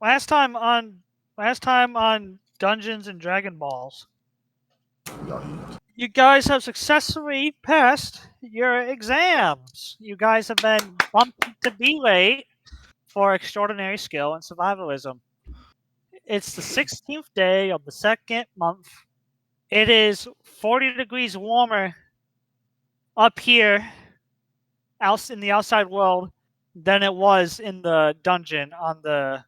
last time on Dungeons and Dragon Balls, you guys have successfully passed your exams. You guys have been bumped to B rate for extraordinary skill and survivalism. It's the 16th day of the second month. It is 40 degrees warmer up here out in the outside world than it was in the dungeon on the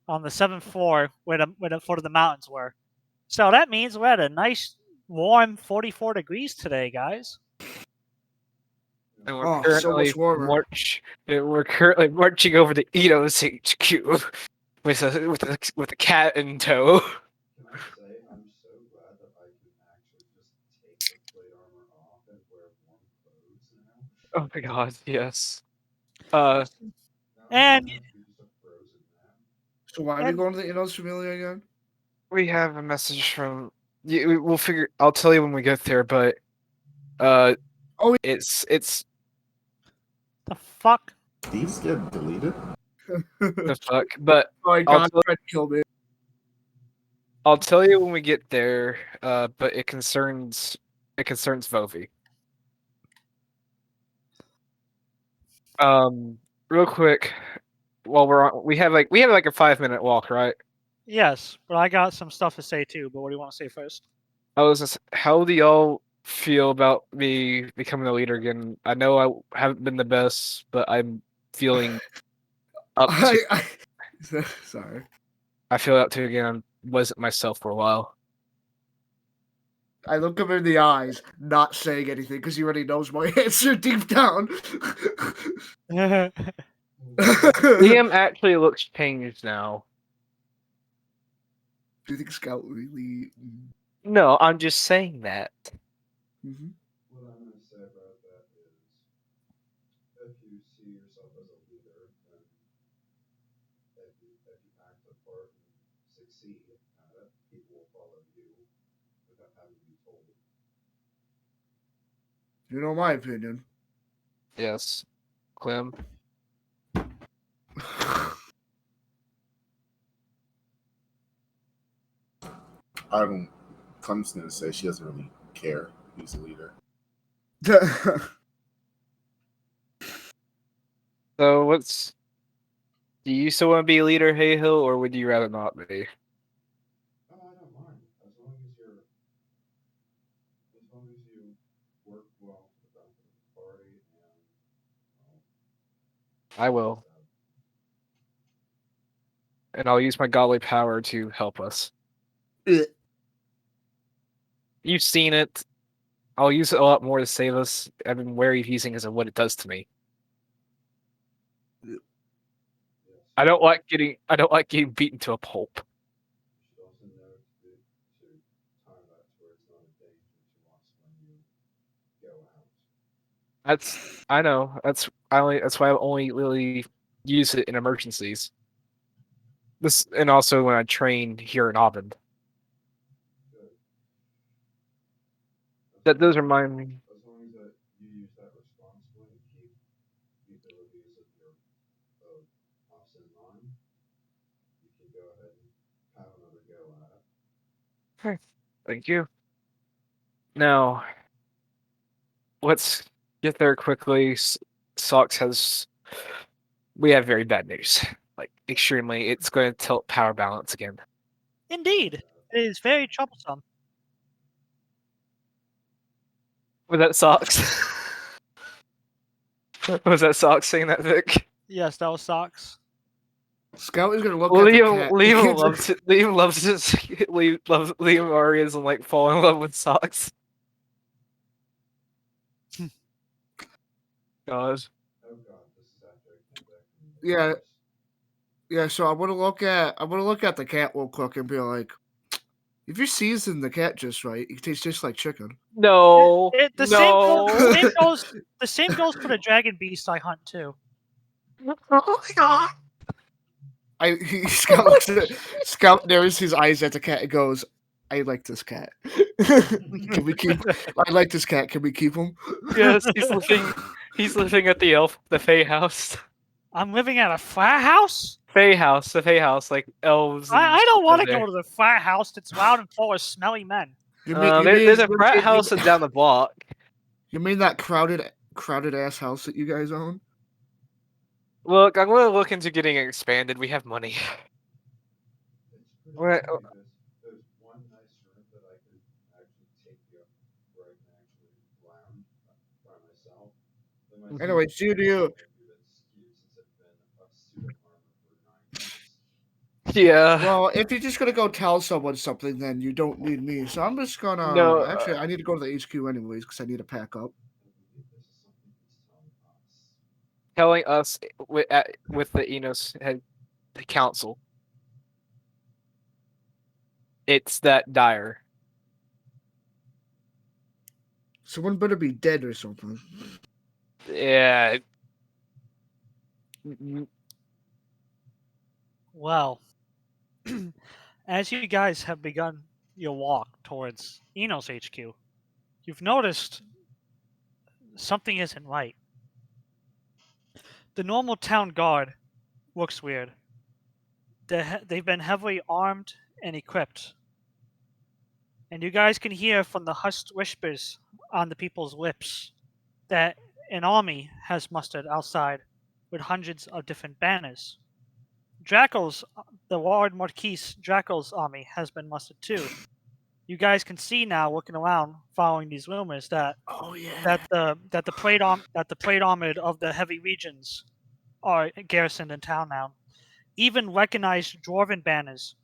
7th floor where the foot of the mountains were. So that means we're at a nice warm 44 degrees today, guys. And we're currently marching over to Ito's HQ with a cat in tow. Can I say I'm so glad that I can actually just take the plate armor off and wear warm clothes now? Oh my god, yes. And So why are we going to the Inos familia again? We have a message from. We'll figure. I'll tell you when we get there, but it's the fuck. These get deleted. the fuck. But Oh my god, Fred killed me. I'll tell you when we get there. But it concerns Vovi. Real quick, while we have like a 5-minute walk, right? Yes, but I got some stuff to say too. But what do you want to say first? How do y'all feel about me becoming the leader again? I know I haven't been the best, but I'm feeling up to. Sorry. I feel up to again. I wasn't myself for a while. I look him in the eyes, not saying anything because he already knows my answer deep down. Liam actually looks changed now. Do you think Scout really? No, I'm just saying that. Mm-hmm. What I'm going to say about that is, if you see yourself as a leader, then if you act the part and succeed at it, people will follow you without having to be told. You know my opinion. Yes, Clem. Clem's going to say she doesn't really care who's the leader. So do you still want to be a leader, Haehil, or would you rather not be? Oh, I don't mind. As long as you work well for the benefit of the party and I will. And I'll use my godly power to help us. You've seen it. I'll use it a lot more to save us. I've been wary of using it and what it does to me. I don't like getting beaten to a pulp. you should also know to time that to where it's not a danger to us when you go out. I know. That's why I only really use it in emergencies. And also when I train here in Abend. Those are mine. As long as you use that responsibly and keep the abilities of your us in mind, you can go ahead and have another go at it. Okay. Thank you. Now, let's get there quickly. We have very bad news. Like, extremely. It's going to tilt power balance again. Indeed. It is very troublesome. Was that Socks? Was that Socks saying that, Vic? Yes, that was Socks. Scout is gonna look at the cat. Liam loves it. Liam loves it. Liam already is like fall in love with Socks. God. Oh god, this is after I came back from the Yeah. Yeah, so I'm gonna look at the cat real quick and be like, if you season the cat just right, it tastes just like chicken. No. The same goes for the dragon beast I hunt too. Oh my god. Scout narrows his eyes at the cat and goes, I like this cat. Can we keep? I like this cat. Can we keep him? Yes, he's living at the Fae house. I'm living at a fire house? Fae house, the Fae house, like elves. And I don't stuff want to there. go to the frat house that's loud and full of smelly men. There's a frat house down the block. You mean that crowded ass house that you guys own? Look, I'm gonna look into getting it expanded. We have money. It's pretty Right, easy. There's one nice room that I could actually take you up where I can actually lounge by myself. Then my Mhm. Anyways, second do you? room would be a bit skewed since I've been a suit of armor for 9 years. Yeah. Well, if you're just gonna go tell someone something, then you don't need me. So I'm just gonna. No, Actually, I need to go to the HQ anyways because I need to pack up. I believe this is something he's telling us. telling us with the Enos head the council. It's that dire. Someone better be dead or something. Yeah. Well, as you guys have begun your walk towards Enos HQ, you've noticed something isn't right. The normal town guard looks weird. They've been heavily armed and equipped. And you guys can hear from the hushed whispers on the people's lips that an army has mustered outside with hundreds of different banners. The Lord Marquis Draco's army has been mustered too. You guys can see now, looking around, following these rumors, that Oh yeah. the plate armored of the heavy regions are garrisoned in town now. Even recognized dwarven banners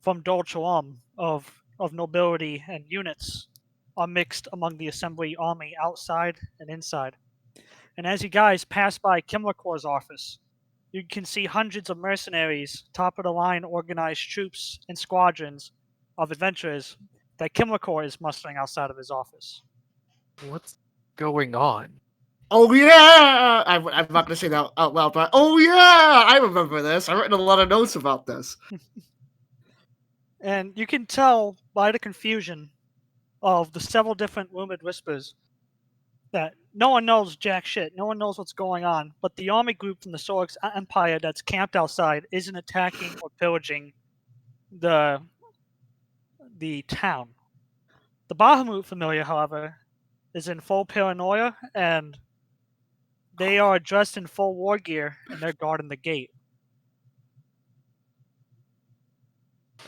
from Dol Chalam of nobility and units are mixed among the assembly army outside and inside. And as you guys pass by Kimlakor's office, you can see hundreds of mercenaries, top of the line organized troops and squadrons of adventurers that Kimlakor is mustering outside of his office. What's going on? Oh yeah. I'm not gonna say that out loud, but oh yeah, I remember this. I've written a lot of notes about this. And you can tell by the confusion of the several different rumored whispers that no one knows jack shit. No one knows what's going on. But the army group from the Sulux Empire that's camped outside isn't attacking or pillaging the town. The Bahamut familia, however, is in full paranoia, and they are dressed in full war gear, and they're guarding the gate.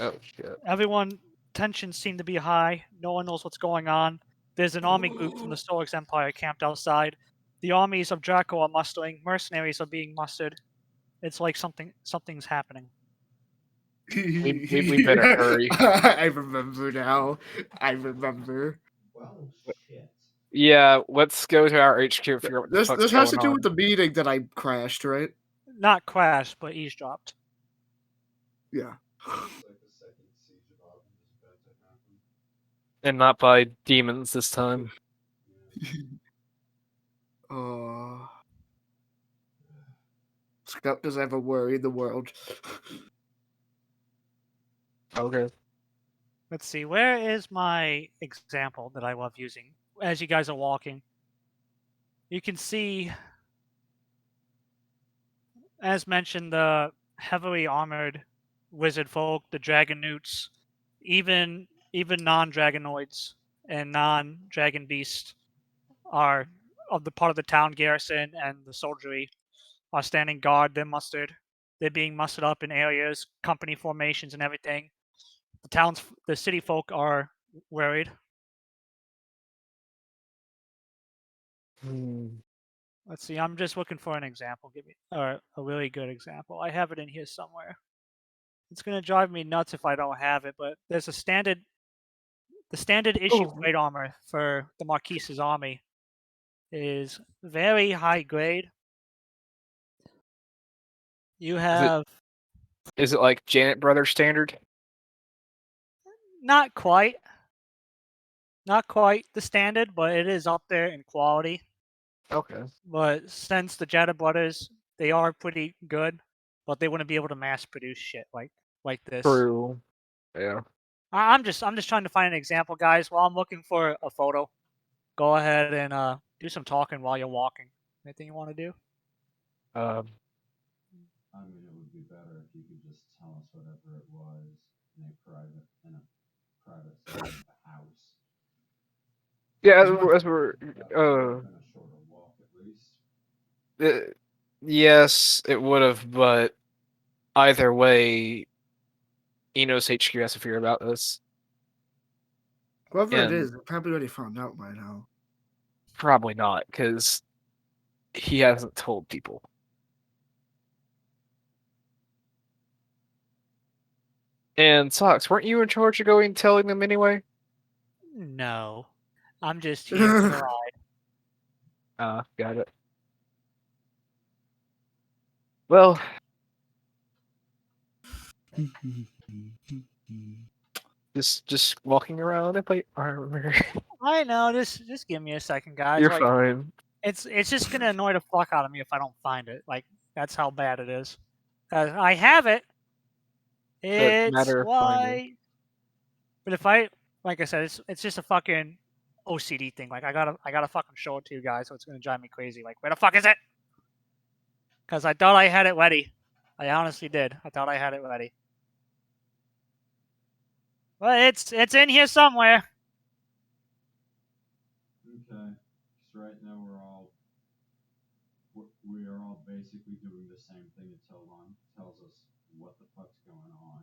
Oh shit. Everyone, tensions seem to be high. No one knows what's going on. There's an army group from the Sulux Empire camped outside. The armies of Draco are mustering. Mercenaries are being mustered. It's like something's happening. We better hurry. I remember now. I remember. Well, shit. Yeah, let's go to our HQ and figure out what the This fuck's has to going do on. with the meeting that I crashed, right? Not crashed, but eavesdropped. Yeah. Looks like the second siege of Abend is about to happen. And not by demons this time. Uh, Scout does have a worry in the world. Okay. Let's see, where is my example that I love using? As you guys are walking, you can see, as mentioned, the heavily armored wizard folk, the dragon newts, even non-dragonoids and non-dragon beasts are of the part of the town garrison, and the soldiery are standing guard. They're mustered. They're being mustered up in areas, company formations, and everything. The city folk are worried. Let's see. I'm just looking for an example. Give me a really good example. I have it in here somewhere. It's gonna drive me nuts if I don't have it. But there's the standard issue plate armor for the Marquis's army is very high grade. You have Is it like Janet Brothers standard? not quite the standard, but it is up there in quality. Okay. But since the Jada brothers, they are pretty good, but they wouldn't be able to mass produce shit like this. True. Yeah. I'm just trying to find an example, guys. While I'm looking for a photo, go ahead and do some talking while you're walking. Anything you want to do? I mean, it would be better if you tell us whatever it was in a private setting of the house. Yeah, As as we're That would have been a shorter walk at least. yes, it would have, but either way, Enos HQ has to figure about this. Whoever it And- is, they probably already found out by now. Probably not, because he hasn't told people. And Sox, weren't you in charge of going and telling them anyway? No, I'm just here for the ride. Got it. Well, just walking around and play armor. I know. Just give me a second, guys. You're like, fine. It's just gonna annoy the fuck out of me if I don't find it. Like, that's how bad it is. I have it. It's matter of finding. why. But if I, like I said, it's just a fucking OCD thing. Like, I gotta fucking show it to you guys, so it's gonna drive me crazy. Like, where the fuck is it? Because I thought I had it ready. I honestly did. I thought I had it ready. Well, it's in here somewhere. Okay, because right now we are all basically doing the same thing until Lon tells us what the fuck's going on.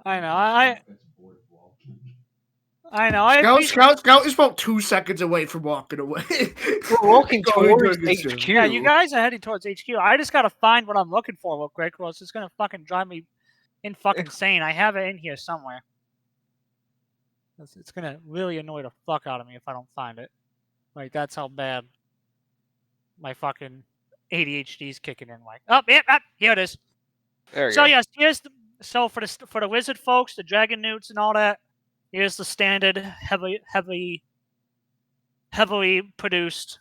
I know. Scott gets bored of walking. I know. Scout is about 2 seconds away from walking away. We're walking Going towards doing his HQ. shit. Yeah, you guys are heading towards HQ. I just gotta find what I'm looking for real quick, or else it's gonna fucking drive me fucking insane. I have it in here somewhere. It's gonna really annoy the fuck out of me if I don't find it. Like, that's how bad my fucking ADHD is kicking in. Like, oh, yeah, here it is. There you So go. yes, so for the wizard folks, the dragon newts and all that. Here's the standard heavily produced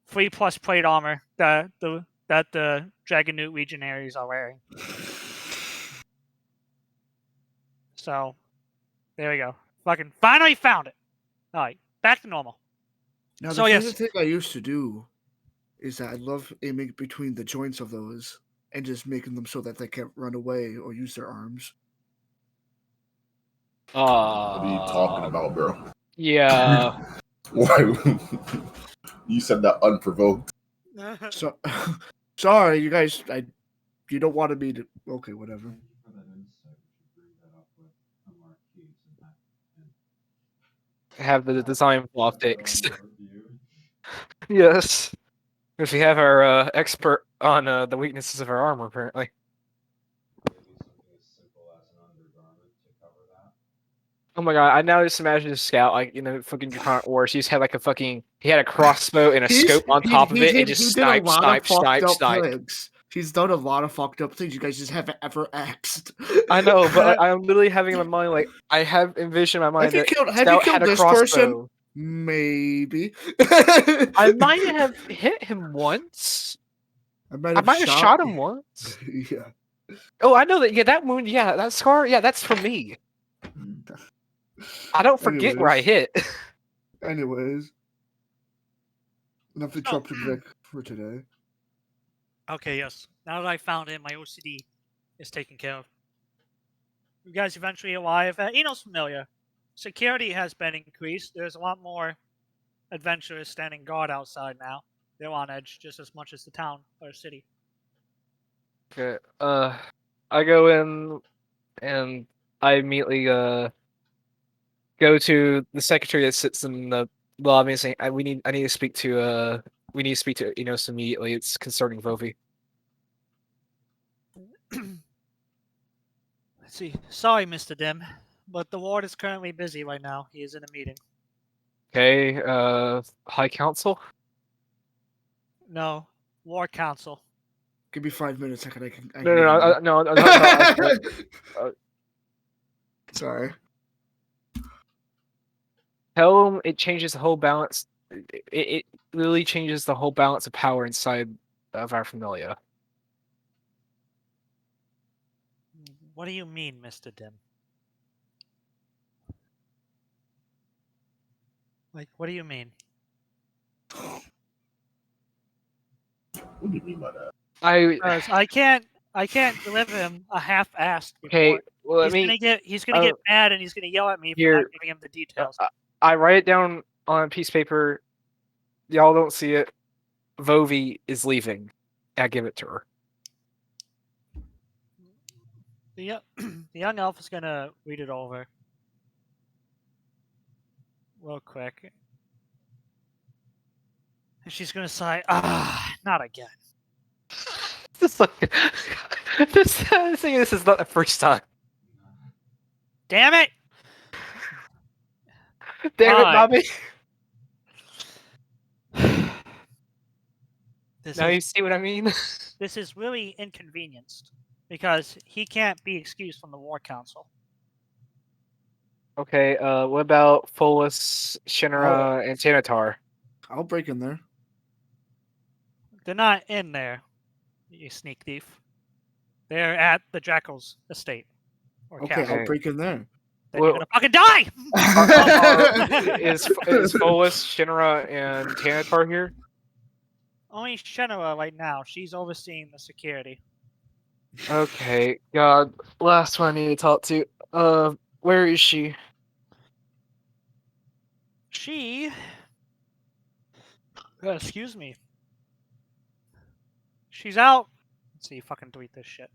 3+ plate armor that the dragon newt legionaries are wearing. So there we go. Fucking finally found it. All right, back to normal. Now, the So, yes. favorite thing I used to do is that I love aiming between the joints of those and just making them so that they can't run away or use their arms. What are you talking about, bro? Yeah. Why? You said that unprovoked. So, sorry, you guys. You don't want me to. Okay, whatever. Thank you for that insight. We should bring that up with the Marquis and Have the design flaw fixed. review. Yes. Because we have our expert on the weaknesses of our armor, apparently. Maybe something as simple as an undergarment to cover that. Oh my god, I now just imagine a scout, like, fucking Draconic Wars. He just had, like, he had a crossbow and a scope on top of it and just snipe. Things. He's done a lot of fucked up things you guys just haven't ever asked. I know, but I'm literally having in my mind, like, I have envisioned in my mind that have you killed this person? crossbow. Maybe. I might have hit him once. I might have shot him once. Yeah. Oh, I know that. Yeah, that wound. Yeah, that scar. Yeah, that's from me. I don't forget where I hit. Anyways, enough to drop the brick for today. Okay, yes. Now that I found it, my OCD is taken care of. You guys eventually arrive at Enos Familia. Security has been increased. There's a lot more adventurers standing guard outside now. They're on edge just as much as the town or city. Okay. I go in and I immediately go to the secretary that sits in the lobby and say, we need to speak to Enos immediately. It's concerning Vovi. Let's see. Sorry, Mr. Dim, but the ward is currently busy right now. He is in a meeting. Okay, High Council? No, War Council. Give me 5 minutes. I can No. Sorry. Tell him it changes the whole balance. It really changes the whole balance of power inside of our familia. What do you mean, Mr. Dim? Like, what do you mean? What do you mean by that? I can't I can't deliver him a half-assed Okay, report. well, He's gonna get mad and he's gonna yell at me for here, not giving him the details. I write it down on a piece of paper. Y'all don't see it. Vovi is leaving. I give it to her. The young elf is gonna read it over real quick. And she's gonna sigh, not again. This is not the first time. Damn it! Damn it, Fine. Bobby. Now you This see what I mean? is really inconvenienced because he can't be excused from the War Council. Okay, what about Folus, Shennarah, and Tanatar? I'll break in there. They're not in there, you sneak thief. They're at the Draco's estate. Or Okay, castle. I'll break in there. Then you're gonna fucking die! Is Folus, Shennarah, and Tanatar here? Only Shennarah right now. She's overseeing the security. Okay, God, last one I need to talk to. Where is she? She... excuse me. She's out... Let's see, fucking tweet this shit.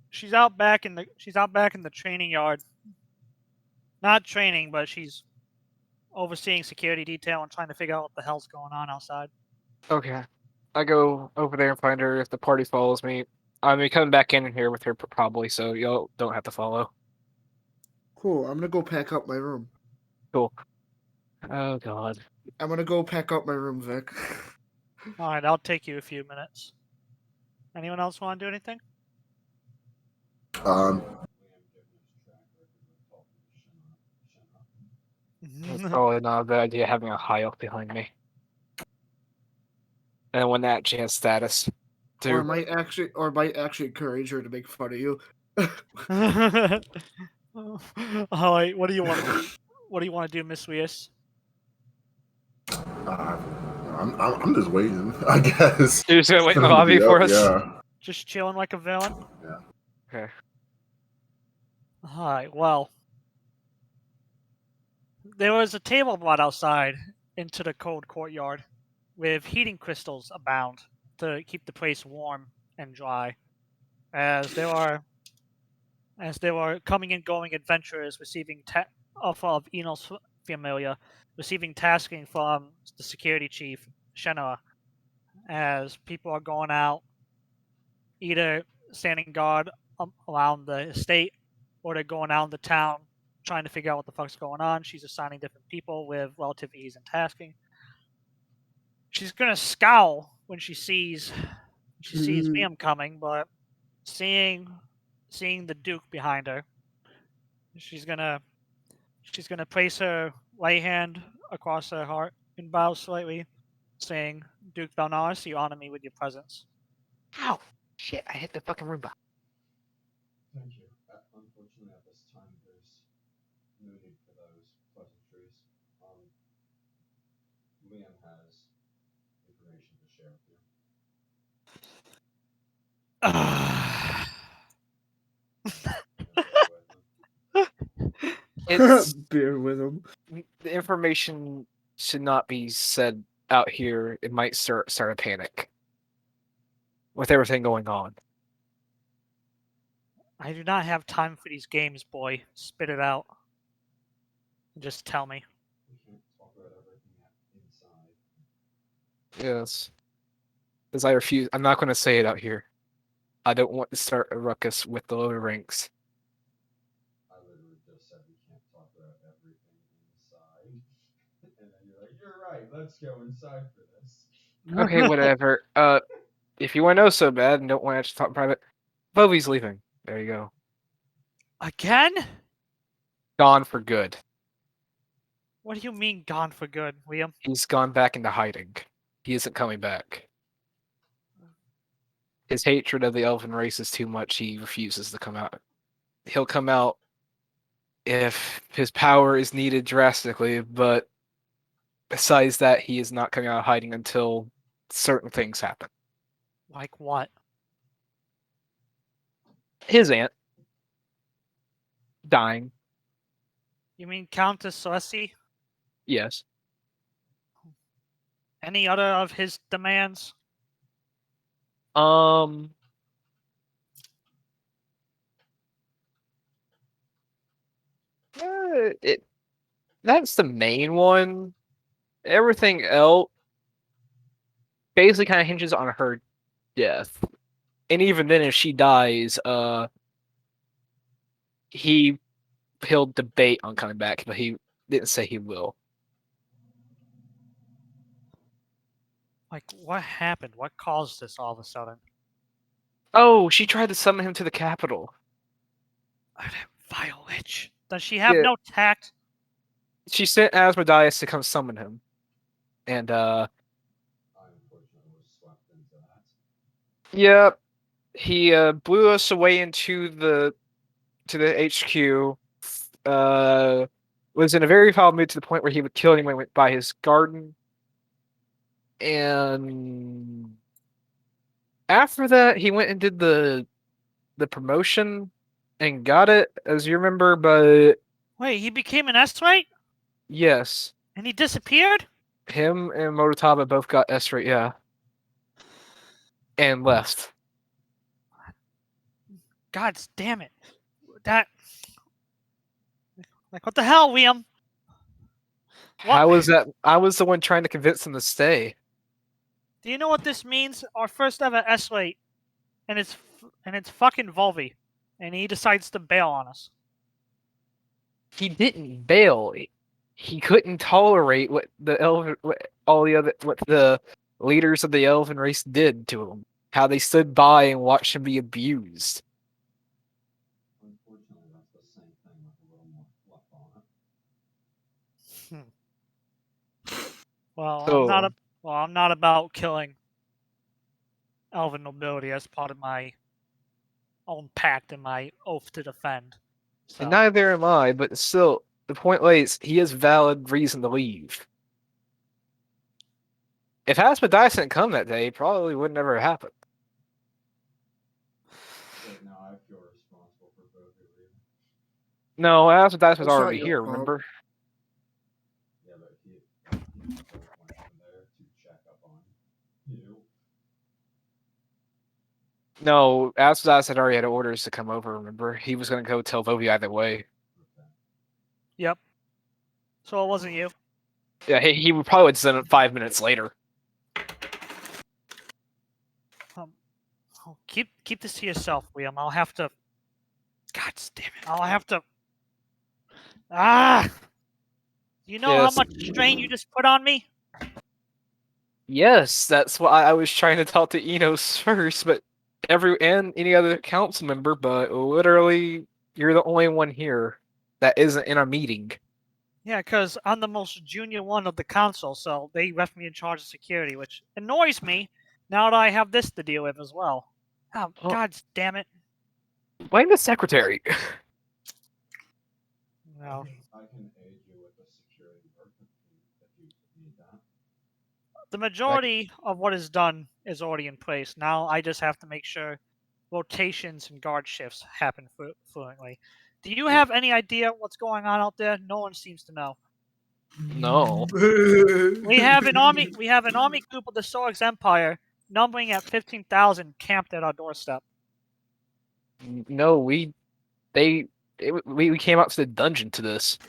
She's out back in the training yard. Not training, but she's overseeing security detail and trying to figure out what the hell's going on outside. Okay, I go over there and find her. If the party follows me, I'm be coming back in here with her probably, so y'all don't have to follow. Cool. I'm gonna go pack up my room. Cool. Oh God. I'm gonna go pack up my room, Vic. Alright, I'll take you a few minutes. Anyone else want to do anything? It's probably not a bad idea having a high elf behind me. And when that chance status. Or Dude, might actually encourage her to make fun of you. Alright, what do you want to do? What do you want to do, Miss Rios? I'm just waiting, I guess. you're just gonna wait in the Gonna lobby be for up, us? Yeah. Just chilling like a villain? Yeah. Okay. Alright, well. There was a table brought outside into the cold courtyard with heating crystals abound to keep the place warm and dry. As there were coming and going adventurers receiving off of Enos familia, receiving tasking from the security chief, Shennarah, as people are going out, either standing guard around the estate, or they're going out in the town trying to figure out what the fuck's going on. She's assigning different people with relative ease and tasking. She's gonna scowl when she sees Liam coming, but seeing the Duke behind her, she's gonna place her right hand across her heart and bow slightly, saying, "Duke Belnerius, you honor me with your presence." Ow! Shit, I hit the fucking room. Thank you. Unfortunately, at this time, there's no need for those pleasantries. Liam has information to share with you. It's Beer with him. the information should not be said out here. It might start a panic with everything going on. I do not have time for these games, boy. Spit it out. Just tell me. We can't talk about everything inside. Yes, because I refuse. I'm not going to say it out here. I don't want to start a ruckus with the lower ranks. I literally just said we can't talk about everything inside. And then you're like, you're right, let's go inside for this. Okay, whatever. If you want to know so bad and don't want to actually talk private, Vovi's leaving. There you go. Again? Gone for good. What do you mean gone for good, Liam? He's gone back into hiding. He isn't coming back. His hatred of the elven race is too much. He refuses to come out. He'll come out if his power is needed drastically, but besides that, he is not coming out of hiding until certain things happen. Like what? His aunt. Dying. You mean Countess Celestia? Yes. Any other of his demands? That's the main one. Everything else basically kind of hinges on her death. And even then, if she dies, he'll debate on coming back, but he didn't say he will. Like, what happened? What caused this all of a sudden? Oh, she tried to summon him to the capital. That vile witch. Does she have Yeah. no tact? She sent Asmodius to come summon him. And, I unfortunately was swept into that. yep. He blew us away into the HQ. Was in a very foul mood to the point where he would kill anyone who went by his garden. And after that, he went and did the promotion and got it, as you remember. But Wait, he became an S-rate? yes, And he disappeared? him and Mototaba both got S-rate, yeah, and left. God damn it. That... Like, what the hell, Liam? What? How was that? I was the one trying to convince him to stay. Do you know what this means? Our first ever S-rate. And it's fucking Vovi. And he decides to bail on us. He didn't bail. He couldn't tolerate what the leaders of the elven race did to him. How they stood by and watched him be abused. Unfortunately, that's the same thing with a little more fluff on it. Well, I'm not about killing elven nobility as part of my own pact and my oath to defend. So. And neither am I, but still, the point lays, he has valid reason to leave. If Asmodius didn't come that day, it probably would never happen. But now I feel responsible for both of you. No, Asmodius was That's not already your here, fault. remember? Yeah, but he both went in there to check up on you. No, Asmodius had already had orders to come over, remember? He was going to go tell Vovi either way. Okay. Yep. So it wasn't you. Yeah, he would probably would send it 5 minutes later. Keep this to yourself, Liam. I'll have to. God damn it! I'll have to. Ah! You know Yes. how much strain you just put on me? Yes, that's why I was trying to talk to Enos first, but any other council member, but literally, you're the only one here that isn't in a meeting. Yeah, because I'm the most junior one of the council, so they left me in charge of security, which annoys me now that I have this to deal with as well. Oh, Oh. God damn it. Blame the secretary. No. I can aid you with the security work if you need that. The majority of what is done is already in place. Now I just have to make sure rotations and guard shifts happen fluently. Do you have any idea what's going on out there? No one seems to know. No. We have an army. We have an army group of the Sulux Empire, numbering at 15,000, camped at our doorstep. No, we came out to the dungeon to this.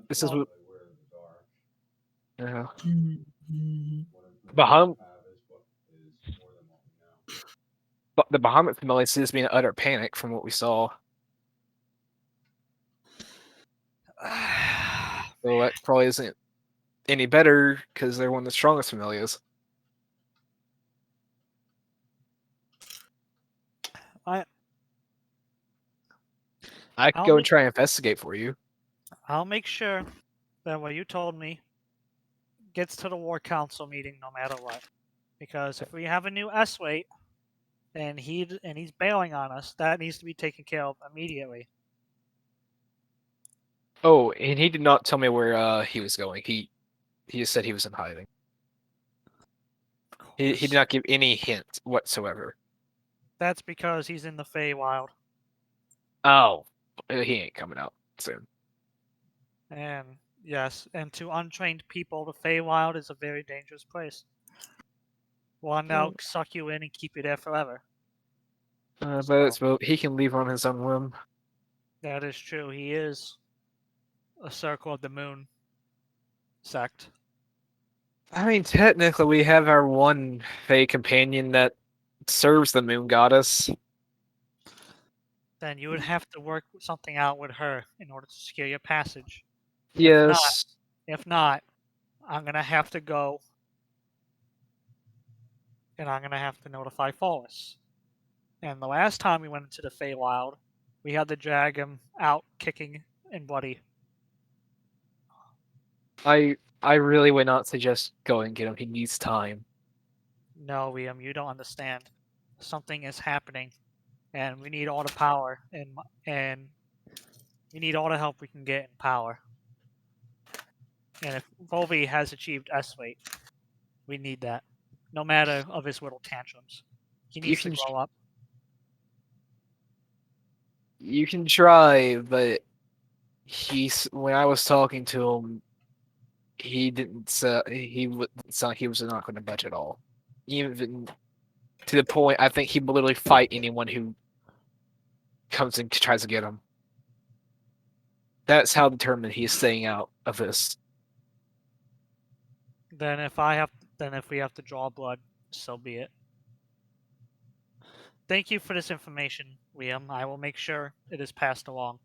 This is what. Unfortunately, we're in the dark. Yeah. What information Baham- we have is more than what we know. But the Bahamut family seems to be in utter panic from what we saw. So that probably isn't any better because they're one of the strongest familias. I could go and try and investigate for you. I'll make sure that what you told me gets to the War Council meeting no matter what. Because if we have a new S-weight and he's bailing on us, that needs to be taken care of immediately. Oh, and he did not tell me where he was going. He just said he was in hiding. He did not give any hint whatsoever. That's because he's in the Feywild. Oh, he ain't coming out soon. And yes, and to untrained people, the Feywild is a very dangerous place. One that'll suck you in and keep you there forever. But he can leave on his own whim. That is true. He is a Circle of the Moon sect. I mean, technically, we have our one Fey companion that serves the moon goddess. Then you would have to work something out with her in order to secure your passage. Yes. If not, I'm gonna have to go, and I'm gonna have to notify Follis. And the last time we went into the Feywild, we had to drag him out kicking and bloody. I really would not suggest going and get him. He needs time. No, Liam, you don't understand. Something is happening, and we need all the power and we need all the help we can get in power. And if Vovi has achieved S-weight, we need that. No matter of his little tantrums. He needs to grow up. You can try, but when I was talking to him, he didn't he was not going to budge at all. Even to the point, I think he would literally fight anyone who comes and tries to get him. That's how determined he is staying out of this. Then if we have to draw blood, so be it. Thank you for this information, Liam. I will make sure it is passed along.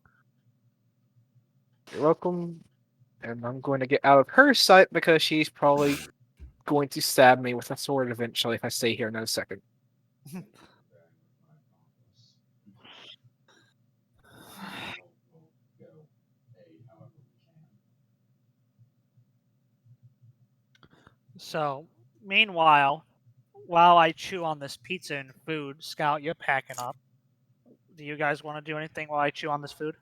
You're welcome. And I'm going to get out of her sight because she's probably going to stab me with a sword eventually if I stay here another second. So, meanwhile, while I chew on this pizza and food, Scout, you're packing up. Do you guys want to do anything while I chew on this food?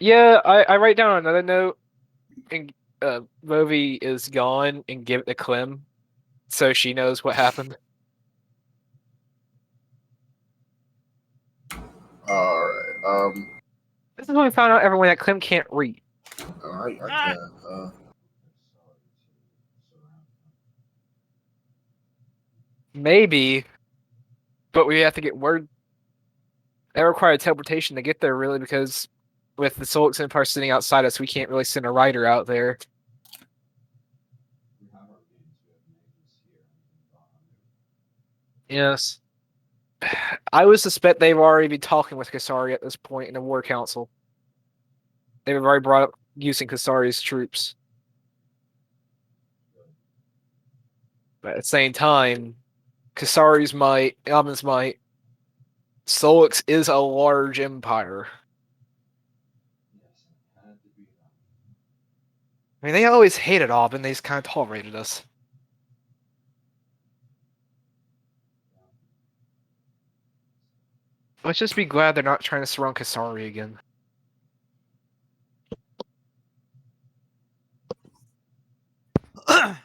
Yeah, I write down another note, and Vovi is gone, and give it to Clem, so she knows what happened. Alright, This is when we found out everyone that Clem can't read. I can, Maybe, but we have to get word. That required teleportation to get there, really, because with the Sulux Empire sitting outside us, we can't really send a rider out there. Yes. I would suspect they've already been talking with Kosari at this point in the War Council. They've already brought up using Kosari's troops. But at the same time, Kosari's might, Abend's might, Sulux is a large empire. I mean, they always hated Abend, they just kind of tolerated us. Let's just be glad they're not trying to surround Kosari again.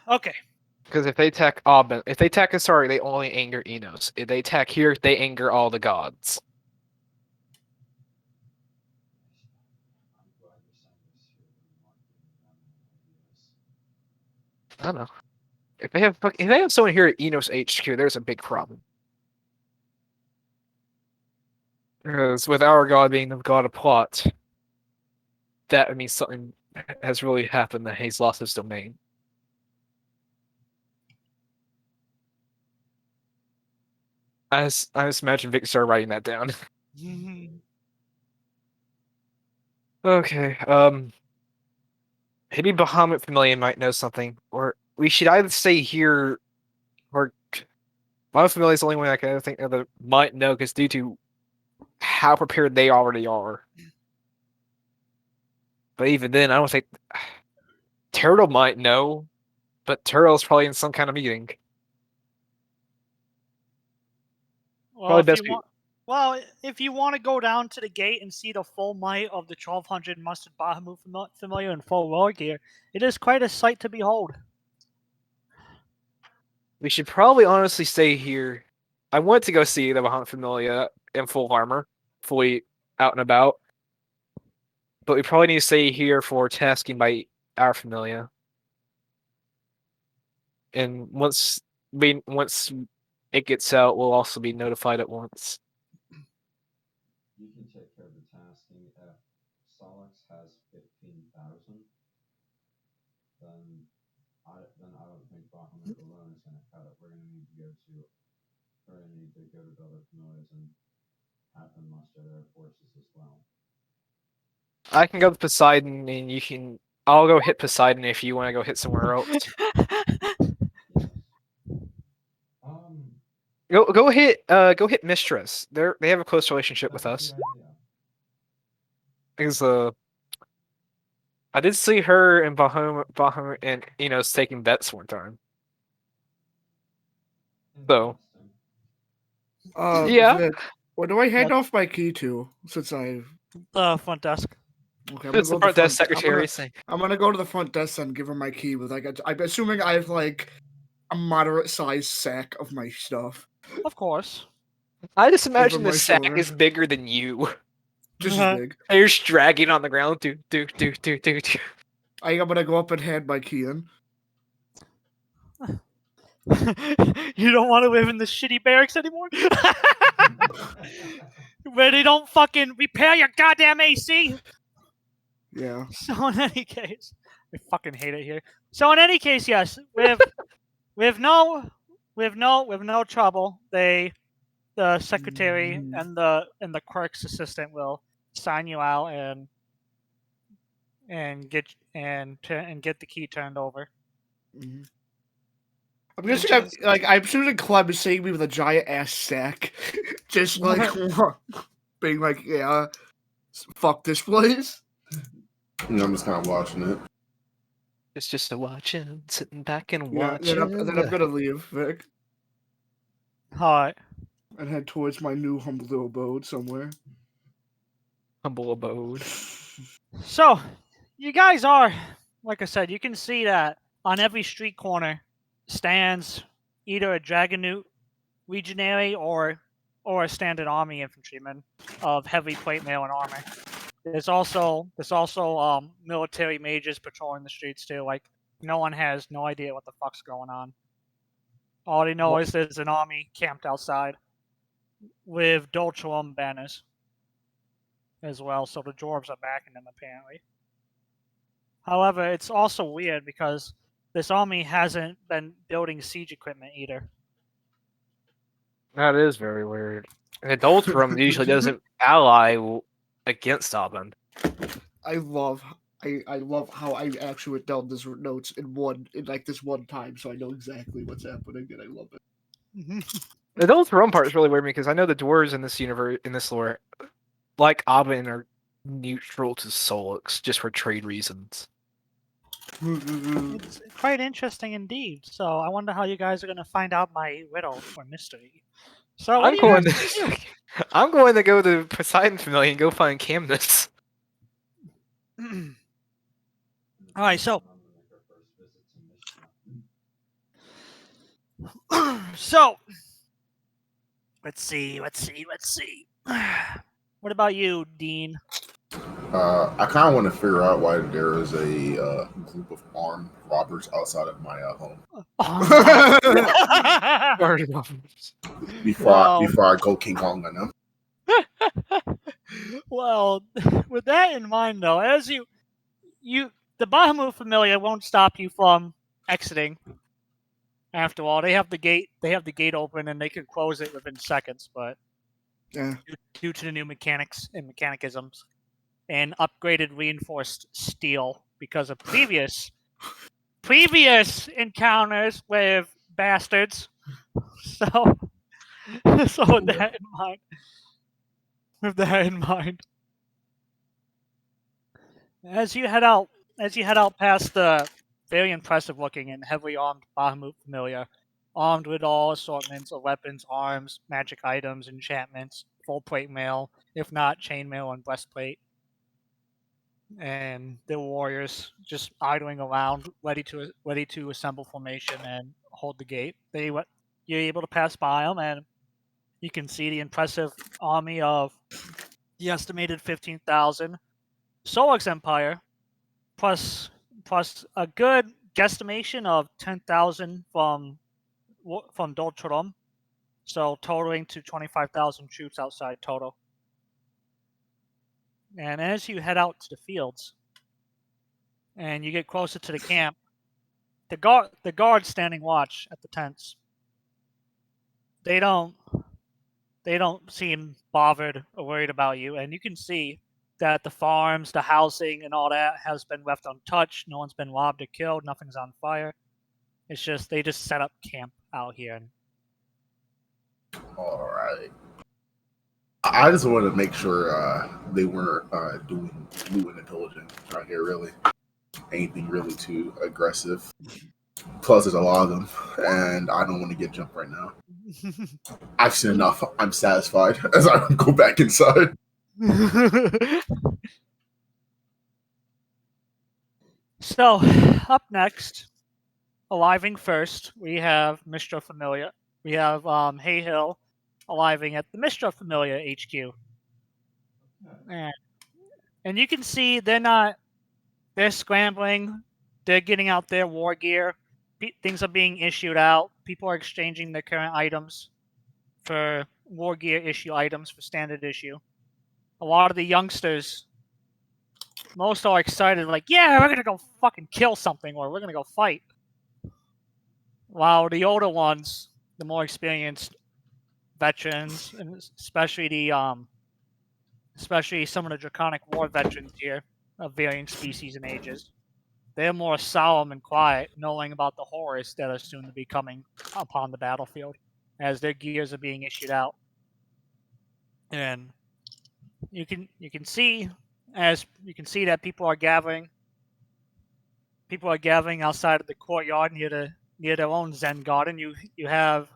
Okay. Because if they attack Abend, if they attack Kosari, they only anger Enos. If they attack here, they anger all the gods. I don't know. If they have someone here at Enos HQ, there's a big problem. Because with our god being the god of plot, that means something has really happened that he's lost his domain. I just imagine Victor started writing that down. Okay, maybe Bahamut Familia might know something, or we should either stay here, or Bahamut Familia is the only one I can think of that might know, because due to how prepared they already are. But even then, I don't think Turtle might know, but Turtle's probably in some kind of meeting. Well, if you want to go down to the gate and see the full might of the 1200 Mustard Bahamut Familiar in full war gear, it is quite a sight to behold. We should probably honestly stay here I wanted to go see the Bahamut Familia in full armor, fully out and about. But we probably need to stay here for tasking by our Familia. And once it gets out, we'll also be notified at once. You can take care of the tasking. If Sulux has 15,000, then I don't think Bahamut alone is going to cut it. We're going to need to go to the other familiars and have them muster their forces as well. I can go to Poseidon, and you can. I'll go hit Poseidon if you want to go hit somewhere else. Yes. Go hit Mistress. They have a close relationship with That's a us. good idea. Because I did see her and Bahamut and taking bets one time. So Interesting. yeah. Vic, what do I hand off my key to? Since I Front desk. okay, I'm It's the gonna front go to desk secretary saying, I'm gonna go to the front desk and give her my key with I'm assuming I have like a moderate sized sack of my stuff. Of course. I just imagine my the sack shoulder. is bigger than you. Just as big. And you're just dragging on the ground. Do. I'm gonna go up and hand my key in. You don't want to live in the shitty barracks anymore? Where they don't fucking repair your goddamn AC? Yeah. So in any case, I fucking hate it here. So in any case, yes, with no trouble, the secretary and the clerk's assistant will sign you out and get the key turned over. Mm-hmm. I'm guessing I'm assuming Clem is seeing me with a giant ass sack, just like being like, yeah, fuck this place. I'm just kind of watching it. It's just a watching, sitting back and Yeah, watching. then I'm gonna leave, Vic, Alright. and head towards my new humble abode somewhere. Humble abode. So, you guys are, like I said, you can see that on every street corner stands either a Dragonute legionary or a standard army infantryman of heavy plate mail and armor. There's also military mages patrolling the streets too. Like, no one has no idea what the fuck's going on. All they know is there's an army camped outside with Dolchalum banners as well, so the dwarves are backing them apparently. However, it's also weird because this army hasn't been building siege equipment either. That is very weird. An Adulterum usually doesn't ally against Abend. I love how I actually wrote down this notes in this one time, so I know exactly what's happening, and I love it. The Adulterum part is really weird because I know the dwarves in this universe, in this lore, like Abend, are neutral to Sulux just for trade reasons. It's quite interesting indeed. So I wonder how you guys are going to find out my riddle or mystery. So what I'm going to go to Poseidon Familia and go find Camnas. All right, so let's see. What about you, Dean? I kind of want to figure out why there is a group of armed robbers outside of my home. Before I go King Kong on them. Well, with that in mind, though, as the Bahamut Familia won't stop you from exiting. After all, they have the gate open and they can close it within seconds, but due to the new mechanics and mechanicisms and upgraded reinforced steel because of previous encounters with bastards. So with that in mind, as you head out past the very impressive looking and heavily armed Bahamut Familia, armed with all assortments of weapons, arms, magic items, enchantments, full plate mail, if not chainmail and breastplate. And the warriors just idling around, ready to assemble formation and hold the gate. You're able to pass by them, and You can see the impressive army of the estimated 15,000 Sulux Empire, plus a good guesstimation of 10,000 from Doltrum, so totaling to 25,000 troops outside total. And as you head out to the fields, and you get closer to the camp, the guards standing watch at the tents, they don't seem bothered or worried about you, and you can see that the farms, the housing, and all that has been left untouched. No one's been robbed or killed. Nothing's on fire. It's just they just set up camp out here. All right. I just wanted to make sure they weren't doing looting and pillaging out here. Really, anything really too aggressive. Plus, there's a lot of them, and I don't want to get jumped right now. I've seen enough. I'm satisfied as I go back inside. So, up next, arriving first, we have Mystra Familia. We have Haehil arriving at the Mystra Familia HQ. And you can see they're scrambling, they're getting out their war gear, things are being issued out, people are exchanging their current items for war gear issue items for standard issue. A lot of the youngsters, most are excited, like, yeah, we're gonna go fucking kill something, or we're gonna go fight. While the older ones, the more experienced veterans, and especially some of the draconic war veterans here of varying species and ages, they're more solemn and quiet, knowing about the horrors that are soon to be coming upon the battlefield as their gears are being issued out. And you can see that people are gathering outside of the courtyard near their own Zen garden. You have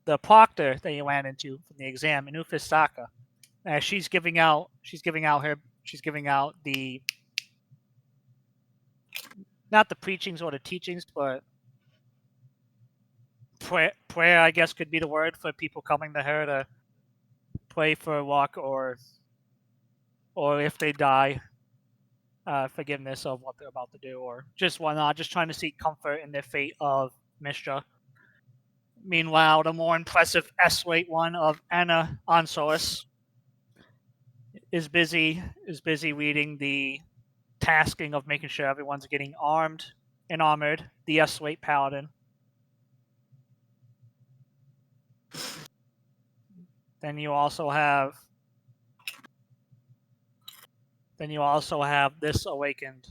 the proctor that you ran into from the exam, Inufis Saka. She's giving out the, not the preachings or the teachings, but prayer, I guess, could be the word for people coming to her to pray for luck or if they die, forgiveness of what they're about to do, or just whatnot, just trying to seek comfort in their fate of Mystra. Meanwhile, the more impressive S-weight one of Anna Onsolis is busy reading the tasking of making sure everyone's getting armed and armored, the S-weight paladin. Then you also have this awakened.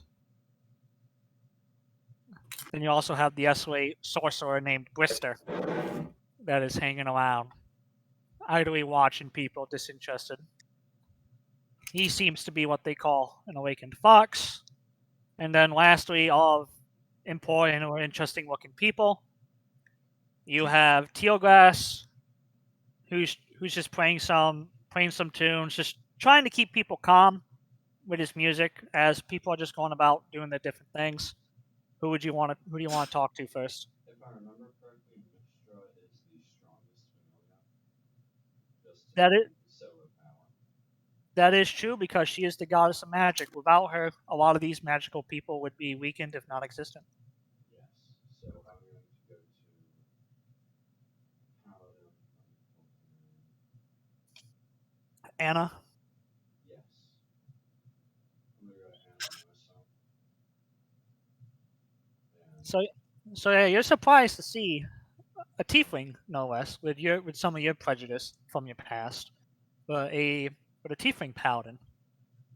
Then you also have the S-weight sorcerer named Brister that is hanging around, idly watching people disinterested. He seems to be what they call an awakened fox. And then lastly, all of important or interesting looking people. You have Tealglass, who's just playing some tunes, just trying to keep people calm with his music as people are just going about doing their different things. Who do you want to talk to first? If I remember correctly, Mystra is the strongest familia. Just That is solar power. that is true because she is the goddess of magic. Without her, a lot of these magical people would be weakened, if not existent. Yes. So I'm going to go to Paladin. Anna. Yes. I'm going to go to Anna Onoso. So yeah, you're surprised to see a tiefling, no less, with some of your prejudice from your past, but a tiefling paladin,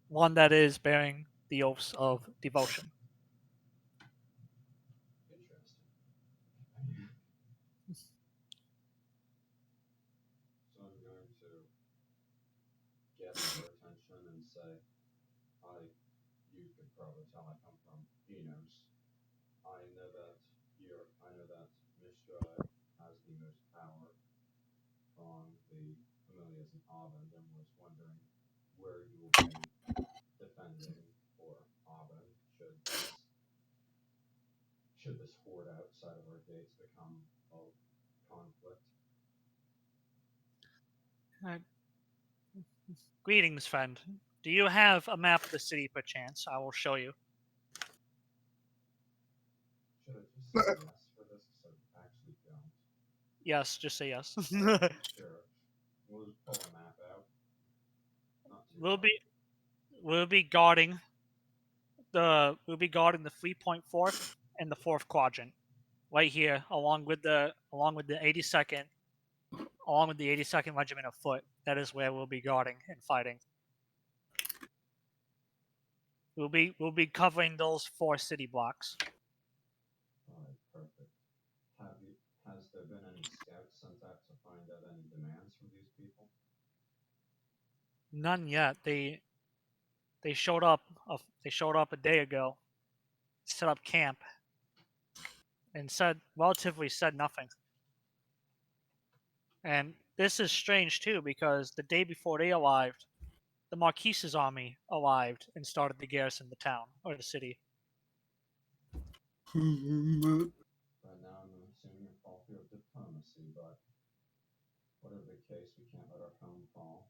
one that is bearing the oaths of devotion. Interesting. So I'm going to get her attention and say, you could probably tell I come from Enos. I know that Mystra has the most power on the familias in Abend, and was wondering where you will be defending for Abend should this horde outside of our gates become a conflict. Greetings, friend. Do you have a map of the city, perchance? I will show you. Should I just say yes for this because I actually don't? Yes, just say yes. Sure. We'll just pull a map out. Not too we'll hard. be we'll be guarding the 3.4th and the 4th quadrant, right here, along with the 82nd Regiment of Foot. That is where we'll be guarding and fighting. We'll be covering those 4 city blocks. Alright, perfect. Has there been any scouts sent out to find out any demands from these people? None yet. They showed up. They showed up a day ago. Set up camp. And said nothing. And this is strange too, because the day before they arrived, the Marquis's army arrived and started to garrison the town or the city. Right now I'm assuming a faulty of diplomacy, but whatever the case, we can't let our home fall.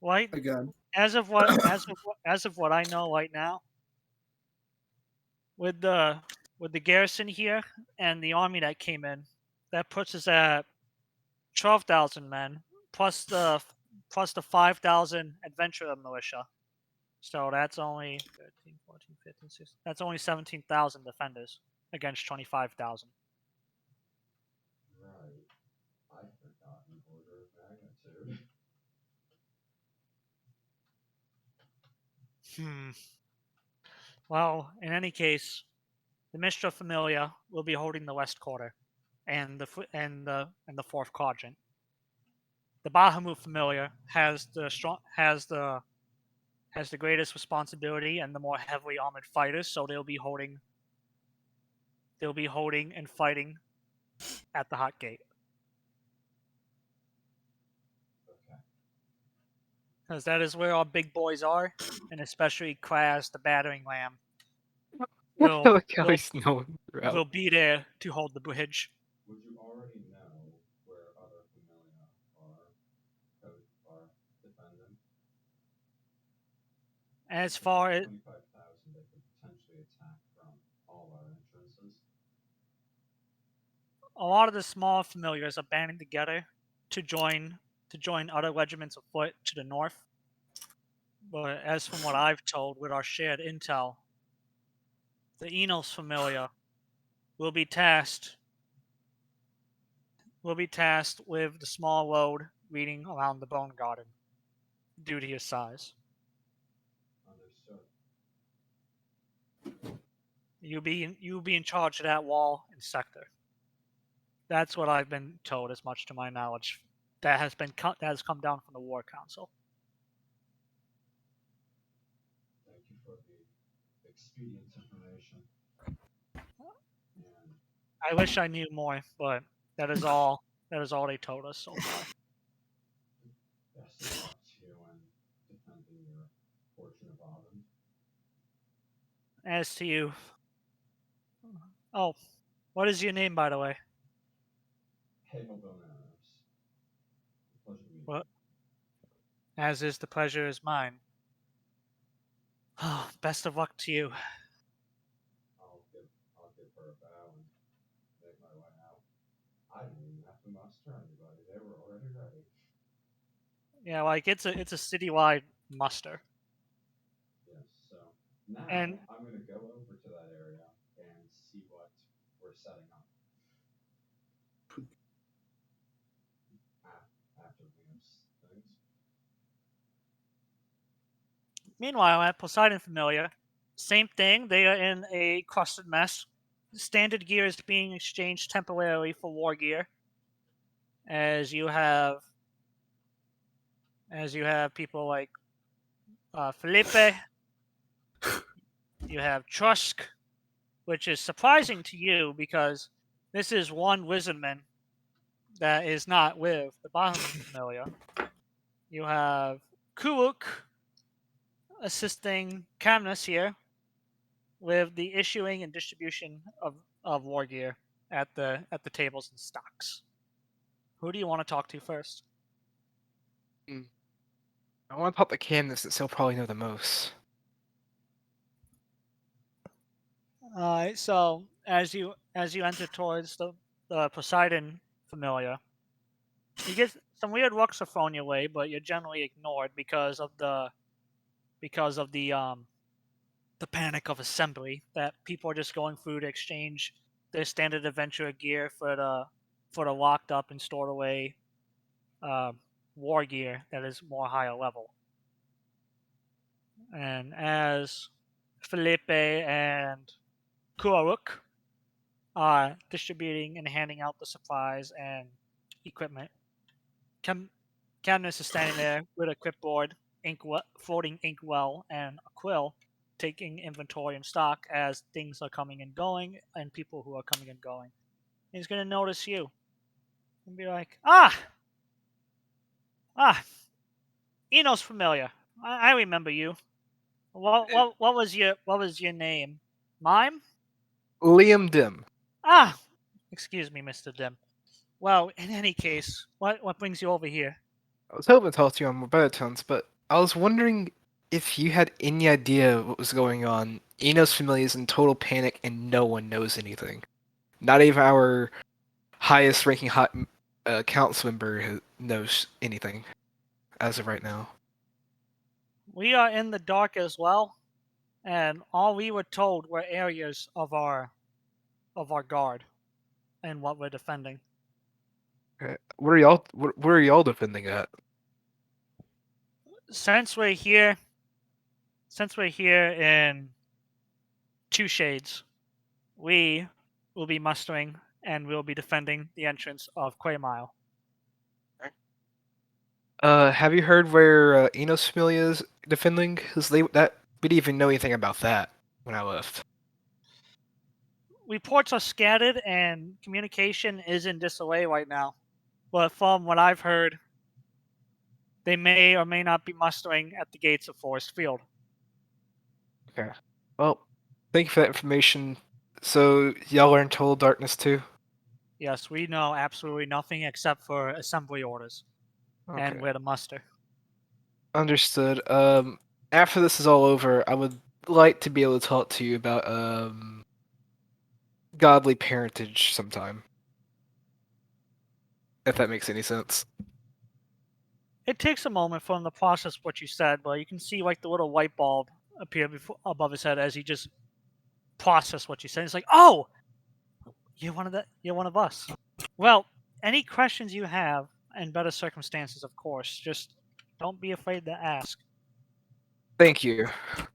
Right? Again. As of what I know right now, with the garrison here and the army that came in, that puts us at 12,000 men plus the 5,000 adventurer militia. So that's only 13, 14, 15, 16. That's only 17,000 defenders against 25,000. Right. I forgot an order of magnitude. Well, in any case, the Mystra familia will be holding the west quarter, and the 4th quadrant. The Bahamut familia has the greatest responsibility and the more heavily armored fighters, so they'll be holding and fighting at the hot gate. Okay. Because that is where our big boys are, and especially Kraz, the battering ram, will will be there to hold the bridge. Would you already know where other familia are defending? As far as 25,000, they could potentially attack from all our entrances. a lot of the small familiars are banding together to join other regiments of foot to the north. But as from what I've told with our shared intel, the Enos familia will be tasked with the small road leading around the Bone Garden due to his size. Understood. You'll be in charge of that wall and sector. That's what I've been told, as much to my knowledge. That has come down from the War Council. Thank you for the expedient information. And I wish I knew more, but that is all they told us so far. best of luck to you in defending your portion of Abend. As to you, oh, what is your name, by the way? Haehil Belnerius. Pleasure to meet you. What? As is the pleasure is mine. Best of luck to you. I'll give her a bow and make my way out. I didn't even have to muster anybody. They were already ready. Yeah, like it's a citywide muster. Yes, so now And I'm going to go over to that area and see what we're setting up. After Liam's things. meanwhile, at Poseidon Familia, same thing. They are in a crusted mess. Standard gear is being exchanged temporarily for war gear. As you have people like Felipe, you have Trusk, which is surprising to you because this is one wizardman that is not with the Bahamut Familia. You have Kuruk assisting Camnas here with the issuing and distribution of war gear at the tables and stocks. Who do you want to talk to first? I want to talk to Camnas since he'll probably know the most. Alright, so as you enter towards the Poseidon familia, you get some weird looks are thrown your way, but you're generally ignored because of the panic of assembly that people are just going through to exchange their standard adventure gear for the locked up and stored away war gear that is more higher level. And as Felipe and Kuraruk are distributing and handing out the supplies and equipment, Camnus is standing there with a clipboard, floating inkwell, and a quill, taking inventory and stock as things are coming and going, and people who are coming and going. And he's going to notice you and be like, Enos familiar. I remember you. What was your name? Mime? Liam Dim. Excuse me, Mr. Dim. Well, in any case, what brings you over here? I was hoping to talk to you on more better terms, but I was wondering if you had any idea what was going on. Enos Familia is in total panic and no one knows anything. Not even our highest ranking council member knows anything as of right now. We are in the dark as well, and all we were told were areas of our guard and what we're defending. Where are y'all defending at? Since we're here in Two Shades, we will be mustering and we'll be defending the entrance of Quaymile. Have you heard where Enos Familia is defending? Because we didn't even know anything about that when I left. Reports are scattered and communication is in disarray right now. But from what I've heard, they may or may not be mustering at the gates of Forest Field. Okay. Well, thank you for that information. So, y'all are in total darkness too? Yes, we know absolutely nothing except for assembly orders and where to muster. Understood. After this is all over, I would like to be able to talk to you about godly parentage sometime. If that makes any sense. It takes a moment for him to process what you said, but you can see like the little light bulb appear above his head as he just processed what you said. It's like, oh, you're one of us. Well, any questions you have in better circumstances, of course, just don't be afraid to ask. Thank you.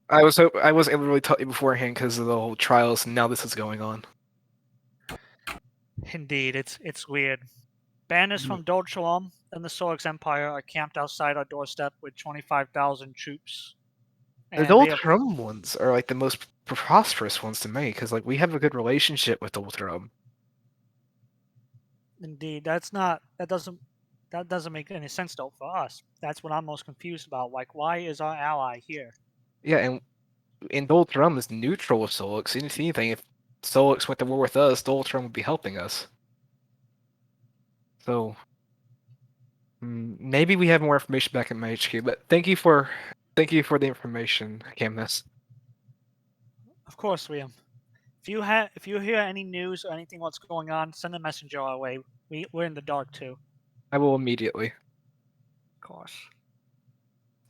I wasn't able to really talk to you beforehand because of the whole trials, and now this is going on. Indeed, it's weird. Banners from Dolchalom and the Sulux Empire are camped outside our doorstep with 25,000 troops. The Doltrum ones are like the most prosperous ones to me because like we have a good relationship with Doltrum. Indeed, that doesn't make any sense though for us. That's what I'm most confused about. Like, why is our ally here? Yeah, and Doltrum is neutral with Sulux. If anything, if Sulux went to war with us, Doltrum would be helping us. So maybe we have more information back in my HQ. But thank you for the information, Camnus. Of course, Liam. If you hear any news or anything what's going on, send a messenger our way. We're in the dark too. I will immediately. Of course.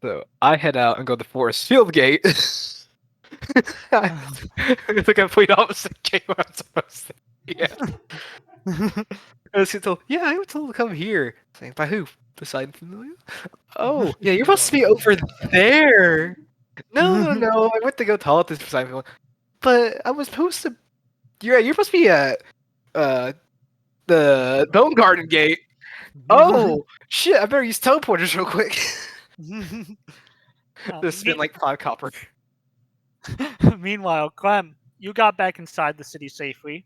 So I head out and go to the Forest Field Gate. It's the complete opposite game I'm supposed to. Yeah. I was told, I was told to come here. Saying, by who? Poseidon familia? Oh, yeah, you're supposed to be over there. No. I went to go talk to this Poseidon familia. But I was supposed to. You're supposed to be at the Dome Garden Gate. Oh shit! I better use teleporters real quick. This spent like 5 copper. Meanwhile, Clem, you got back inside the city safely.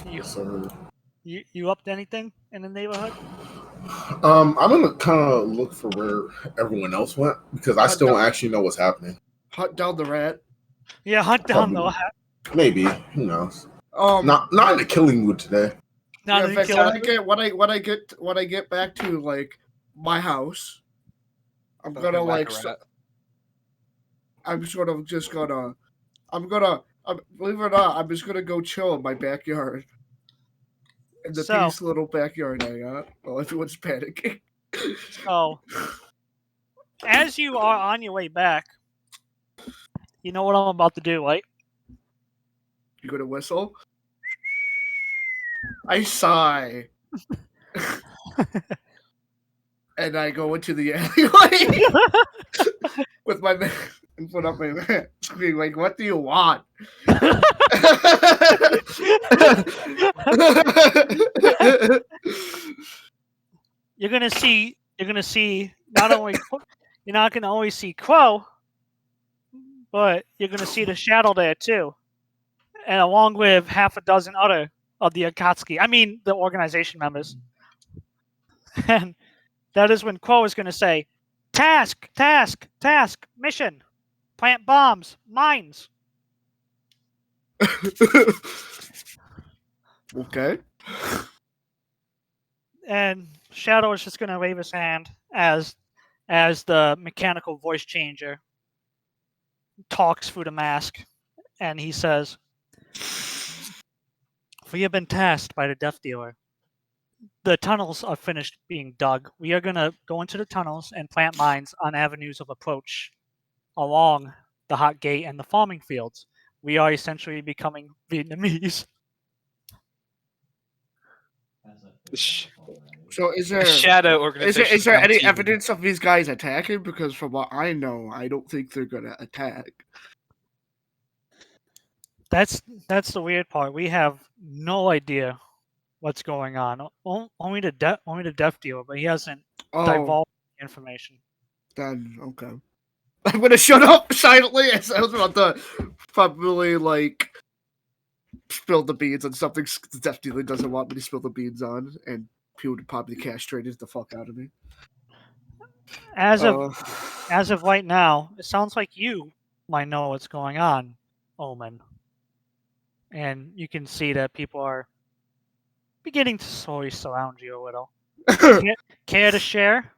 You up to anything in the neighborhood? I'm gonna kind of look for where everyone else went because I still don't actually know what's happening. Hunt down the rat. Yeah, hunt down the rat. Maybe, who knows? Not in a killing mood today. When I get back to like my house, I'm Fucking gonna whack like. a rat. I'm sort of just gonna. Believe it or not, I'm just gonna go chill in my backyard. In the So- peaceful little backyard I got while everyone's panicking. So, as you are on your way back, you know what I'm about to do, right? You gonna whistle? I sigh. And I go into the alleyway with my man and put up my man, screaming like, "What do you want?" You're gonna see not only you're not gonna always see Crow, but you're gonna see the shadow there too, and along with half a dozen other of the Akatsuki. I mean, the organization members. And that is when Crow is gonna say, "Task, task, task, mission, plant bombs, mines." Okay. And Shadow is just gonna wave his hand as the mechanical voice changer talks through the mask, and he says, "We have been tasked by the Death Dealer. The tunnels are finished being dug. We are gonna go into the tunnels and plant mines on avenues of approach along the Hot Gate and the farming fields. We are essentially becoming Vietnamese." So is The there shadow organization. is there any evidence of these guys attacking? Because from what I know, I don't think they're gonna attack. That's the weird part. We have no idea what's going on. Only the Death Dealer, but he hasn't divulged the information. Then okay. I'm gonna shut up silently as I was about to probably like spill the beans on something the Death Dealer doesn't want me to spill the beans on, and he would probably castrate the fuck out of me. As of right now, it sounds like you might know what's going on, Omen. And you can see that people are beginning to slowly surround you a little. Care to share?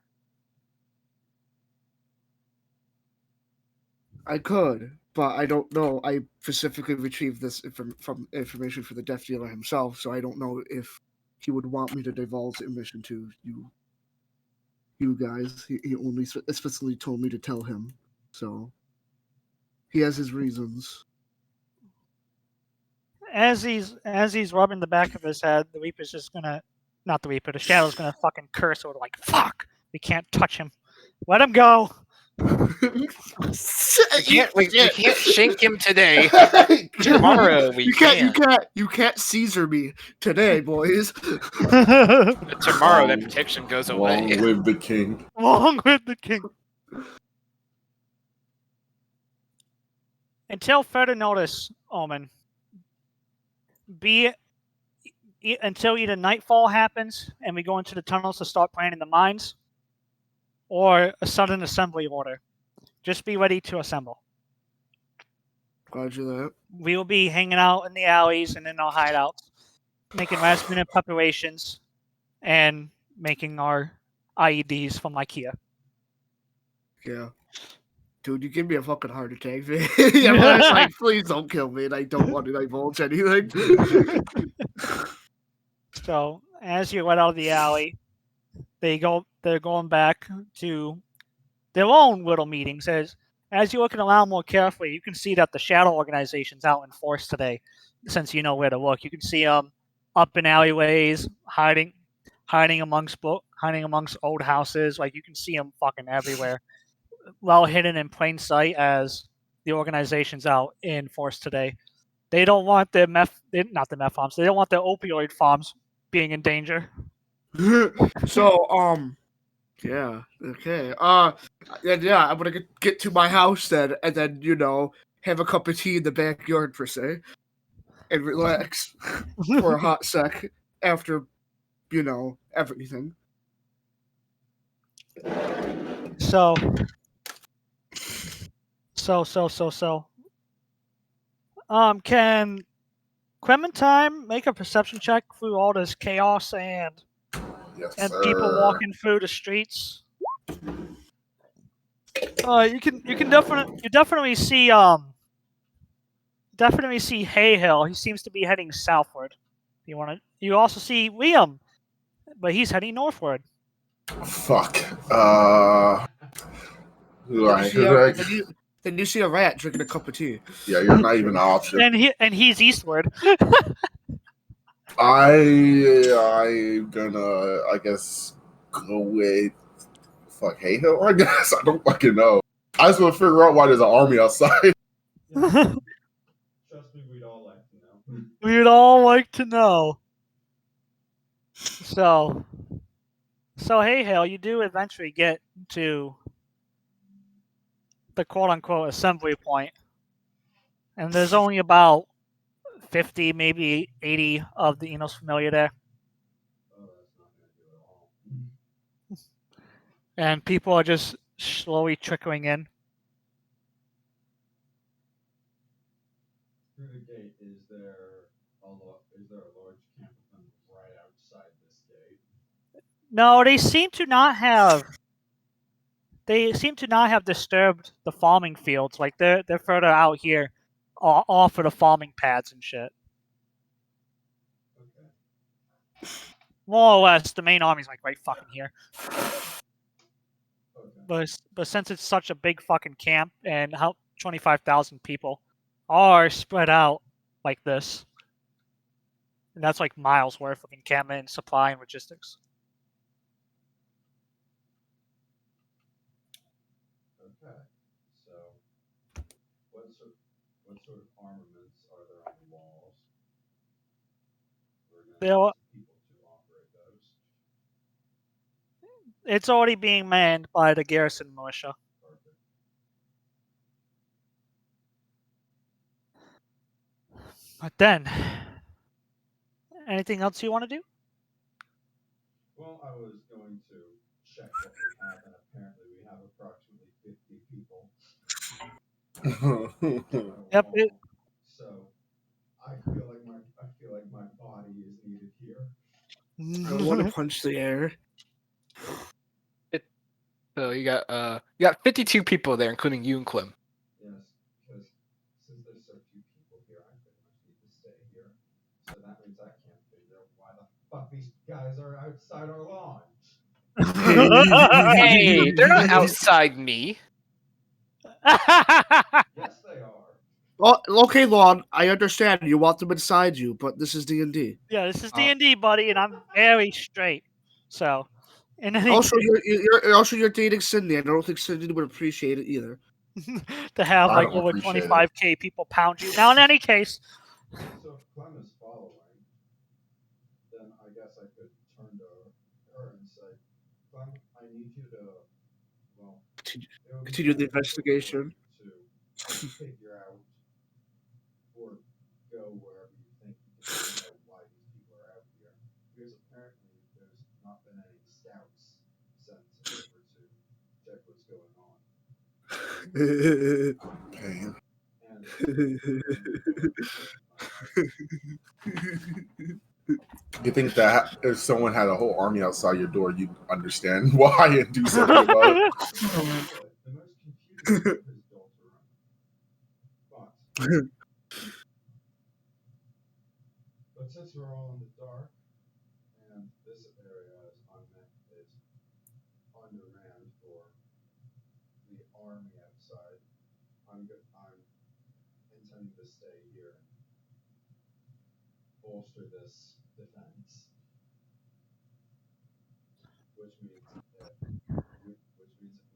I could, but I don't know. I specifically retrieved this from information for the Death Dealer himself, so I don't know if he would want me to divulge the information to you guys. He only specifically told me to tell him, so he has his reasons. As he's rubbing the back of his head, the Reaper's just gonna, not the Reaper, the Shadow's gonna fucking curse over like, "Fuck! We can't touch him. Let him go." We can't shank him today. Tomorrow we can. You can't Caesar me today, boys. Tomorrow that protection goes away. Long live the king. Long live the king. Until further notice, Omen, until either nightfall happens and we go into the tunnels to start planning the mines, or a sudden assembly order. Just be ready to assemble. Roger that. We will be hanging out in the alleys and in our hideouts, making last-minute preparations, and making our IEDs from IKEA. Yeah. Dude, you give me a fucking heart attack, man. Yeah, but it's like, please don't kill me, and I don't want to divulge anything. So, as you let out of the alley, they're going back to their own little meetings. As you're looking around more carefully, you can see that the shadow organization's out in force today, since you know where to look. You can see them up in alleyways, hiding amongst old houses. Like, you can see them fucking everywhere, well hidden in plain sight, as the organization's out in force today. They don't want their not the meth farms. They don't want their opioid farms being in danger. So, yeah, okay. Yeah, I'm gonna get to my house then, and then, have a cup of tea in the backyard, per se, and relax for a hot sec after, everything. So. Can Clementine make a perception check through all this chaos and Yes, and sir. people walking through the streets? You definitely see Haehil. He seems to be heading southward. You also see Liam, but he's heading northward. Fuck. Then you see a rat drinking a cup of tea. Yeah, you're not even an option. And he's eastward. I'm gonna, I guess, go with Haehil, I guess. I don't fucking know. I just want to figure out why there's an army outside. Trust me, we'd all like to know. We'd all like to know. So Haehil, you do eventually get to the quote-unquote assembly point, and there's only about 50, maybe 80 of the Enos familia there. Oh, that's not going to do it all. And people are just slowly trickling in. Through the gate, is there a large camp of them right outside this gate? No, they seem to not have disturbed the farming fields. Like they're further out here, off of the farming pads and shit. Okay. More or less, the main army's like right fucking here. Okay. But since it's such a big fucking camp and how 25,000 people are spread out like this, and that's like miles worth of encampment, supply, and logistics. Okay. So, what sort of armaments are there on the walls? We're There going are- to people to operate those. It's already being manned by the garrison militia. Perfect. But then, anything else you want to do? Well, I was going to check what we have, and apparently we have approximately 50 people. Yep. So, I feel like my body is needed here. I want to punch the air. So you got 52 people there, including you and Clem. Yes, because since there's so few people here, I pretty much need to stay here. So that means I can't figure out why the fuck these guys are outside our lawn. Hey, they're not outside me. Yes, they are. Well, okay, Lon, I understand you want them inside you, but this is D&D. Yeah, this is D&D, buddy, and I'm very straight. So, in any Also, you're dating Cindy, and I don't think Cindy would appreciate it either. to have I like don't over appreciate it. 25k people pound you. Now, in any case, So if Clem is following, then I guess I could turn to her and say, Clem, I need you to, well, Continue the investigation. to figure out or go wherever you think you can find out why these people are out here. Because apparently there's not been any scouts sent over to check what's going on. Pain. And You think that if someone had a whole army outside your door, you'd understand why and do something about it? the most confusing part is built around. But since we're all in the dark, and this area is undermanned for the army outside, I'm intending to stay here and bolster this defense. Which means if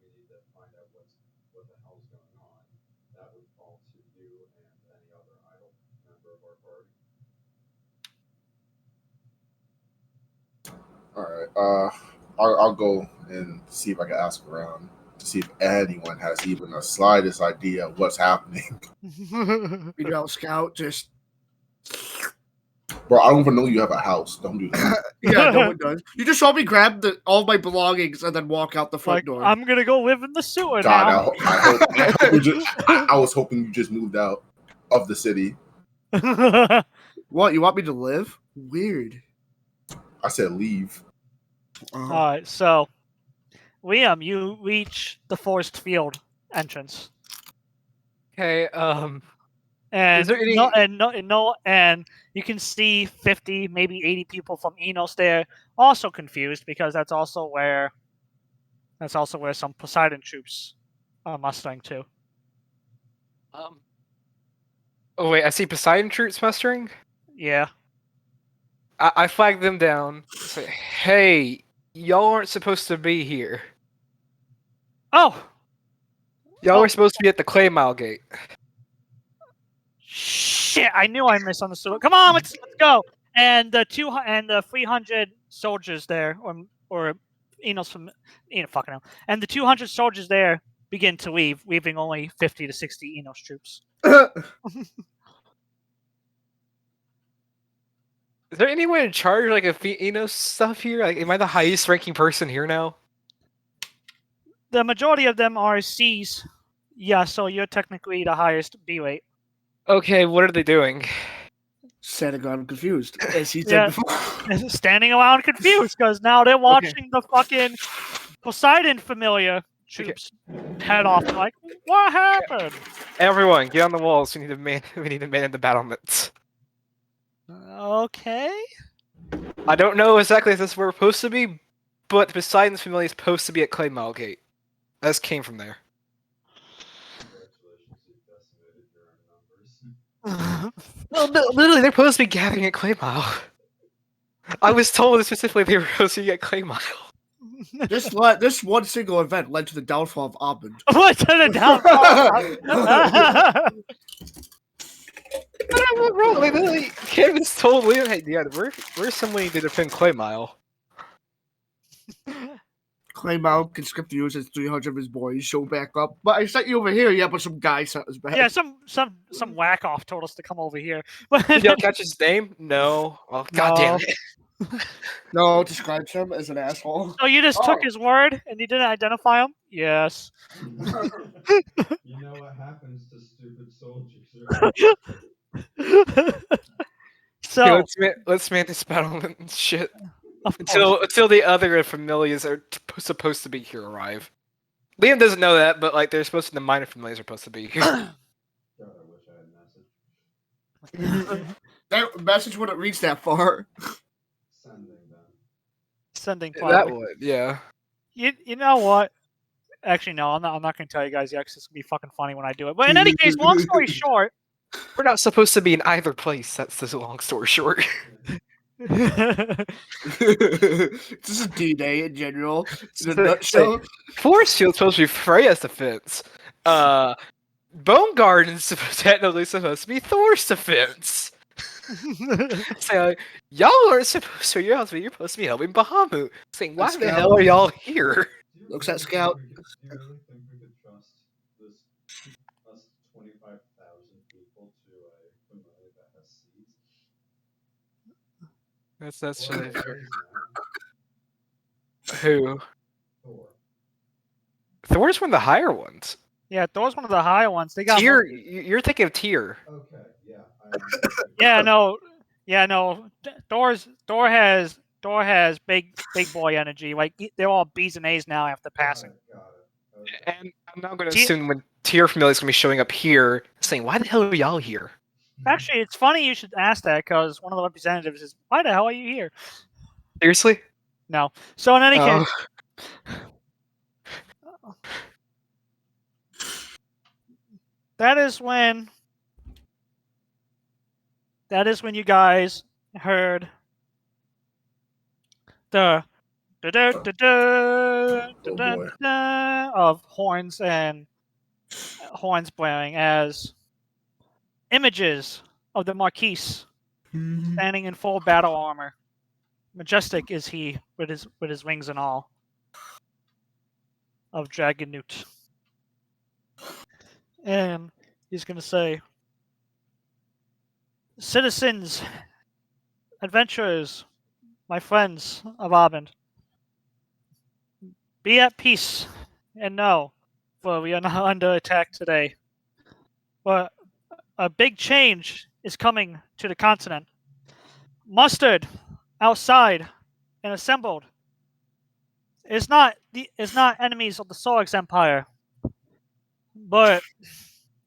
we need to find out what the hell's going on, that would fall to you and any other idle member of our party. All right. I'll go and see if I can ask around to see if anyone has even the slightest idea of what's happening. You know, Scout, just Bro, I don't even know you have a house. Don't do that. yeah, no one does. You just saw me grab all my belongings and then walk out the front like, door. I'm gonna go live in the sewer God, now. I was hoping you just moved out of the city. What, you want me to live? Weird. I said leave. All right, so Liam, you reach the forest field entrance. Okay. And Is there any- and you can see 50, maybe 80 people from Enos there, also confused because that's also where some Poseidon troops are mustering too. Oh wait, I see Poseidon troops mustering. Yeah. I flag them down. Say, hey, y'all aren't supposed to be here. Oh, Y'all Oh. were supposed to be at the Clay Mile Gate. shit! I knew I misunderstood. Come on, let's go. And the 300 soldiers there, or Enos from fucking hell. And the 200 soldiers there begin to leave, leaving only 50 to 60 Enos troops. Is there anyone in charge like of Enos stuff here? Like, am I the highest ranking person here now? The majority of them are Cs. Yeah, so you're technically the highest B rate. Okay, what are they doing? Sitting around confused, as he Yeah. said before. Standing around confused because now they're watching the fucking Poseidon familia troops head off. Like, what happened? Everyone, get on the walls. We need to man the battlements. Okay. I don't know exactly if this is where we're supposed to be, but Poseidon's familia is supposed to be at Clay Mile Gate. This came from there. Congratulations, you've decimated your own numbers. Well, no, literally, they're supposed to be gathering at Clay Mile. I was told specifically they were supposed to be at Clay Mile. This one single event led to the downfall of Abend. What to the downfall? But I went wrong. Like, literally, Canvas told Liam, "Hey, yeah, we're somebody to defend Clay Mile." Claymount conscript you as 300 of his boys show back up. But I sent you over here, yeah, but some guy sent us back. Yeah, some whack off told us to come over here. Did y'all catch his name? No. Oh, God damn it. No, describes him as an asshole. So you just took his word and you didn't identify him? Yes. You know what happens to stupid soldiers, right? So Okay, let's man this battlement and shit of course. until the other familiars are supposed to be here arrive. Liam doesn't know that, but like they're supposed to. The minor familiars are supposed to be here. God, I wish I had message. That message wouldn't reach that far. Sending them. Sending That fire. would, yeah. You know what? Actually, no, I'm not going to tell you guys yet because it's going to be fucking funny when I do it. But in any case, long story short. We're not supposed to be in either place. That's the long story short. This is D-Day in general. In a nutshell. Force Field's supposed to be Freya's defense. Bone Garden's technically supposed to be Thor's defense. So y'all aren't supposed to. You're supposed to be helping Bahamut. Saying, why the hell are y'all here? Looks at Scout. Do you really think we could trust us 25,000 people to a familiar that has seeds? That's Or really is now who? Thor. Thor's one of the higher ones. Yeah, Thor's one of the higher ones. They got Tyr, you're thinking of Tyr. Okay, yeah. Yeah, no. Thor has big boy energy. Like they're all B's and A's now after passing. Got it. Okay. And I'm now going to assume when Tyr familiar is going to be showing up here, saying, "Why the hell are y'all here?" Actually, it's funny you should ask that because one of the representatives is, "Why the hell are you here?" Seriously? No. So in any case, that is when you guys heard the of horns blaring as images of the Marquis standing in full battle armor. Majestic is he with his wings and all of Dragon Newt. And he's gonna say, citizens, adventurers, my friends of Abend, be at peace and know, for we are not under attack today. But a big change is coming to the continent. Mustered outside and assembled is not enemies of the Sulux Empire, but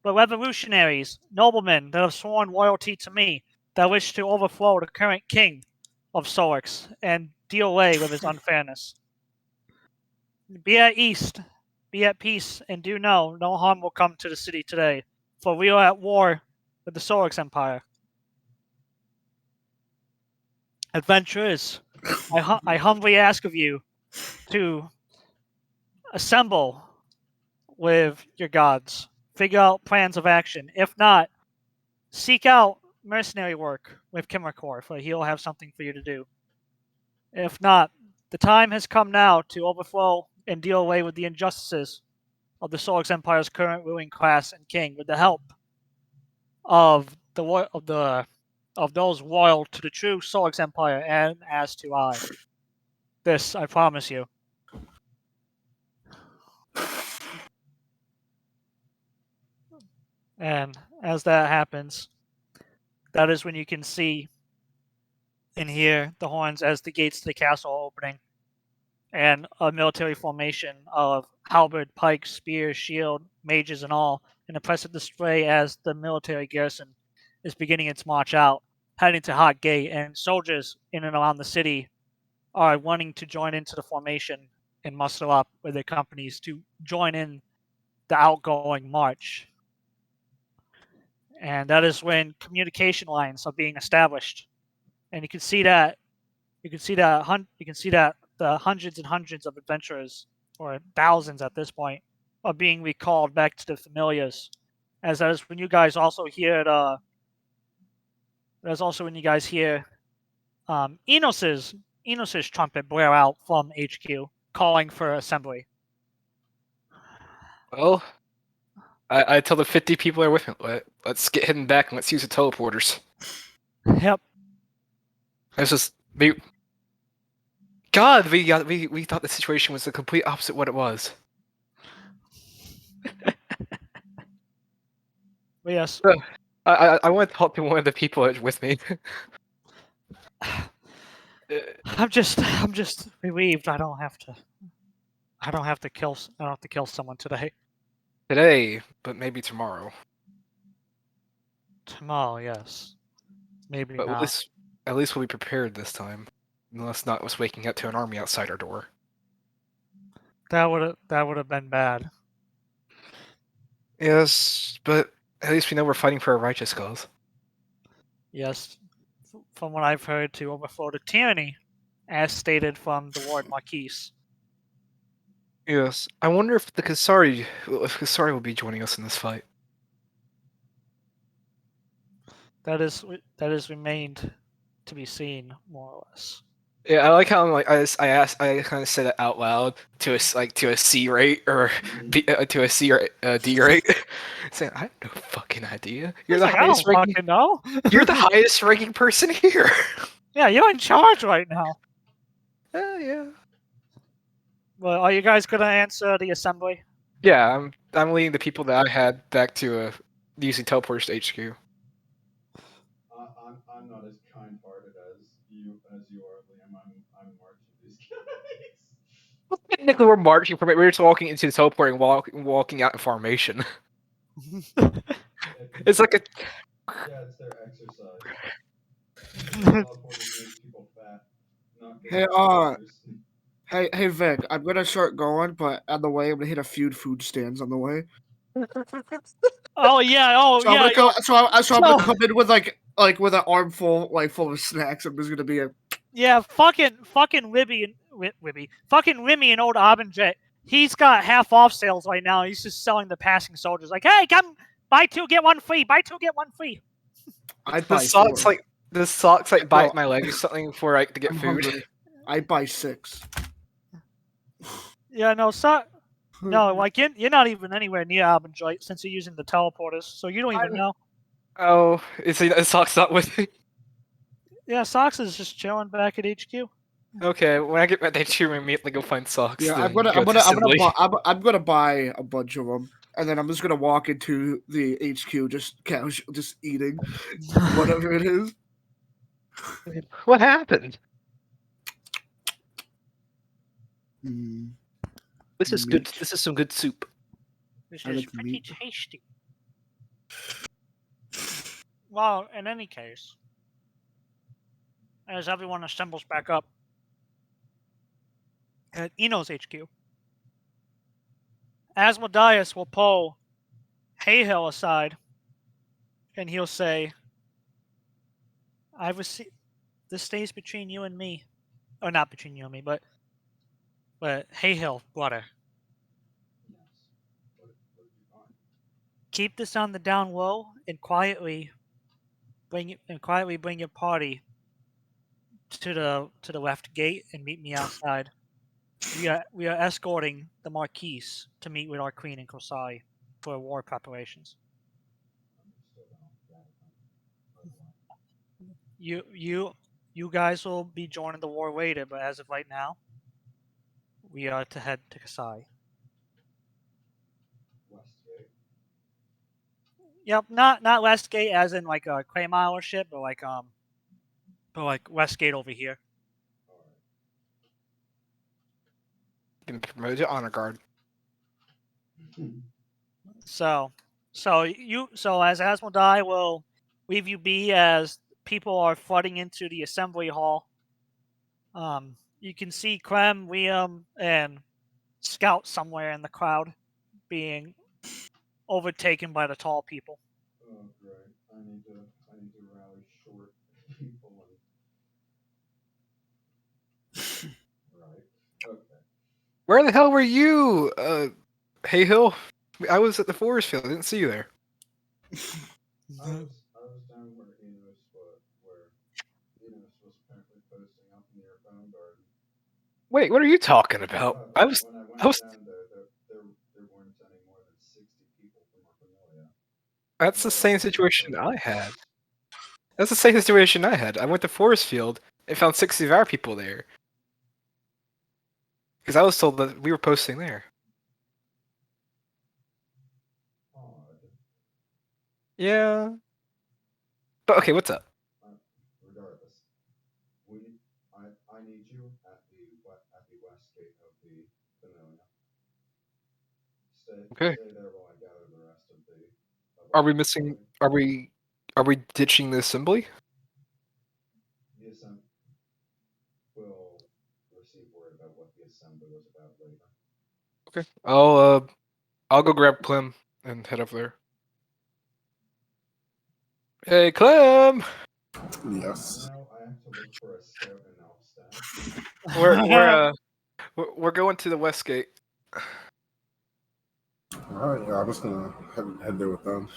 revolutionaries, noblemen that have sworn loyalty to me, that wish to overthrow the current king of Sulux and deal away with his unfairness. Be at ease, be at peace, and do know no harm will come to the city today, for we are at war with the Sulux Empire. Adventurers, I humbly ask of you to assemble with your gods, figure out plans of action. If not, seek out mercenary work with Kimmercore, for he'll have something for you to do. If not, the time has come now to overthrow and deal away with the injustices of the Sulux Empire's current ruling class and king, with the help of those loyal to the true Sulux Empire, and as to I. This I promise you. And as that happens, that is when you can see and hear the horns as the gates to the castle are opening, and a military formation of halberd, pike, spear, shield, mages, and all, in impressive display as the military garrison is beginning its march out, heading to Hot Gate, and soldiers in and around the city are wanting to join into the formation and muster up with their companies to join in the outgoing march. And that is when communication lines are being established, and you can see that the hundreds and hundreds of adventurers, or thousands at this point, are being recalled back to the familias. As that is when you guys also hear Enos's trumpet blare out from HQ, calling for assembly. Well, I tell the 50 people that are with me, let's get hidden back and let's use the teleporters. Yep. It's just God, we thought the situation was the complete opposite what it was. But yes. I want to talk to one of the people that's with me. I'm just relieved I don't have to kill someone today. Today, but maybe tomorrow. Tomorrow, yes. Maybe But not. at least we'll be prepared this time. Unless not us waking up to an army outside our door. That would have been bad. Yes, but at least we know we're fighting for a righteous cause. Yes, from what I've heard, to overthrow the tyranny, as stated from the Lord Marquis. Yes, I wonder if Kosari will be joining us in this fight. That is remained to be seen, more or less. Yeah, I like how I kind of said it out loud to a C rate or to a C or D rate, saying I have no fucking idea. You're the highest ranking. Fucking know. You're the highest ranking person here. Yeah, you're in charge right now. Yeah. Well, are you guys gonna answer the assembly? Yeah, I'm leading the people that I had back to using teleporters to HQ. I'm not as kind-hearted as you are, Liam. I'm marching these guys. Well, technically, we're marching from it. We're just walking into the teleport and walking out in formation. It's like a. Yeah, it's their exercise. Teleporters make people fat, not good exercisers. Hey, Vic, I'm gonna start going, but on the way, I'm gonna hit a few food stands on the way. Oh yeah, So yeah. I'm gonna come in with like with an armful full of snacks. I'm just gonna be a Yeah, fucking Remy and old Abend. He's got half off sales right now. He's just selling the passing soldiers. Like, hey, come buy 2 get 1 free. Buy 2 get 1 free. the socks bite my leg or something for to get I'm food. hungry. I buy 6. Yeah, no, no, like you're not even anywhere near Abend since you're using the teleporters, so you don't even know. Oh, is Socks not with me? Yeah, Socks is just chilling back at HQ. Okay, when I get back to HQ, I'm immediately go find Socks. Yeah, I'm then gonna buy a bunch of them, and then I'm just gonna walk into the HQ just eating whatever it is. What happened? Mm. This is good. This is some good soup. This I is like pretty meat. tasty. Well, in any case, as everyone assembles back up at Eno's HQ, Asmodius will pull Haehil aside, and he'll say, "I've received. This stays between you and me, or not between you and me, but Haehil, brother. Yes. What did you find? Keep this on the down low and quietly bring your party to the left gate and meet me outside. We are escorting the Marquis to meet with our queen in Kosari for war preparations. Understood. I'll grab it right away. You guys will be joining the war later, but as of right now, we are to head to Kosari. Westgate. Yep, not Westgate as in like a Claymore or shit, but like Westgate over here. All right. Been promoted to honor guard. So as Asmodai will leave you be as people are flooding into the assembly hall. You can see Clem, Liam, and Scout somewhere in the crowd being overtaken by the tall people. Oh, great. I need to rally short people and. Right. Okay. Where the hell were you, Haehil? I was at the forest field. I didn't see you there. I was down where Enos was apparently posting up in the Airbound Garden. Wait, what are you talking about? When I went I was. down there weren't any more than 60 people from our familia. That's the same situation I had. That's the same situation I had. I went to forest field and found 60 of our people there. Because I was told that we were posting there. Odd. Yeah. But okay, what's up? Regardless, I need you at the west gate of the familia. Okay. Stay there while I gather the rest of the. Are we missing? Are we ditching the assembly? The assembly will receive word about what the assembly was about later. Okay. I'll go grab Clem and head over there. Hey, Clem! Yes. Now I have to look for a scout and elf staff. We're going to the west gate. All right. Yeah, I'm just gonna head there with them.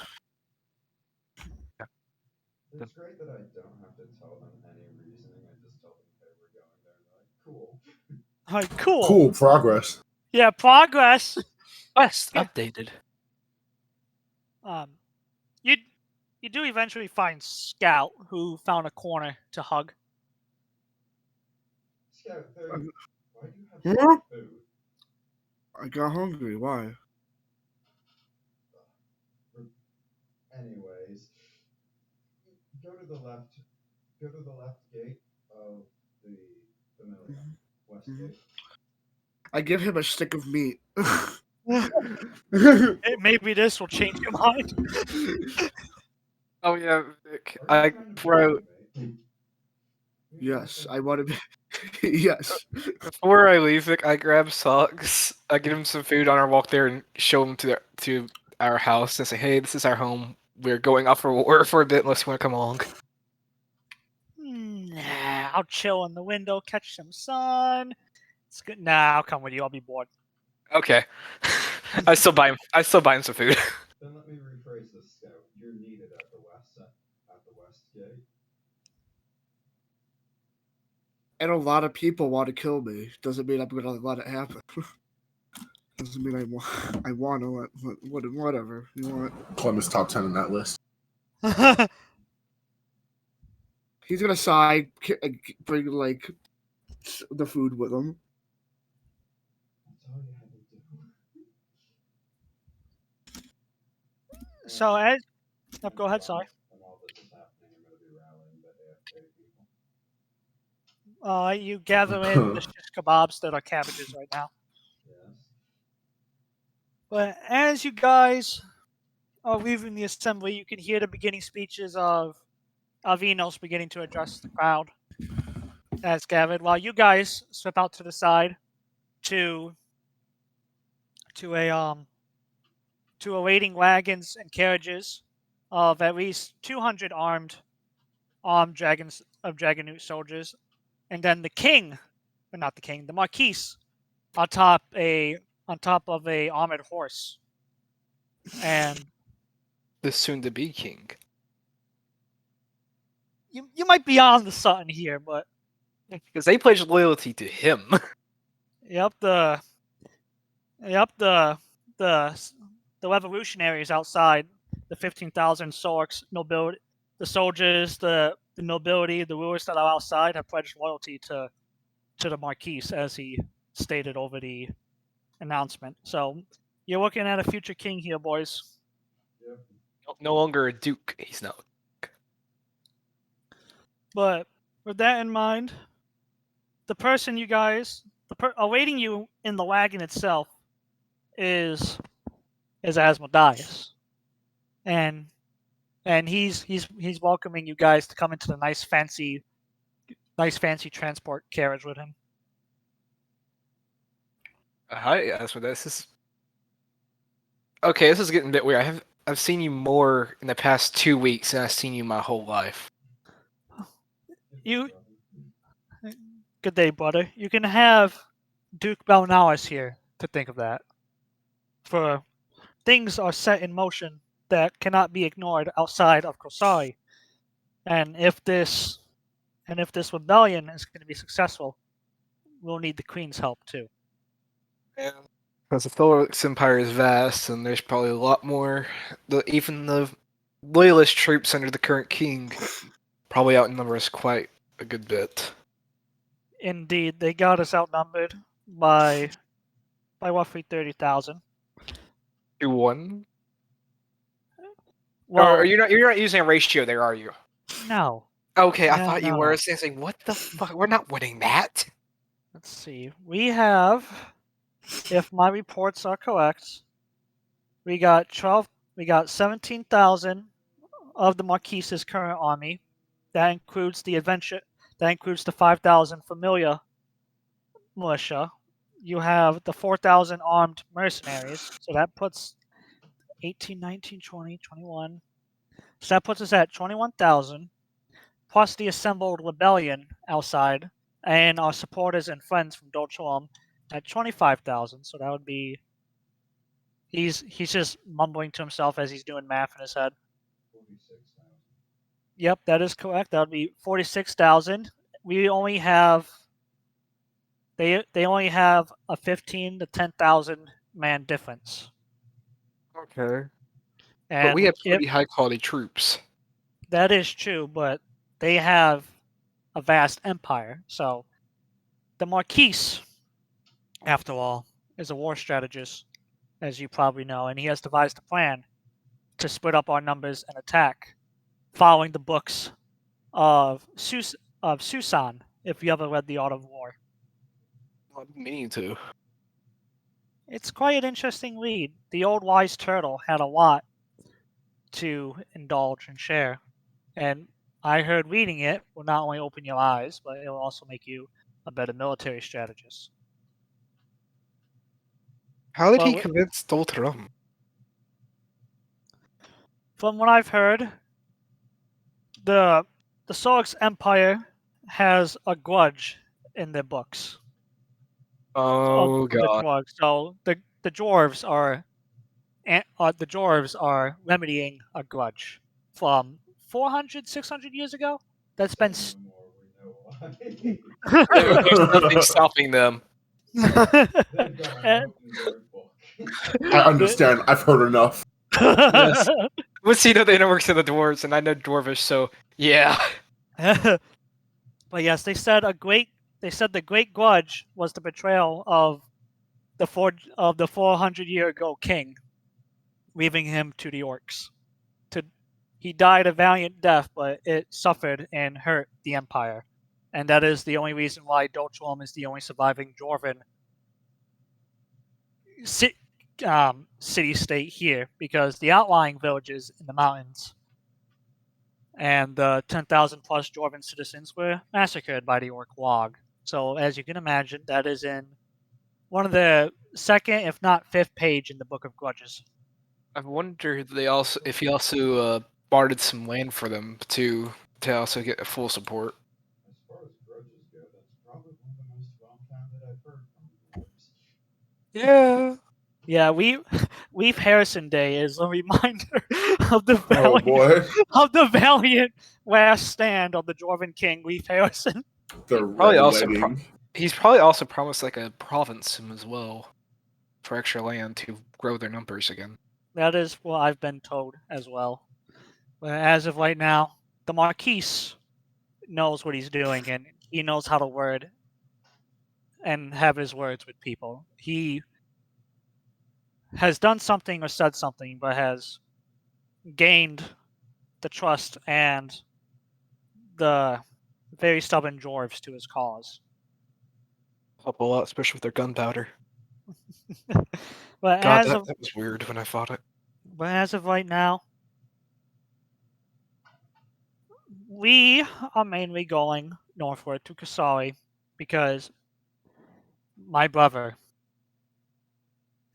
It's great that I don't have to tell them any reasoning. I just tell them, hey, we're going there. And they're like, cool. Alright, cool. Cool progress. Yeah, progress. West Yeah. updated. You do eventually find Scout, who found a corner to hug. Scout, why do you have so much food? I got hungry. Why? Anyways, go to the left gate of the familia. West gate. I give him a stick of meat. Maybe this will change your mind. Oh yeah, Vic. Are you trying to kill me? Yes, I want to be. Yes. Before I leave, Vic, I grab Sulux. I give him some food on our walk there and show him to our house and say, "Hey, this is our home. We're going off for war for a bit unless you want to come along." Nah, I'll chill in the window, catch some sun. It's good. Nah, I'll come with you. I'll be bored. Okay. I still buy him some food. Then let me rephrase this, Scout. You're needed at the west gate. And a lot of people want to kill me. Doesn't mean I'm going to let it happen. Doesn't mean I want to whatever you want. Clem is top 10 on that list. He's gonna bring like the food with him. That's all you had to do. So, Ed, go ahead. Sorry. And while this is happening, I'm going to be rallying the AFK people. You gather in the shish kebabs that are cabbages right now. Yes. But as you guys are leaving the assembly, you can hear the beginning speeches of Enos beginning to address the crowd as gathered, while you guys slip out to the side to awaiting wagons and carriages of at least 200 armed dragons of Dragonoot soldiers, and then the king, or not the king, the Marquis, on top of a armored horse, and The soon-to-be king. you might be on the something here, but Because they pledged loyalty to him. the revolutionaries outside, the 15,000 Sulux nobility, the soldiers, the nobility, the rulers that are outside have pledged loyalty to the Marquis, as he stated over the announcement. So you're looking at a future king here, boys. Yep. No longer a duke. He's not. But with that in mind, the person you guys, awaiting you in the wagon itself is Asmodius, and he's welcoming you guys to come into the nice fancy transport carriage with him. Hi, Asmodieus. Okay, this is getting a bit weird. I've seen you more in the past 2 weeks than I've seen you my whole life. Good day, brother. You can have Duke Belnerius here to think of that. For things are set in motion that cannot be ignored outside of Kosari. And if this rebellion is going to be successful, we'll need the Queen's help too. Because the Sulux Empire is vast, and there's probably a lot more. Even the loyalist troops under the current king probably outnumber us quite a good bit. Indeed, they got us outnumbered by roughly 30,000. 2-1? Well, Or you're not using a ratio there, are you? no. Okay, I No, thought you no. were. Saying, what the fuck? We're not winning that. Let's see. We have, if my reports are correct, we got 17,000 of the Marquis's current army. That includes the 5,000 familia militia. You have the 4,000 armed mercenaries. So that puts 18, 19, 20, 21. So that puts us at 21,000, plus the assembled rebellion outside, and our supporters and friends from Dolcholum at 25,000. So that would be. He's just mumbling to himself as he's doing math in his head. 46,000. Yep, that is correct. That would be 46,000. We only have. They only have a 15 to 10,000 man difference. Okay. And But we have pretty high quality troops. That is true, but they have a vast empire. So the Marquis, after all, is a war strategist, as you probably know, and he has devised a plan to split up our numbers and attack, following the books of Susan, if you ever read The Art of War. I'm meaning to. It's quite an interesting read. The old wise turtle had a lot to indulge and share. And I heard reading it will not only open your eyes, but it will also make you a better military strategist. How did Well, he convince Doltrum? From what I've heard, the Sulux Empire has a grudge in their books. Oh god. So the dwarves are remedying a grudge from 400, 600 years ago. That's been. Say no more, we know why. There's nothing stopping them. They've got an open word book. I understand. I've heard enough. Yes. But see, no, they know works in the dwarves, and I know dwarvish, so yeah. But yes, they said the great grudge was the betrayal of the 400-year ago king, leaving him to the orks. He died a valiant death, but it suffered and hurt the empire, and that is the only reason why Dolcholum is the only surviving dwarven city-state here, because the outlying villages in the mountains and the 10,000 plus Dwarven citizens were massacred by the Orc Log. So, as you can imagine, that is in one of the second, if not fifth page in the Book of Grudges. I wonder if he also bartered some land for them to also get a full support. As far as grudges go, that's probably the most well-founded I've heard from the Dwarves. Yeah. Yeah, Weave Harrison Day is a reminder of the Oh boy, valiant last stand of the Dwarven King Weave Harrison. the Probably red also wedding. He's probably also promised like a province as well for extra land to grow their numbers again. That is what I've been told as well. But as of right now, the Marquis knows what he's doing, and he knows how to word and have his words with people. He has done something or said something, but has gained the trust and the very stubborn dwarves to his cause. Help a lot, especially with their gunpowder. But God, that was weird when I fought it. But as of right now, we are mainly going northward to Kosari because my brother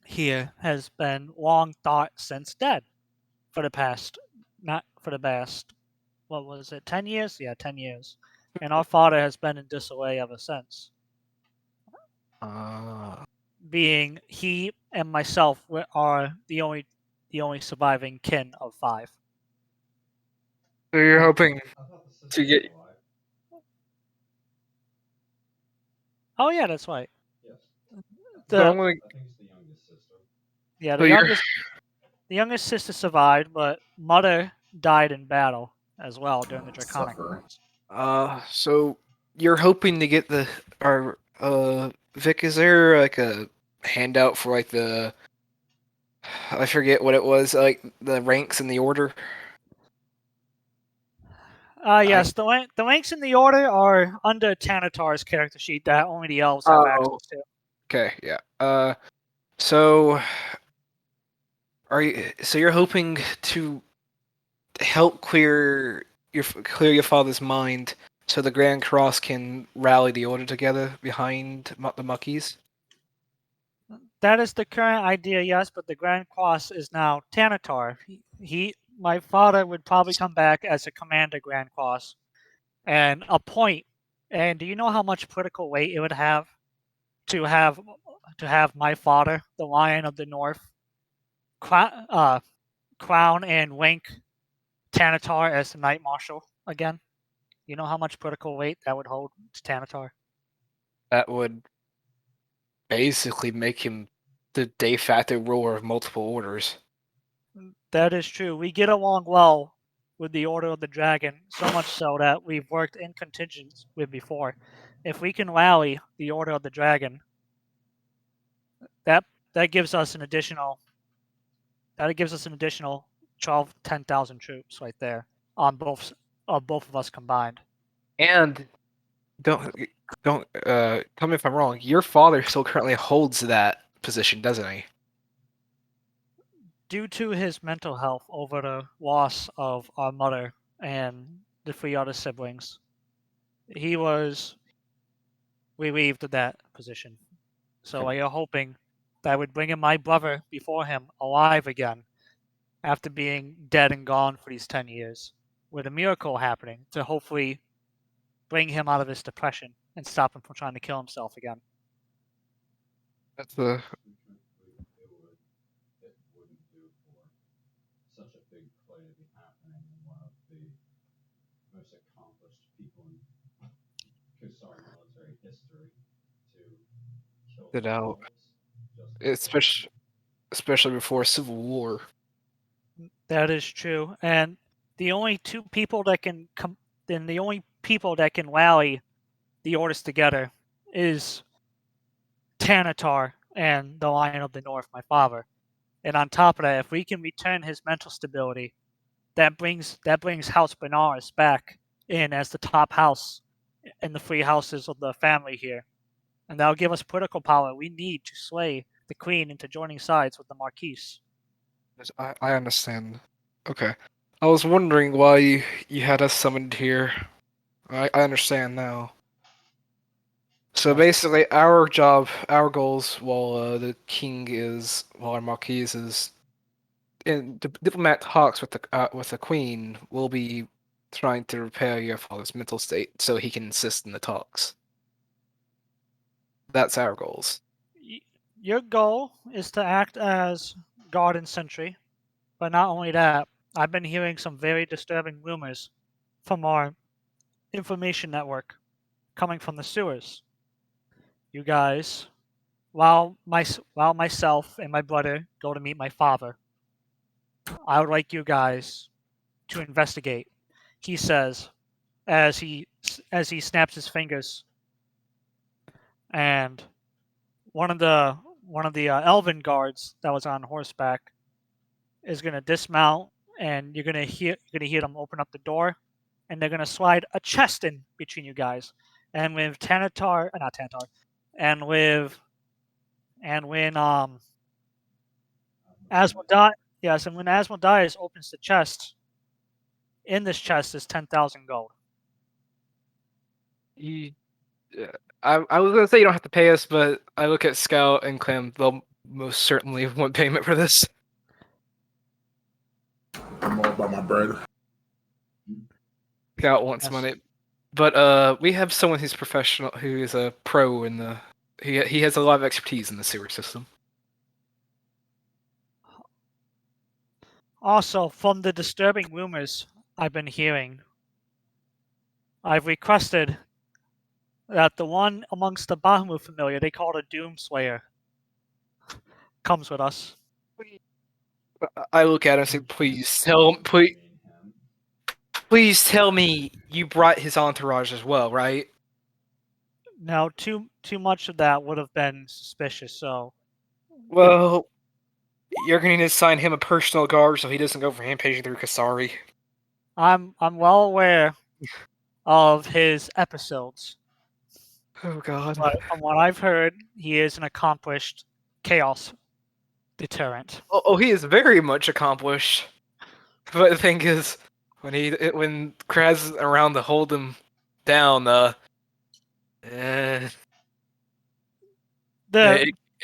here has been long thought since dead for the past, what was it, 10 years? Yeah, 10 years. And our father has been in disarray ever since. Being he and myself are the only surviving kin of 5. So you're hoping I thought the sister to get. was alive. Oh yeah, that's right. Yes. So I'm The, gonna. I think it's the youngest sister. yeah, So the you're. youngest sister survived, but mother died in battle as well during the Draconic Suffer. Wars. So you're hoping to get Vic, is there like a handout for like the, I forget what it was, like the ranks in the order? Yes, the ranks in the order are under Tanatar's character sheet that only the elves have access to. Okay, yeah. So you're hoping to help clear your father's mind so the Grand Cross can rally the order together behind the Muckies? That is the current idea, yes, but the Grand Cross is now Tanatar. My father would probably come back as a Commander Grand Cross and appoint. And do you know how much political weight it would have to have my father, the Lion of the North, crown and rank Tanatar as the Knight Marshal again? You know how much political weight that would hold to Tanatar? That would basically make him the de facto ruler of multiple orders. That is true. We get along well with the Order of the Dragon, so much so that we've worked in contingents with before. If we can rally the Order of the Dragon, that gives us an additional 10,000 troops right there on both of us combined. And don't tell me if I'm wrong. Your father still currently holds that position, doesn't he? Due to his mental health over the loss of our mother and the 3 other siblings, he was relieved of that position. So I am hoping that I would bring in my brother before him alive again after being dead and gone for these 10 years, with a miracle happening to hopefully bring him out of his depression and stop him from trying to kill himself again. That's the It wouldn't do for such a big play to be happening in one of the most accomplished people in Kosari military history to kill it out, just for especially before a civil war. That is true, and the only two people that can rally the orders together is Tanatar and the Lion of the North, my father. And on top of that, if we can return his mental stability, that brings House Benares back in as the top house in the 3 houses of the family here. And that'll give us political power we need to sway the Queen into joining sides with the Marquis. I understand. Okay. I was wondering why you had us summoned here. I understand now. So Yes. basically, our job, our goals, while the king is, while our Marquis is in diplomat talks with the queen, will be trying to repair your father's mental state so he can insist in the talks. That's our goals. Your goal is to act as guard and sentry, but not only that, I've been hearing some very disturbing rumors from our information network coming from the sewers. You guys, while myself and my brother go to meet my father, I would like you guys to investigate. He says, as he snaps his fingers, and one of the elven guards that was on horseback is gonna dismount, and you're gonna hear them open up the door, and they're gonna slide a chest in between you guys, and with not Tanatar, and when Asmodius, yes, and when Asmodius opens the chest, in this chest is 10,000 gold. I was gonna say you don't have to pay us, but I look at Scout and Clem. They'll most certainly want payment for this. I'm all about my bread. Scout wants Yes. money, but we have someone who's professional, who is a pro in the. He has a lot of expertise in the sewer system. Also, from the disturbing rumors I've been hearing, I've requested that the one amongst the Bahamut familia, they call it a Doomslayer, comes with us. I look at him and say, please tell me you brought his entourage as well, right? Now, too much of that would have been suspicious, so Well, you're going to need to assign him a personal guard so he doesn't go rampaging through Kosari. I'm well aware of his episodes. Oh god. But from what I've heard, he is an accomplished chaos deterrent. Oh, he is very much accomplished. But the thing is, when Kraz is around to hold him down, it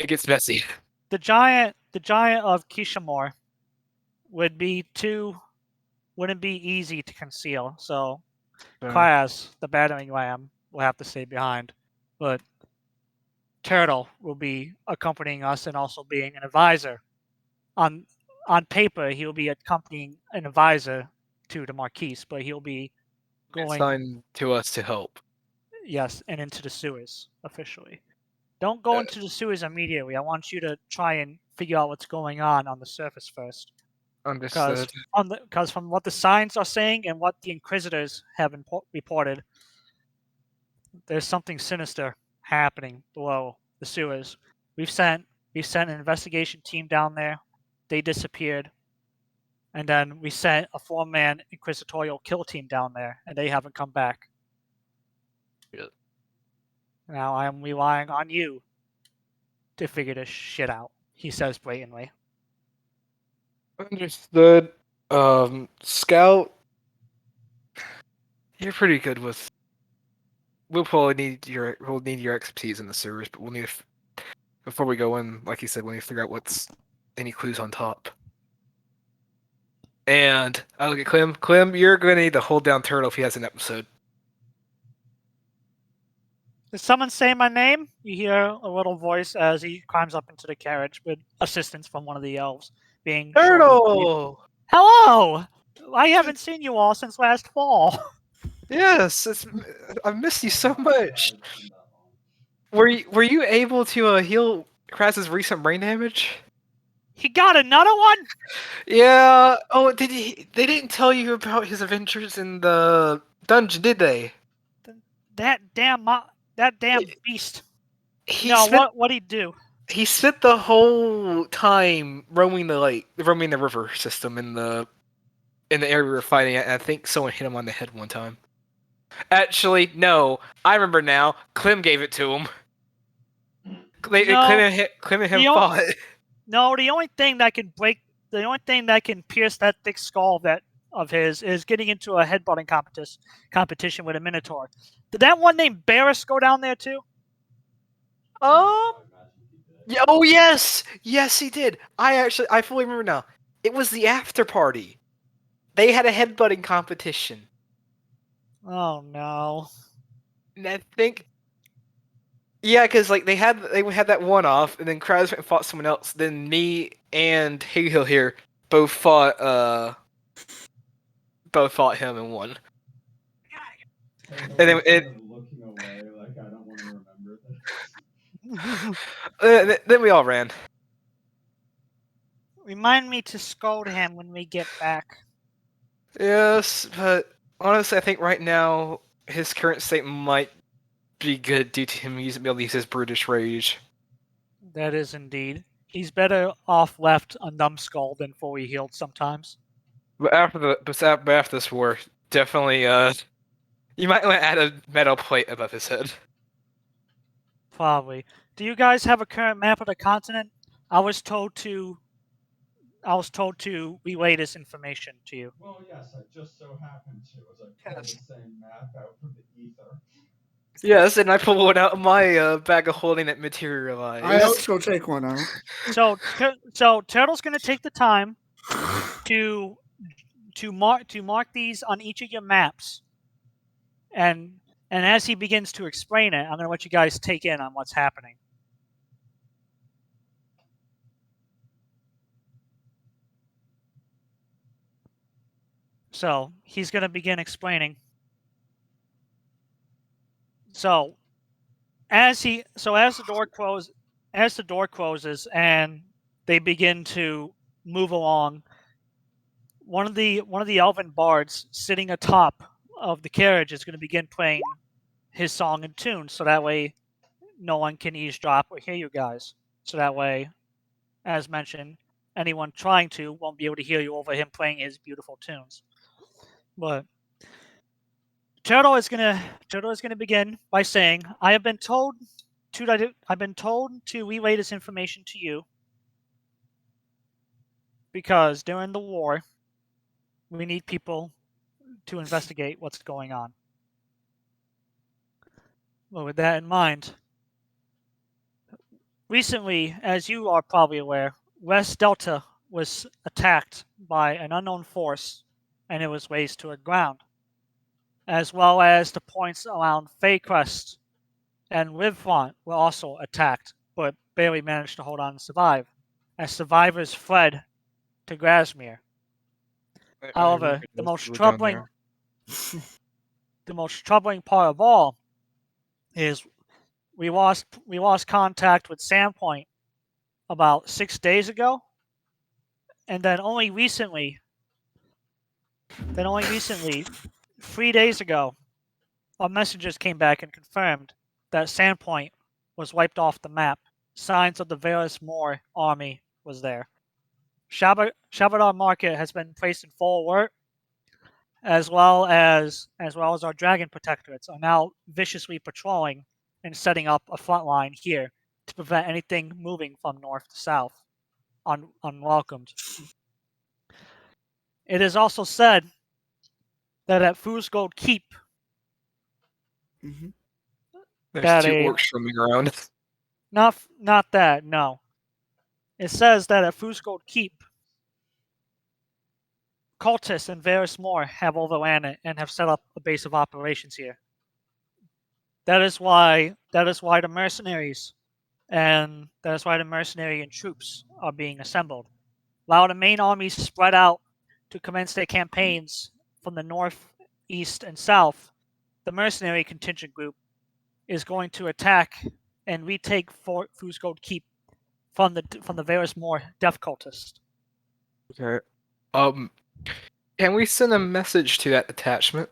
gets messy. The giant of Kishamore wouldn't be easy to conceal. So Kraz, the battering ram, will have to stay behind. But Turtle will be accompanying us and also being an advisor. On paper, he'll be accompanying an advisor to the Marquis, but he'll be going assigned to us to help. Yes, and into the sewers officially. Don't go into the sewers immediately. I want you to try and figure out what's going on the surface first. Understood. Because from what the signs are saying and what the Inquisitors have reported, there's something sinister happening below the sewers. We've sent an investigation team down there. They disappeared. And then we sent a 4-man inquisitorial kill team down there, and they haven't come back. Yeah. Now I'm relying on you to figure this shit out, he says blatantly. Understood. Scout, you're pretty good with. We'll need your expertise in the sewers, but we'll need before we go in, like you said, we need to figure out what's any clues on top. And I look at Clem. Clem, you're gonna need to hold down Turtle if he has an episode. Did someone say my name? You hear a little voice as he climbs up into the carriage with assistance from one of the elves. Being Turtle! Hello! I haven't seen you all since last fall. Yes, I've missed you so much. Were you able to heal Kraz's recent brain damage? He got another one? Yeah. Oh, they didn't tell you about his adventures in the dungeon, did they? That damn beast. What'd he do? He spent the whole time roaming the river system in the area we were fighting at, and I think someone hit him on the head one time. Actually, no. I remember now. Clem gave it to him. Clem and him The o- fought. No, the only thing that can pierce that thick skull of his is getting into a headbutting competition with a Minotaur. Did that one named Barris go down there too? I imagine he did. Yeah, oh yes, yes he did. I fully remember now. It was the after party. They had a headbutting competition, Oh no. and I think, yeah, because like they had that one off, and then Kraz went and fought someone else. Then me and Haehil here both fought him and won. And And then kind of looking away, like I don't want to remember this. Then we all ran. Remind me to scold him when we get back. Yes, but honestly, I think right now his current state might be good due to him being able to use his brutish rage. That is indeed. He's better off left a numbskull than fully healed sometimes. But after this war, definitely you might want to add a metal plate above his head. Probably. Do you guys have a current map of the continent? I was told to relay this information to you. Well, yes, I just so happened to, as I pulled the same map out from the ether. Yes, and I pulled one out of my bag of holding that materialized. I also take one out. So Turtle's going to take the time to mark these on each of your maps, and as he begins to explain it, I'm going to let you guys take in on what's happening. So he's going to begin explaining. So as the door closes and they begin to move along, one of the elven bards sitting atop of the carriage is going to begin playing his song and tune, so that way no one can eavesdrop or hear you guys. So that way, as mentioned, anyone trying to won't be able to hear you over him playing his beautiful tunes. But Turtle is gonna begin by saying, I've been told to relay this information to you because during the war, we need people to investigate what's going on. Well, with that in mind, recently, as you are probably aware, West Delta was attacked by an unknown force, and it was razed to the ground, as well as the points around Faycrest and Rivfront were also attacked, but barely managed to hold on and survive, as survivors fled to Grasmere. However, the most troubling part of all is we lost contact with Sandpoint about 6 days ago, and then only recently, 3 days ago, our messengers came back and confirmed that Sandpoint was wiped off the map. Signs of the Varus Moor army was there. Shabadar Market has been placed in full alert, as well as our dragon protectorates are now viciously patrolling and setting up a front line here to prevent anything moving from north to south unwelcomed. It is also said that at Fusgold Keep, Mm-hmm. There's 2 orcs roaming around. Not that, no. It says that at Fusgold Keep, cultists and Varus Moor have overran it and have set up a base of operations here. That is why the mercenaries and troops are being assembled. While the main armies spread out to commence their campaigns from the north, east, and south, the mercenary contingent group is going to attack and retake Fort Fusgold Keep from the Varus Moor death cultist. Okay. Can we send a message to that attachment?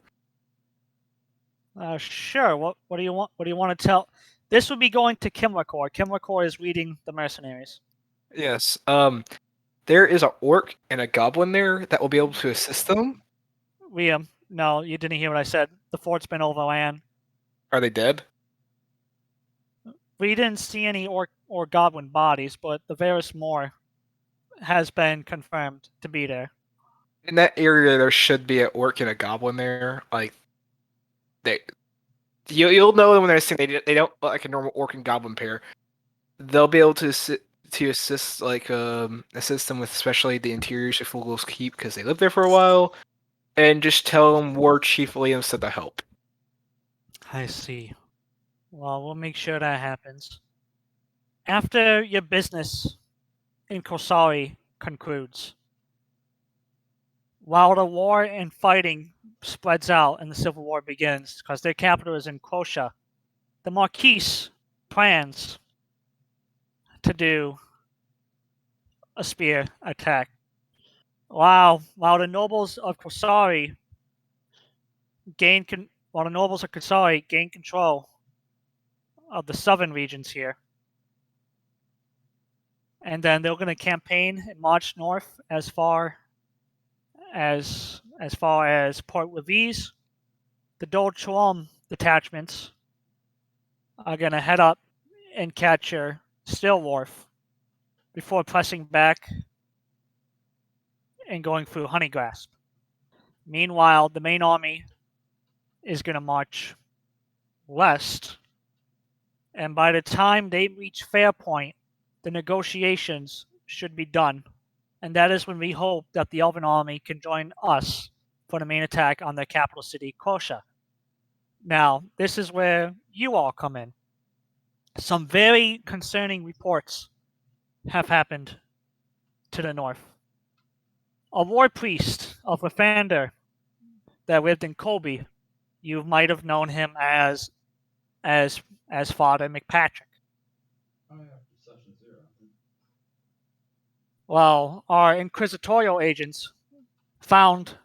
Sure. What do you want? What do you want to tell? This would be going to Kimrakor. Kimrakor is leading the mercenaries. Yes. There is an orc and a goblin there that will be able to assist them. Liam, no, you didn't hear what I said. The fort's been overran. Are they dead? We didn't see any orc or goblin bodies, but the Varus Moor has been confirmed to be there. In that area, there should be an orc and a goblin there. Like, you'll know when they're saying they don't look like a normal orc and goblin pair. They'll be able to assist them with especially the interiors of Fulgo's Keep because they lived there for a while, and just tell them War Chief Liam said to help. I see. Well, we'll make sure that happens. After your business in Kosari concludes, while the war and fighting spreads out and the civil war begins, because their capital is in Kosha, the Marquis plans to do a spear attack. While the nobles of Kosari gain control of the southern regions here, and then they're going to campaign and march north as far as Port Levis. The Dol Chalom detachments are going to head up and capture Stillwharf before pressing back and going through Honeygrasp. Meanwhile, the main army is going to march west, and by the time they reach Fairpoint, the negotiations should be done. And that is when we hope that the Elven army can join us for the main attack on their capital city, Kosha. Now, this is where you all come in. Some very concerning reports have happened to the north. A war priest of Lathander that lived in Colby, you might have known him as Father McPatrick. Oh yeah, Session 0. Well, our inquisitorial agents found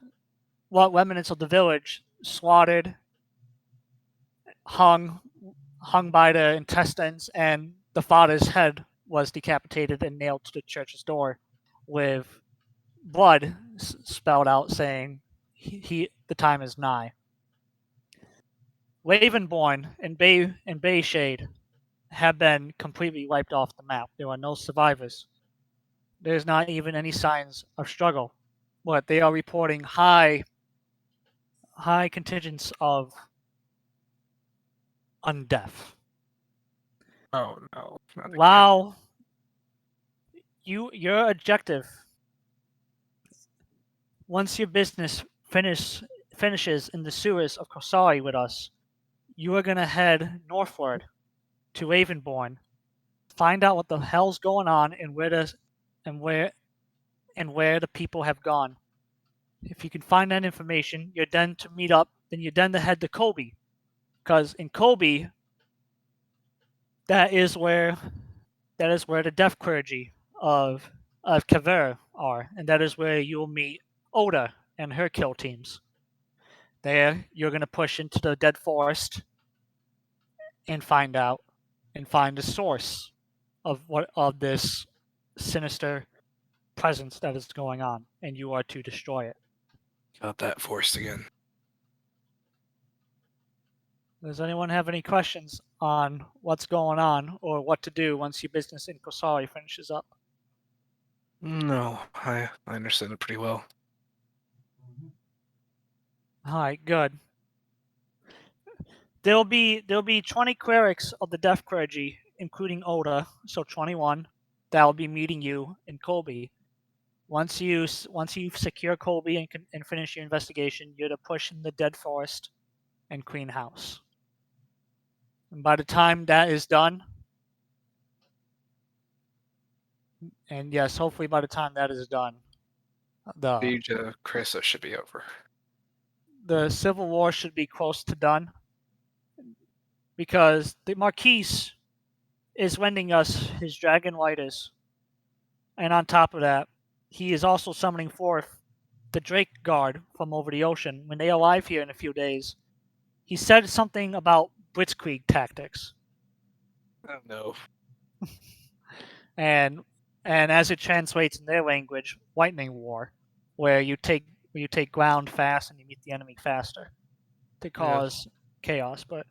what remnants of the village slaughtered, hung by the intestines, and the father's head was decapitated and nailed to the church's door with blood spelled out saying the time is nigh. Ravenborn and Bayshade have been completely wiped off the map. There are no survivors. There's not even any signs of struggle. But they are reporting high contingents of undeath. Oh no! Wow. Your objective, once your business finishes in the sewers of Kosari with us, you are gonna head northward to Ravenborn, find out what the hell's going on and where the people have gone. If you can find that information, you're then to meet up. Then you're then to head to Colby, because in Colby, that is where the deaf clergy of Kaver are, and that is where you'll meet Oda and her kill teams. There, you're gonna push into the Dead Forest and find the source of this sinister presence that is going on, and you are to destroy it. Got that forced again. Does anyone have any questions on what's going on or what to do once your business in Kosari finishes up? No, I understand it pretty well. All right, good. There'll be 20 clerics of the Death Clergy, including Oda, so 21. That'll be meeting you in Colby. Once you secure Colby and finish your investigation, you're to push in the Dead Forest and Clean House. And by the time that is done, and yes, hopefully by the time that is done, Siege of Chrysos should be over. the Civil War should be close to done, because the Marquis is lending us his Dragon Lighters, and on top of that, he is also summoning forth the Drake Guard from over the ocean. When they arrive here in a few days, he said something about blitzkrieg tactics. Oh no. and as it translates in their language, lightning war, where you take ground fast and you meet the enemy faster to cause chaos. But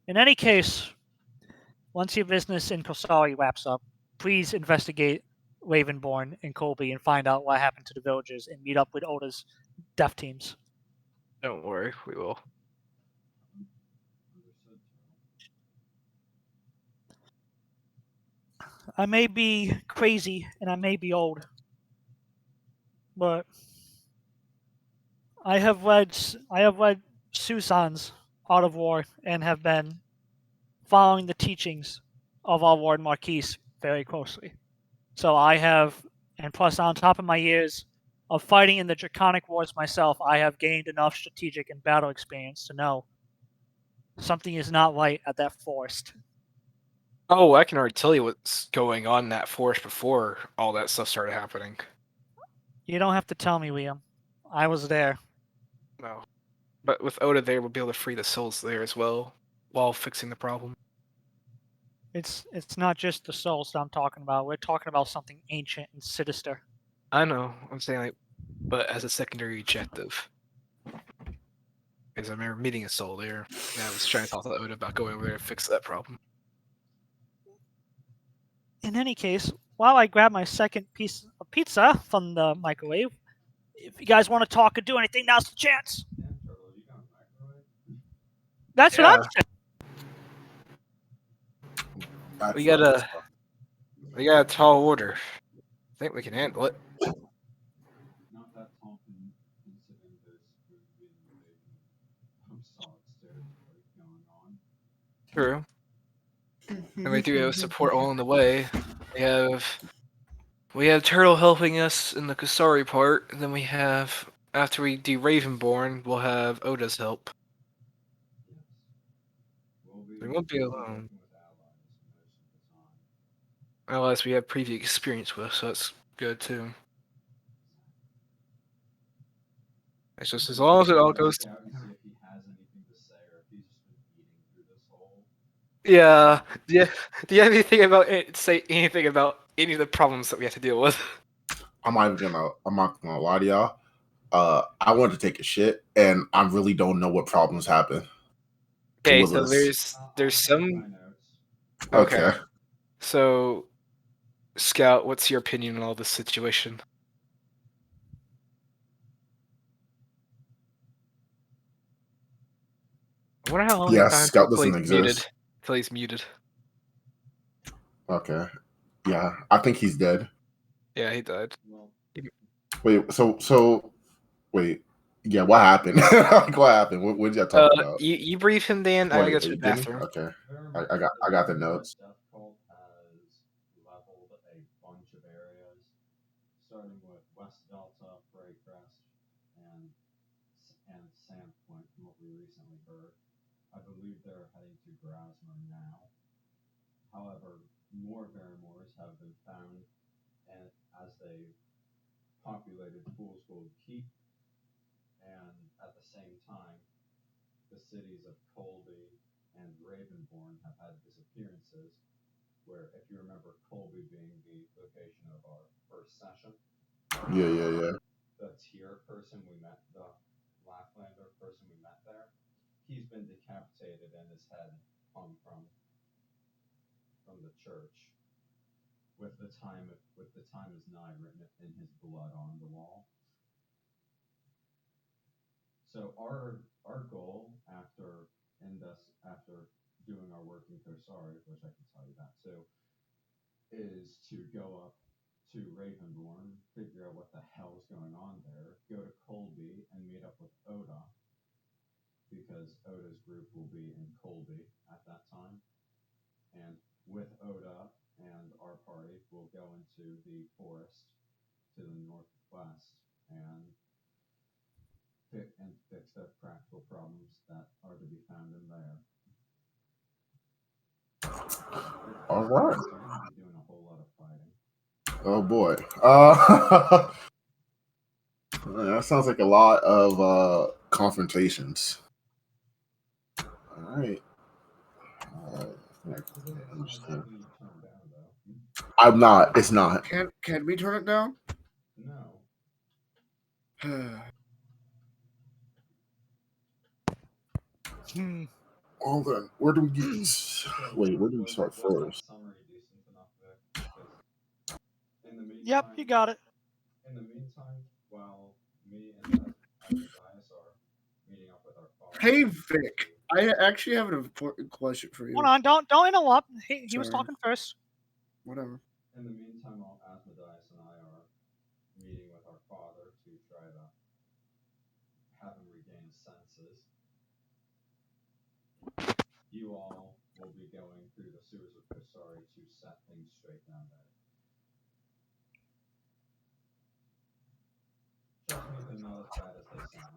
in any case, once your business in Kosari wraps up, please investigate Ravenborn and Colby and find out what happened to the villagers and meet up with Oda's death teams. Don't worry, we will. Understood, Turtle. I may be crazy and I may be old, but I have led Susans out of war and have been following the teachings of our Lord Marquis very closely. So I have, and plus on top of my years of fighting in the Draconic Wars myself, I have gained enough strategic and battle experience to know something is not right at that forest. Oh, I can already tell you what's going on in that forest before all that stuff started happening. You don't have to tell me, Liam. I was there. No. But with Oda there, we'll be able to free the souls there as well, while fixing the problem. It's not just the souls that I'm talking about. We're talking about something ancient and sinister. I know, I'm saying like, but as a secondary objective. Because I remember meeting a soul there, and I was trying to talk to Oda about going over there and fix that problem. In any case, while I grab my second piece of pizza from the microwave, if you guys want to talk or do anything, now's the chance. Damn, Turtle, you got a microwave? That's what I'm saying. We got a tall order. I think we can handle it. Not that tall considering there's going to be an invasion of Sulux territory going on. True. And we do have support along the way. We have Turtle helping us in the Kosari part, and then we have, after we do Ravenborn, we'll have Oda's help. Yes. We won't be alone. Working with allies most of the time. Allies we have previous experience with, so that's good too. It's just as long as it all goes. Out and see if he has anything to say, or if he's just been eating through this whole. Yeah. Do you have anything about say anything about any of the problems that we have to deal with? I'm not gonna lie to y'all. I want to take a shit, and I really don't know what problems happen. Okay, with so us. there's some. My notes. Okay. So, Scout, what's your opinion on all this situation? I wonder how long Yeah, he's gone Scout until doesn't he's exist. muted. Till he's muted. Okay. Yeah, I think he's dead. Yeah, he died. Well, Wait, so wait. Yeah, what happened? Like, what happened? What did y'all talk about? You brief him, Dan. I gotta go to the bathroom. Okay. very I much got the the notes. Death Cult has leveled a bunch of areas, starting with West Delta, Braycrest, and Sandpoint, from what we recently heard. I believe they're heading to Grasmer now. However, more Vermoors have been found, and as they populated Fool's Gold Keep, and at the same time, the cities of Colby and Ravenborn have had disappearances, where, if you remember Colby being the location of our first session, Yeah. the Tyr person we met, the Laplander person we met there, he's been decapitated and his head hung from the church, with the time is nigh written in his blood on the wall. So our goal after doing our work in Kosari, which I can tell you that too, is to go up to Ravenborn, figure out what the hell's going on there, go to Colby and meet up with Oda, because Oda's group will be in Colby at that time. And with Oda and our party, we'll go into the forest to the northwest and fix the practical problems that are to be found in there. All right. We're going to be doing a whole lot of fighting. Oh boy. That sounds like a lot of confrontations. All right. I'm not. It's not. Can we turn it down? No. Hold on. Where do we get? Wait, where do we Was- start was that first? summary decent enough, Vic? Because in the meantime, Yep, you got it. In the meantime, while me and Asmodius are meeting up with our father. Hey, Vic. I actually have an important question for you. Hold on, don't interrupt. He was Sorry. talking first. Whatever. In the meantime, while Asmodius and I are meeting with our father to try to have him regain his senses, you all will be going through the sewers of Kosari to set things straight down there. Trust me, they're not as bad as they sound.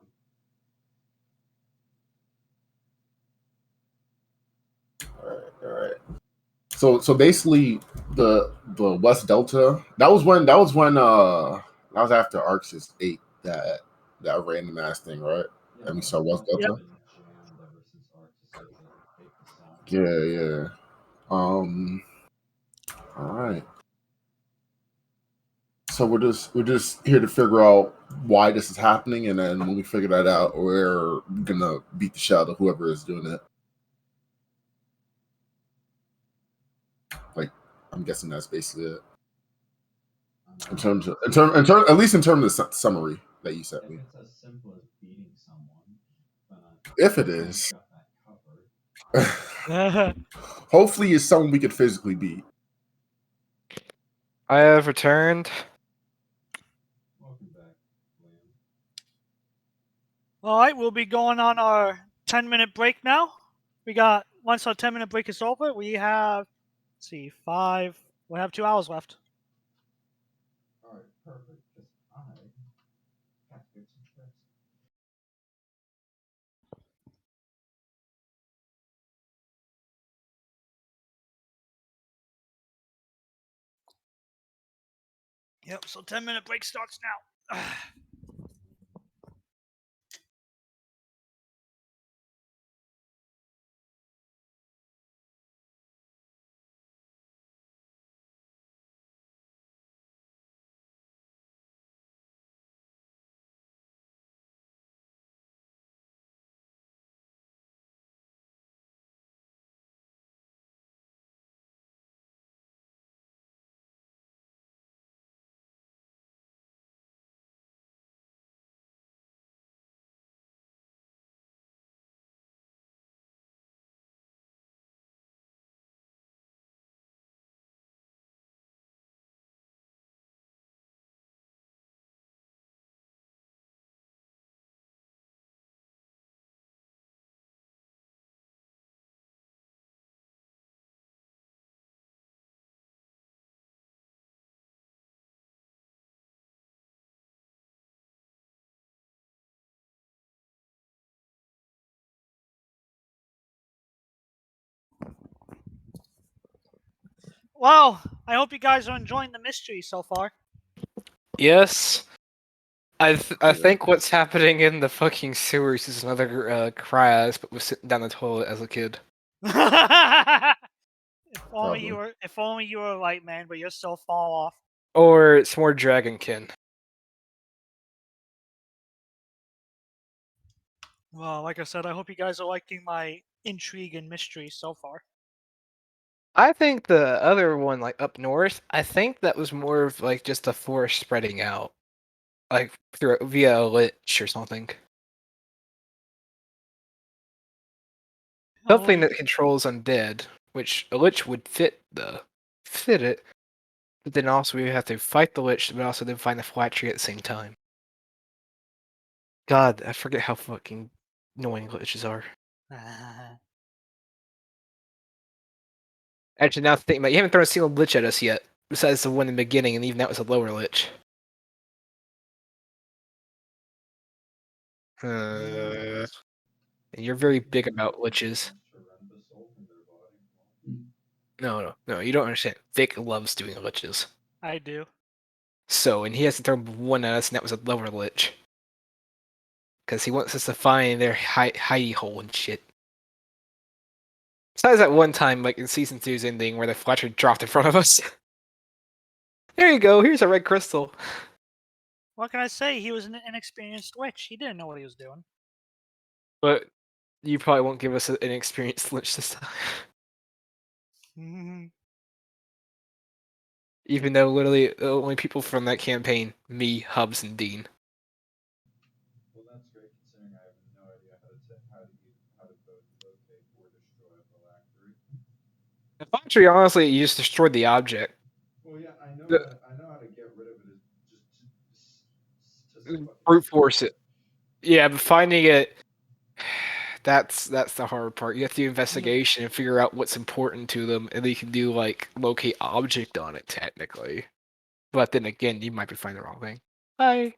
All right. So basically, the West Delta. That was when that was after Arxus ate that random ass thing, right? Yeah, And we saw West Delta's Delta. been jammed ever since Arxus ate the sun. Yeah. All right. So we're just here to figure out why this is happening, and then when we figure that out, we're gonna beat the shit out of whoever is doing it. Like, I'm guessing that's basically it. In terms of, at least in terms of the summary that you sent If me. it's as simple as beating someone, then If it I've is, got that covered. hopefully, it's someone we could physically beat. I have returned. Welcome back, Liam. All right, we'll be going on our 10-minute break now. We got, once our 10-minute break is over, we have, let's see, we have 2 hours left. Alright, perfect, because I have to get some tricks. Yep, so 10-minute break starts now. Well, I hope you guys are enjoying the mystery so far. Yes. I think what's happening in the fucking sewers is another Cryas, but was sitting down the toilet as a kid. If only you were right, man, but you're so far off. Or it's more Dragonkin. Well, like I said, I hope you guys are liking my intrigue and mystery so far. I think the other one, like up north, I think that was more of like just a forest spreading out, like via a lich or something. Something that controls undead, which a lich would fit it, but then also we have to fight the lich, but also then find the flat tree at the same time. God, I forget how fucking annoying liches are. Actually, now thinking about it, you haven't thrown a single lich at us yet, besides the one in the beginning, and even that was a lower lich. And you're very big about liches. No, you don't understand. Vic loves doing liches. I do. So, and he has to throw one at us, and that was a lower lich. Because he wants us to find their hidey hole and shit. Besides that one time, like in Season 2's ending, where the Fletcher dropped in front of us. There you go, here's a red crystal. What can I say? He was an inexperienced witch. He didn't know what he was doing. But You probably won't give us an experienced Lich this time. Even though literally the only people from that campaign, me, Hubs, and Dean. Well, that's great considering I have no idea how to locate or destroy a phylactery. The factory, honestly, you just destroyed the object. Well, yeah, I know how to get rid of it. Just to Brute force it. Yeah, but finding it, that's the hard part. You have to do investigation and figure out what's important to them, and then you can do like locate object on it technically. But then again, you might be finding the wrong thing. Hi.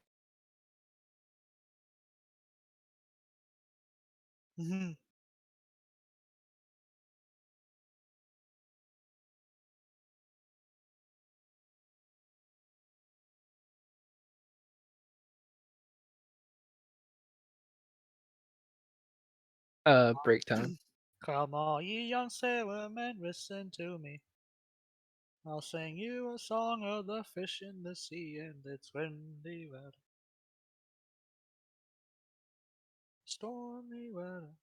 Break time. Come all ye young sailormen, listen to me. I'll sing you a song of the fish in the sea and its windy weather. Stormy weather.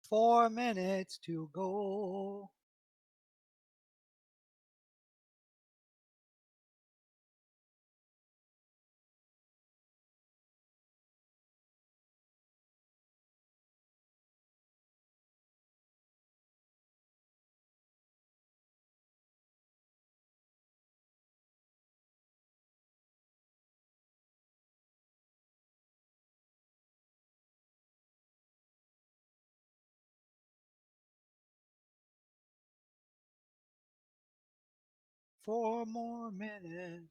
"4 minutes to go." Four more minutes.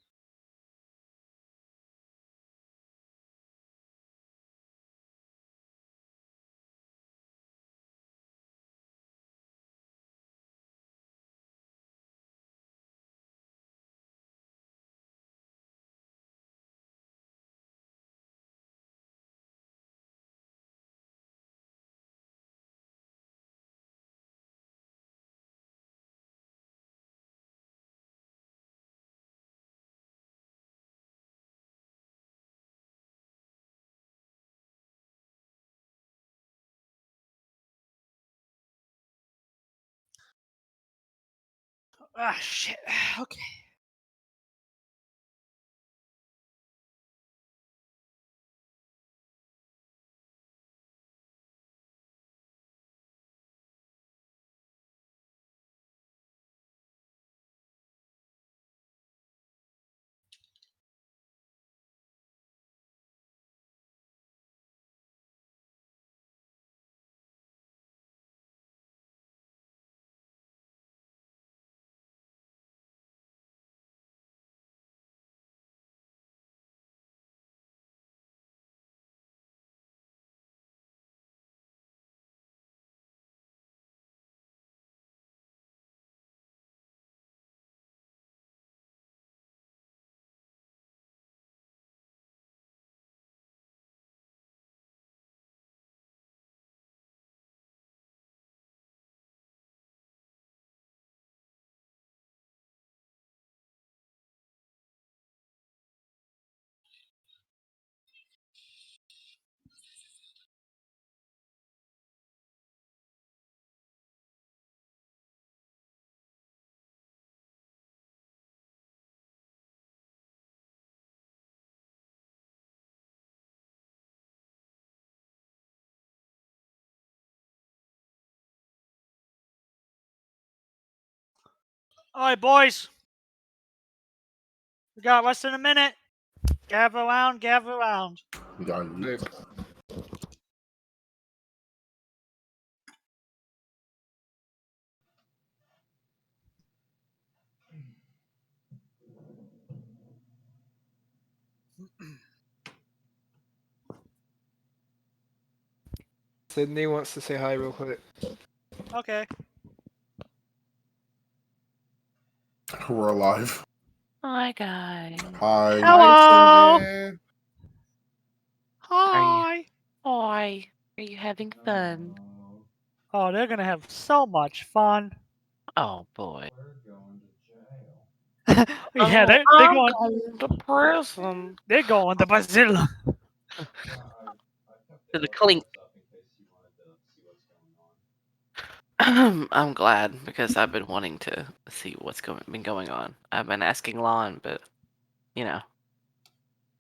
Ah, shit. Okay. All right, boys. We got less than a minute. Gather around, gather around. We got Dude. Sydney wants to say hi real quick. Okay. We're alive. Hi, guys. Hi. Hello. Sydney. Hi. Hi. Are you having fun? Oh, they're gonna have so much fun. Oh, boy. We're going to jail. Yeah, Oh, they're I'm going. going to prison. They're going to Brazil. I kept To the the clink. earphones up in case you wanted to see what's going on. I'm glad because I've been wanting to see what's been going on. I've been asking Lon, but you know,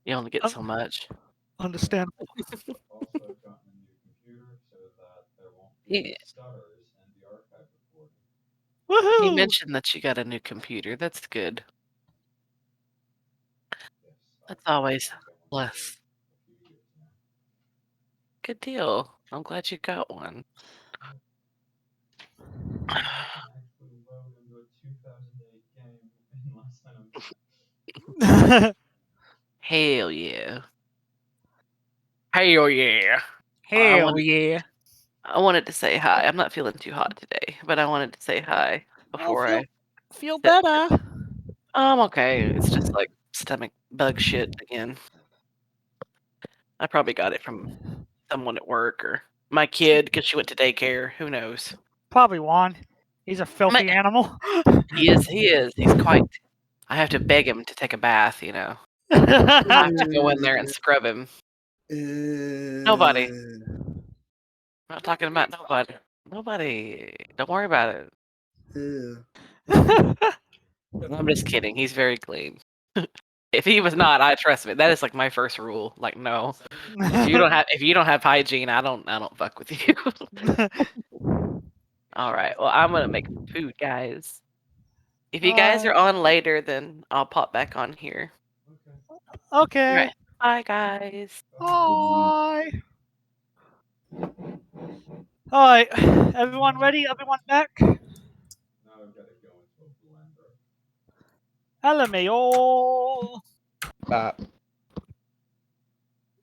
you only get so much. Understand? Also, I've gotten a new computer so that there won't be He, any stutters in the archive recording. he Woohoo! mentioned that you got a new computer. That's good. Yes, That's I've always been one for plus. a few years now. Good deal. I'm glad you got one. I can actually load into a 2008 game in less than a minute. Hell yeah. Hell yeah. Hell yeah. I wanted to say hi. I'm not feeling too hot today, but I wanted to say hi before I. Feel That- better. I'm okay. It's just like stomach bug shit again. I probably got it from someone at work or my kid because she went to daycare. Who knows? Probably Juan. He's a filthy animal. He is. He is. He's quite. I have to beg him to take a bath. You know, I have to go in there and scrub him. Nobody. I'm not talking about nobody. Nobody. Don't worry about it. I'm just kidding. He's very clean. If he was not, I trust me. That is like my first rule. Like, no. If you don't have hygiene, I don't fuck with you. All right. Well, I'm gonna make food, guys. If you guys are on later, then I'll pop back on here. Okay. All Okay. right. Bye, guys. Hi. Alright. Everyone ready? Everyone back? Now I've got to go into a blender. LMAO.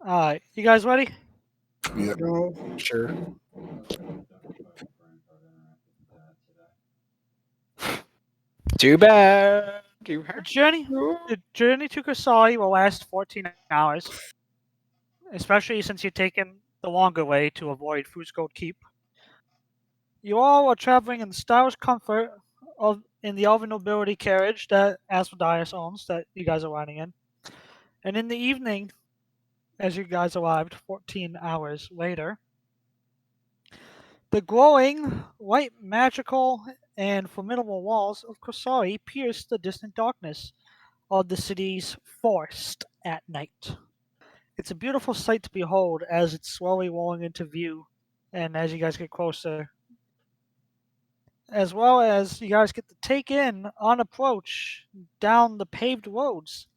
Alright. You guys ready? Yeah. No. Sure. I've done with my brain card interactive with Dad today. Too bad. Too bad. The journey to Kosari will last 14 hours. Especially since you've taken the longer way to avoid Fuscold Keep. You all are traveling in the stylish comfort in the Elven Nobility carriage that Asmodius owns, that you guys are riding in. And in the evening, as you guys arrived 14 hours later, the glowing, white, magical, and formidable walls of Kosari pierce the distant darkness of the city's forest at night. It's a beautiful sight to behold as it's slowly rolling into view, and as you guys get closer, as well as you guys get to take in on approach down the paved roads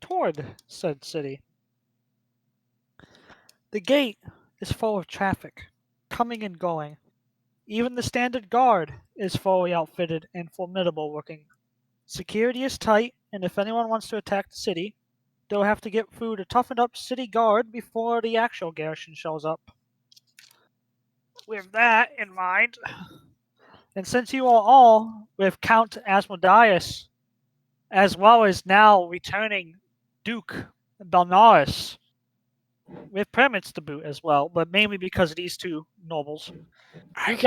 toward said city. The gate is full of traffic, coming and going. Even the standard guard is fully outfitted and formidable looking. Security is tight, and if anyone wants to attack the city, they'll have to get through the toughened up city guard before the actual garrison shows up. With that in mind, and since you are all with Count Asmodius, as well as now returning Duke Belnerius, with permits to boot as well, but mainly because of these two nobles. You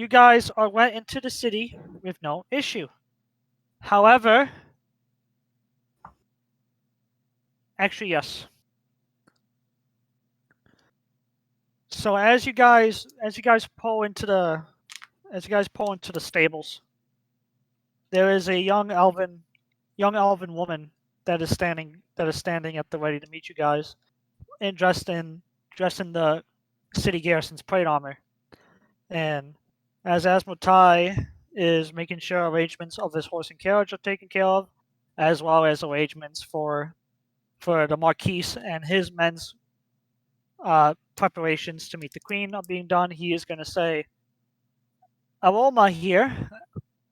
guys are let into the city with no issue. However, actually yes. So as you guys pull into the stables, there is a young elven woman that is standing at the ready to meet you guys, and dressed in the city garrison's plate armor. And as Asmodai is making sure arrangements of his horse and carriage are taken care of, as well as arrangements for the Marquis and his men's preparations to meet the Queen are being done. He is going to say, Aelmoa here,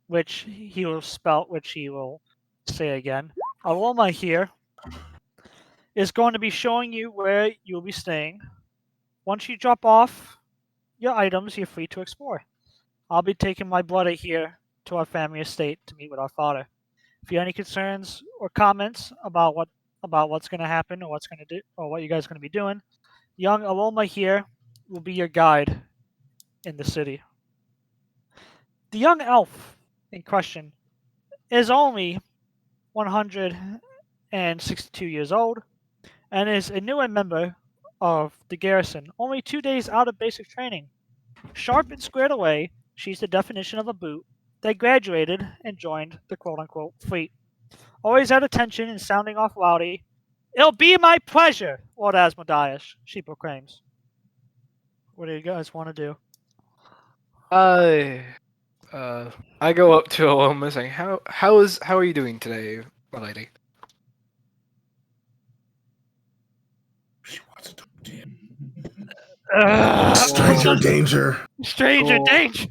which he will say again. Aelmoa here is going to be showing you where you'll be staying. Once you drop off your items, you're free to explore. I'll be taking my brother here to our family estate to meet with our father. If you have any concerns or comments about what's going to happen or what's going to do or what you guys are going to be doing, young Aelmoa here will be your guide in the city. The young elf in question is only 162 years old and is a newer member of the garrison, only 2 days out of basic training. Sharp and squared away, she's the definition of a boot that graduated and joined the quote-unquote fleet. Always at attention and sounding off rowdy. It'll be my pleasure, Lord Asmodius, she proclaims. What do you guys want to do? I go up to Aelmoa saying, how are you doing today, my lady? She wants to talk to you. Stranger danger. Stranger Cool. danger!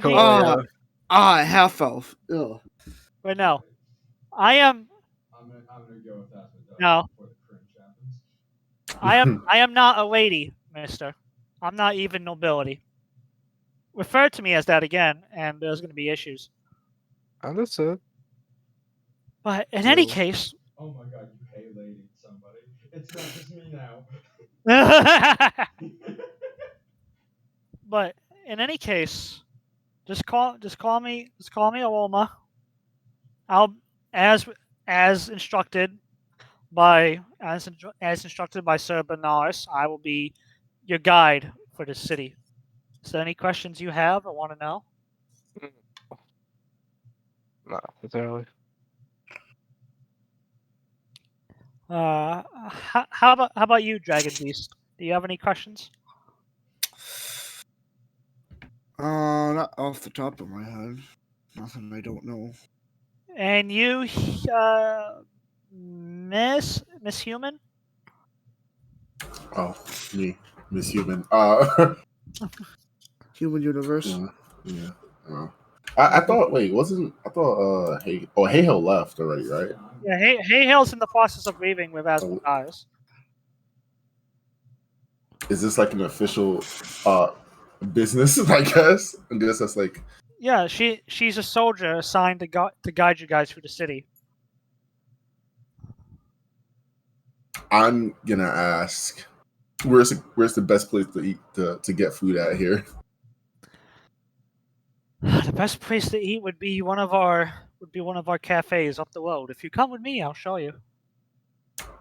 Cool, Indeed. yeah. Half elf. Ugh. But no. I am I'm gonna go with Asmodius No. before the cringe happens. I am not a lady, mister. I'm not even nobility. Refer to me as that again, and there's gonna be issues. Understood. But in any So- case, Oh my god, you hey lady somebody. It's not just me now. but in any case, just call me Aelmoa. I'll as instructed by Sir Benares, I will be your guide for the city. Is there any questions you have or want to know? Not necessarily. How about you, Dragon Beast? Do you have any questions? Not off the top of my head. Nothing I don't know. And you, Miss Human? Oh, me, Miss Human. Human universe. Yeah. I thought. Wait, wasn't I thought? Haehil left already, right? Yeah, Haehil's in the process of leaving with Asmodius. Is this like an official business? I guess. I guess that's like. Yeah, she's a soldier assigned to guide you guys through the city. I'm gonna ask, where's the best place to eat to get food at here? The best place to eat would be one of our cafes up the road. If you come with me, I'll show you.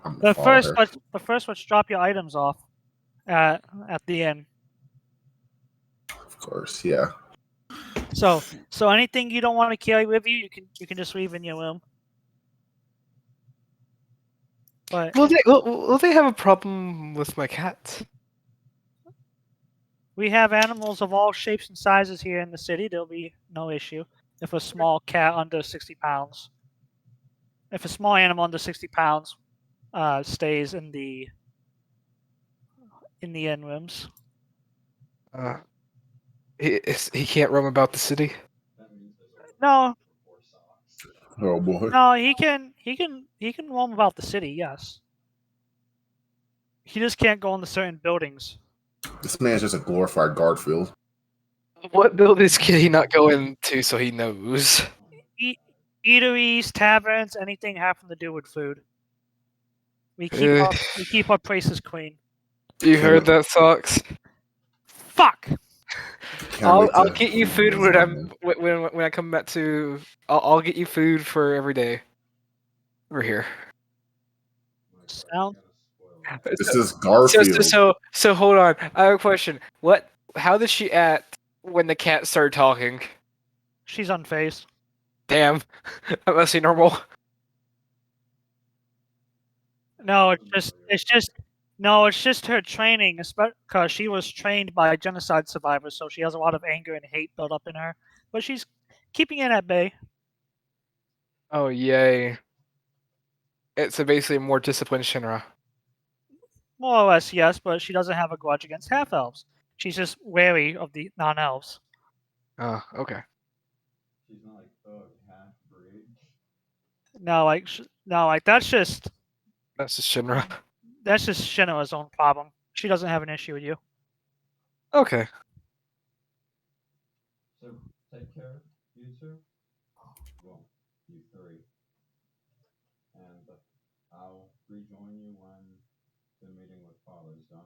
I'm But follow first, her. let's drop your items off at the inn. Of course, yeah. So anything you don't want to carry with you, you can just leave in your room. But Will they have a problem with my cat? we have animals of all shapes and sizes here in the city. There'll be no issue if a small cat under 60 pounds. If a small animal under 60 pounds stays in the inn rooms. He can't roam about the city. That means there's a No, four socks. Oh boy. no, he can roam about the city. Yes, he just can't go into certain buildings. This man's just a glorified Garfield. What buildings can he not go into so he knows? Eateries, taverns, anything having to do with food. We keep our places clean. You heard that, Socks? Fuck. I'll get you food when I come back to. I'll get you food for every day. We're here. Sound. This is Garfield. So hold on. I have a question. How did she act when the cat started talking? She's unfazed. Damn, that must be normal. No, it's just her training, because she was trained by genocide survivors, so she has a lot of anger and hate built up in her. But she's keeping it at bay. Oh yay! It's basically a more disciplined Shennarah. More or less, yes, but she doesn't have a grudge against half-elves. She's just wary of the non-elves. Oh, okay. She's not like, oh, half breed. No, like that's just That's just Shennarah. Shennarah's own problem. She doesn't have an issue with you. Okay. So take care, you two. Well, you three. And I'll rejoin you when the meeting with Father is done.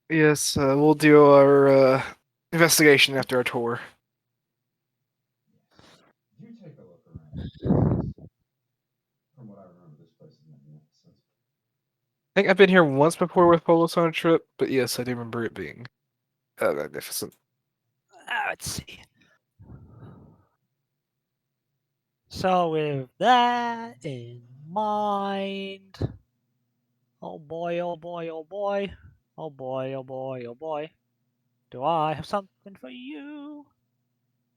Yes, we'll do our investigation after our tour. You take a look around. Because from what I remember, this place is magnificent. I think I've been here once before with Polos on a trip, but yes, I do remember it being magnificent. Let's see. So with that in mind, oh boy, oh boy, oh boy, oh boy, oh boy, oh boy, do I have something for you?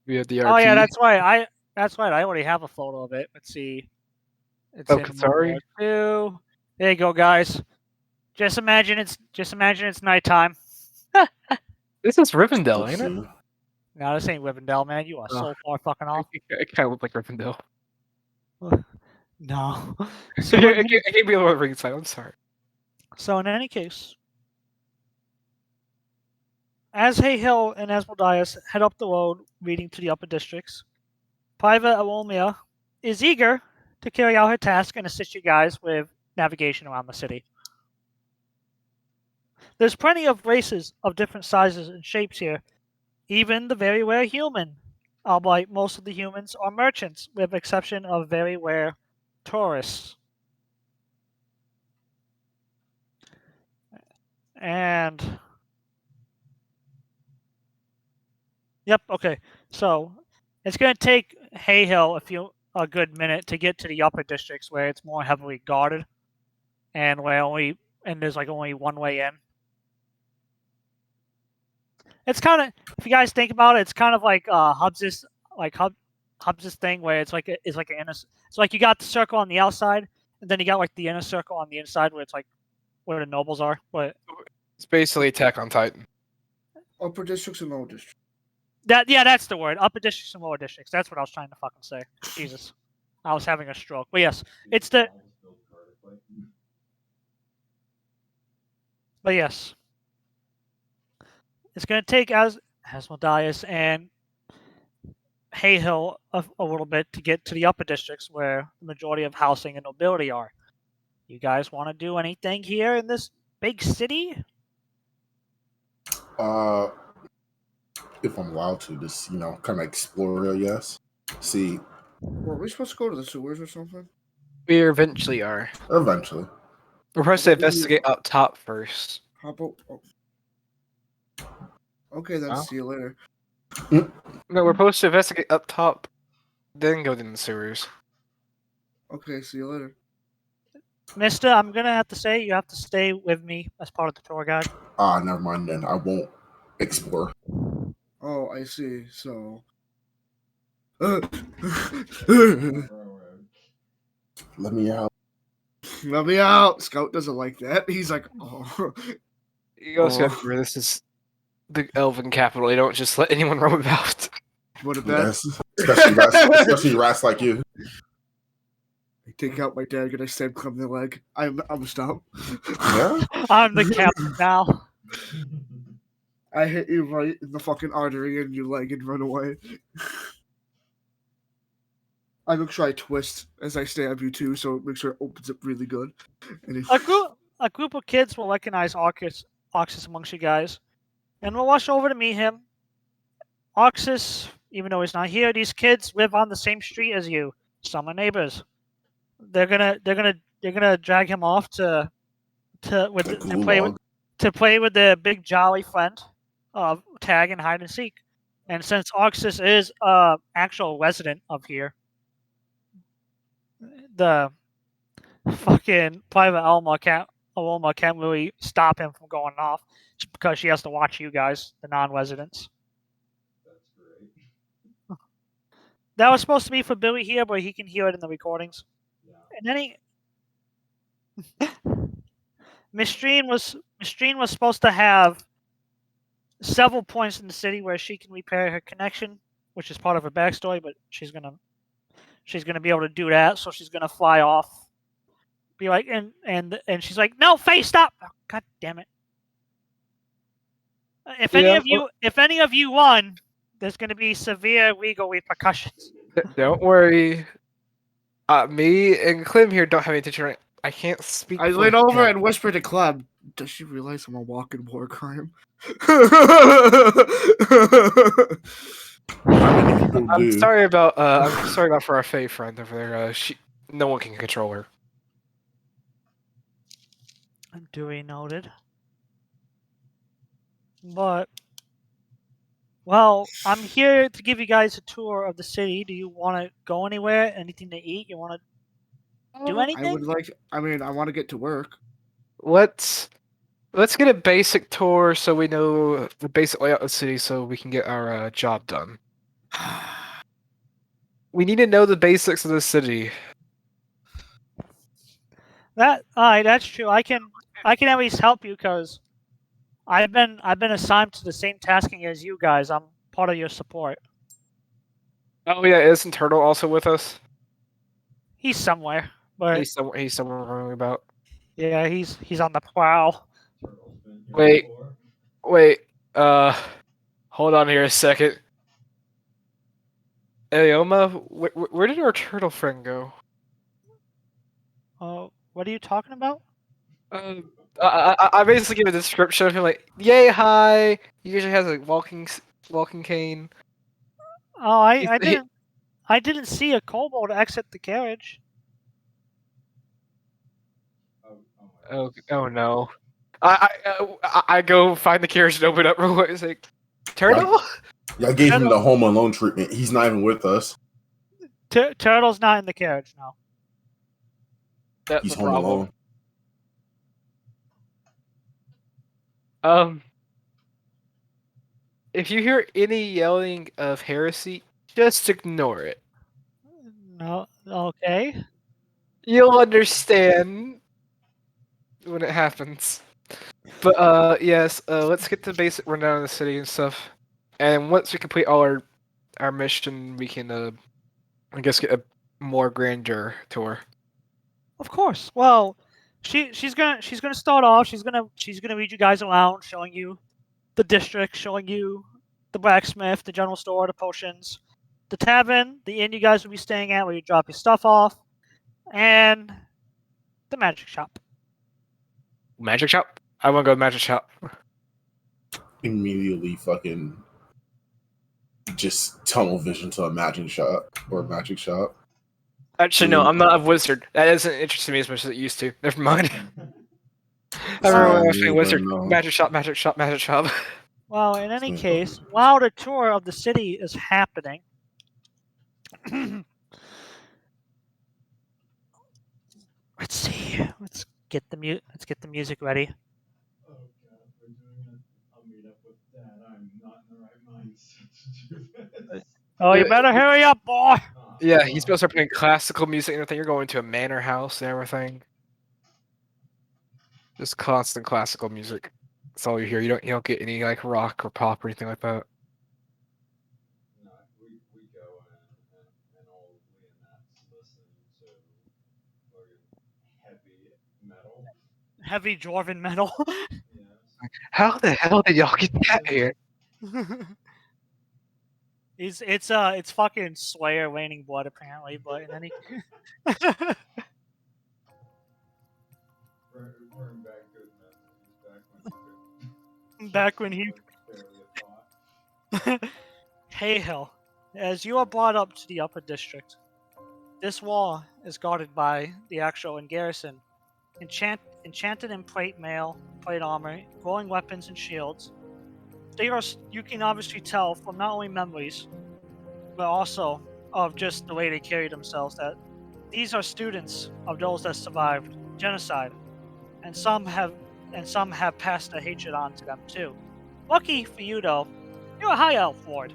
We have the Oh yeah, RP. that's right. I already have a photo of it. Let's see. It's Oh, in Kosari? World War II. There you go, guys. Just imagine it's nighttime. This is Rivendell, Let's ain't it? see. No, this ain't Rivendell, man. You are so far fucking off. It kind of looked like Rivendell. No. I can't be able to ring side. I'm sorry. So in any case, as Haehil and Asmodius head up the road leading to the upper districts, Private Aelmoa is eager to carry out her task and assist you guys with navigation around the city. There's plenty of races of different sizes and shapes here, even the very rare human, albeit most of the humans are merchants, with the exception of very rare tourists. And yep, okay. So it's going to take Haehil a good minute to get to the upper districts where it's more heavily guarded, and there's like only one way in. It's kind of, if you guys think about it, it's kind of like Hubs's thing where it's like an inner. It's like you got the circle on the outside, and then you got like the inner circle on the inside where it's like where the nobles are. But It's basically Attack on Titan. Upper districts and lower districts. that's the word. Upper districts and lower districts. That's what I was trying to fucking say. Jesus, I was having a stroke. But yes, it's the. But yes, it's going to take Asmodius and Haehil a little bit to get to the upper districts where the majority of housing and nobility are. You guys want to do anything here in this big city? If I'm allowed to, just kind of explore, I guess. See, Were we supposed to go to the sewers or something? We eventually are. eventually. We're supposed to investigate up top first. How about? Oh. Okay, then Huh? see you later. No, we're supposed to investigate up top, then go to the sewers. Okay, see you later. Mister, I'm gonna have to say you have to stay with me as part of the tour guide. Never mind then. I won't explore. Oh, I see. So. Let me out. Let me out. Scout doesn't like that. He's like, oh. You also have to remember this is the Elven capital. They don't just let anyone roam about. What a bet. Yes, especially rats like you. I take out my dagger and I stab Clem in the leg. I'm a stop. Yeah. I'm the captain now. I hit you right in the fucking artery in your leg and run away. I make sure I twist as I stab you too, so make sure it opens up really good. And A group of kids will recognize Arxus amongst you guys, and will rush over to meet him. Arxus, even though he's not here, these kids live on the same street as you. Some are neighbors. They're gonna drag him off to play with their big jolly friend of tag and hide and seek. And since Arxus is actual resident of here, the fucking private Aelmoa can't really stop him from going off just because she has to watch you guys, the non-residents. That's great. that was supposed to be for Billy here, but he can hear it in the recordings. Yeah. And then Mistrine was supposed to have several points in the city where she can repair her connection, which is part of her backstory. But she's gonna be able to do that, so she's gonna fly off. Be like, and she's like, no, Faye, stop! Oh, God damn it! If any of you won, there's gonna be severe legal repercussions. Don't worry. Me and Clem here don't have any attention. I can't speak. I for lean over him. and whisper to Clem, does she realize I'm a walking war crime? How many people do? I'm sorry about for our Faye friend over there. No one can control her. Duly noted. But, well, I'm here to give you guys a tour of the city. Do you want to go anywhere? Anything to eat? You want to do anything? I want to get to work. Let's get a basic tour so we know the basic layout of the city so we can get our job done. We need to know the basics of the city. That's true. I can at least help you because I've been assigned to the same tasking as you guys. I'm part of your support. Oh yeah, isn't Turtle also with us? He's somewhere, but He's somewhere running about. yeah, he's on the prowl. Turtle's been here before. Wait. Hold on here a second. Aelmoa, where did our turtle friend go? What are you talking about? I basically give a description of him like, yay, hi. He usually has a walking cane. Oh, I didn't see a kobold exit the carriage. Oh no. I go find the carriage and open it up real quick. It's like, Turtle? Y'all gave him the Home Alone treatment. He's not even with us. Turtle's not in the carriage, no. That's He's a home problem. alone. If you hear any yelling of heresy, just ignore it. No, okay. You'll understand when it happens. But yes, let's get the basic rundown of the city and stuff. And once we complete all our mission, we can I guess get a more grandeur tour. Of course. Well, she's gonna start off. She's gonna lead you guys around, showing you the district, showing you the blacksmith, the general store, the potions, the tavern, the inn you guys will be staying at where you drop your stuff off, and the magic shop. Magic shop? I want to go to the magic shop. Immediately fucking just tunnel vision to a magic shop. Actually, no, I'm not a wizard. That isn't interesting me as much as it used to. Never mind. Everyone was saying wizard. Magic shop. Well, in any case, while the tour of the city is happening, let's see. Let's get the music ready. Oh god, if we're doing it, I'll meet up with Dad. I'm not in the right mindset to do this. Oh, you better hurry up, boy! Yeah, he's supposed to start playing classical music and everything. You're going to a manor house and everything. Just constant classical music. That's all you hear. You don't get any like rock or pop or anything like that. No, we go and old Leonette's listen to heavy metal. Heavy dwarven metal. Yes. How the hell did y'all get that here? It's fucking Slayer raining blood apparently, but in any We're in bad good memories back when he barely a thought. Haehil, as you are brought up to the upper district, this wall is guarded by the actual garrison, enchanted in plate mail, plate armor, glowing weapons and shields. You can obviously tell from not only memories, but also of just the way they carry themselves that these are students of those that survived genocide, and some have passed the hatred on to them too. Lucky for you though, you're a high elf ward,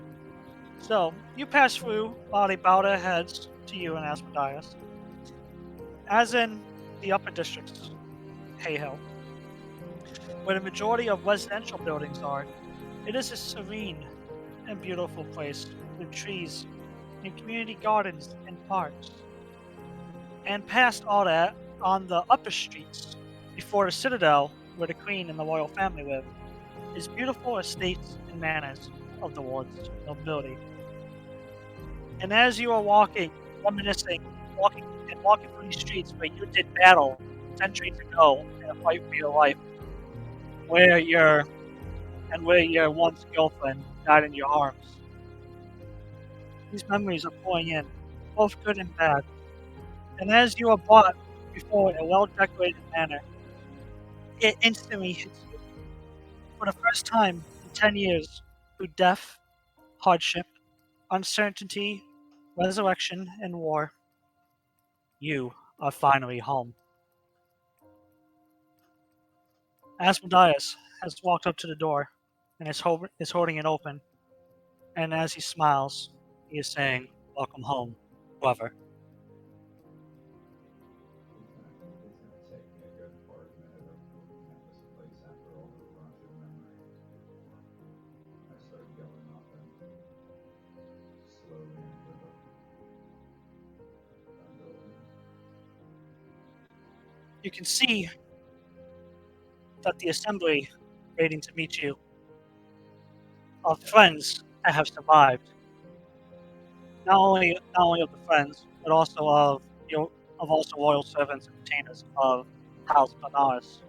So, you pass through while they bow their heads to you and Asmodius. As in the upper districts, Haehil, where the majority of residential buildings are, it is a serene and beautiful place with trees and community gardens and parks. And past all that, on the upper streets, before the citadel where the queen and the royal family live, is beautiful estates and manors of the lord's nobility. And as you are walking, reminiscing, walking through these streets where you did battle centuries ago in a fight for your life, where your once girlfriend died in your arms, these memories are pouring in, both good and bad. And as you are brought before a well-decorated manor, it instantly hits you. For the first time in 10 years, through death, hardship, uncertainty, resurrection, and war, you are finally home. Asmodius has walked up to the door and is holding it open, and as he smiles, he is saying, "Welcome home, brother." It's gonna take me a good part minute of looking at this place after all the rush of memory before I start going up and slowly enter that building. You can see that the assembly waiting to meet you of friends that have survived. Not only of the friends, but also of also loyal servants and retainers of House Belnerius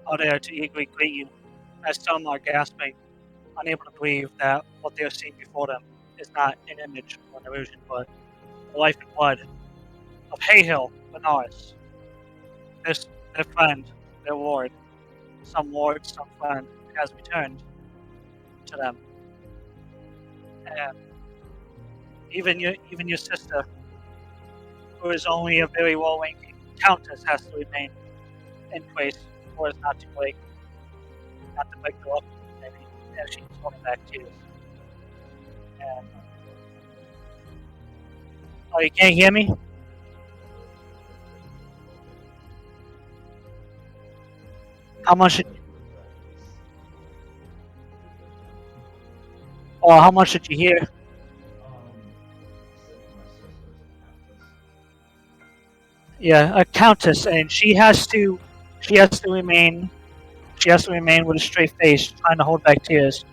are there to eagerly greet you, as some are gasping, unable to believe that what they are seeing before them is not an image or an illusion, but the life and blood of Haehil Belnerius, their friend, their lord, some friend, has returned to them. And even your sister, who is only a very low-ranking countess, has to remain in place for us not to break the up, maybe, as she's holding back tears. And, oh, you can't hear me? How much? Oh, how much did you hear? Yeah, a countess, and she has to remain with a straight face, trying to hold back tears,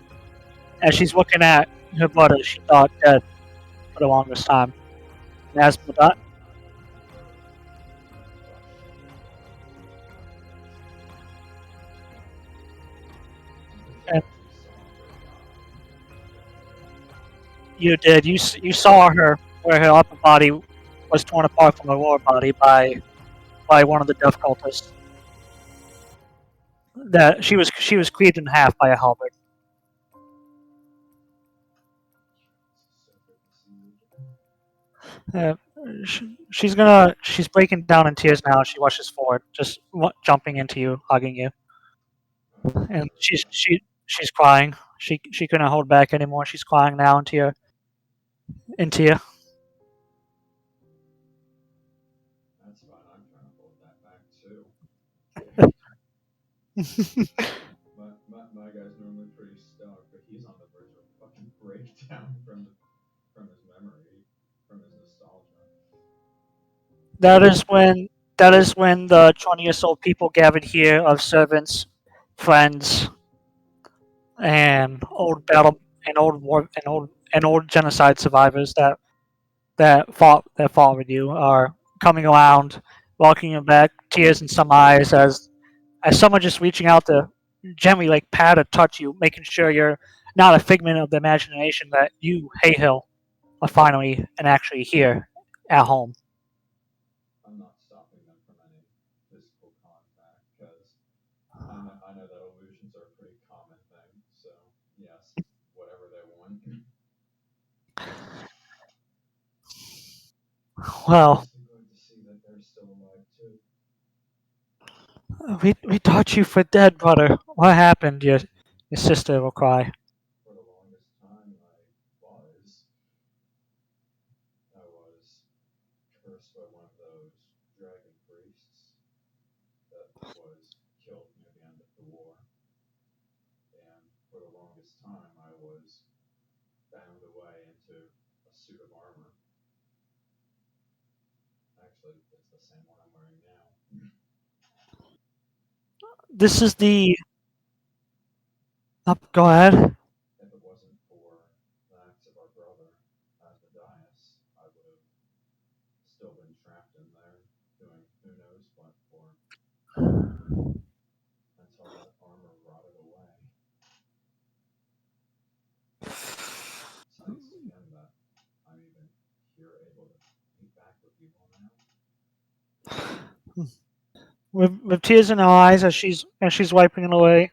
as she's looking at her brother she thought dead for the longest time. And as for that, and you did, you saw her where her upper body was torn apart from her lower body by one of the death cultists. That she was cleaved in half by a halberd. Uh, she's breaking down in tears now. She rushes forward, just jumping into you, hugging you, and she's crying. She couldn't hold back anymore. She's crying now into you. That's fine. I'm trying to hold that back too. my guy's normally pretty stoked, but he's on the verge of fucking breakdown from his memory, from his nostalgia. That is when the 20 or so people gathered here of servants, friends, and old genocide survivors that fought with you are coming around, welcoming you back, tears in some eyes as someone just reaching out to gently like pat or touch you, making sure you're not a figment of the imagination, that you, Haehil, are finally and actually here at home. I'm not stopping them from any physical contact because I know that illusions are a pretty common thing. So yes, whatever they want. Well, It's good to see that they're still alive too. we thought you for dead, brother. What happened? Your sister will cry. For the longest time, I was. previous time I was bound away into a suit of armor. Actually, it's the same one I'm wearing now. This is the. Go ahead. If it wasn't for the acts of our brother, Asmodius, I would have still been trapped in there, doing who knows what for, until that armor rotted away. It's nice again that I'm even here able to meet back with you all now. With tears in her eyes as she's wiping it away,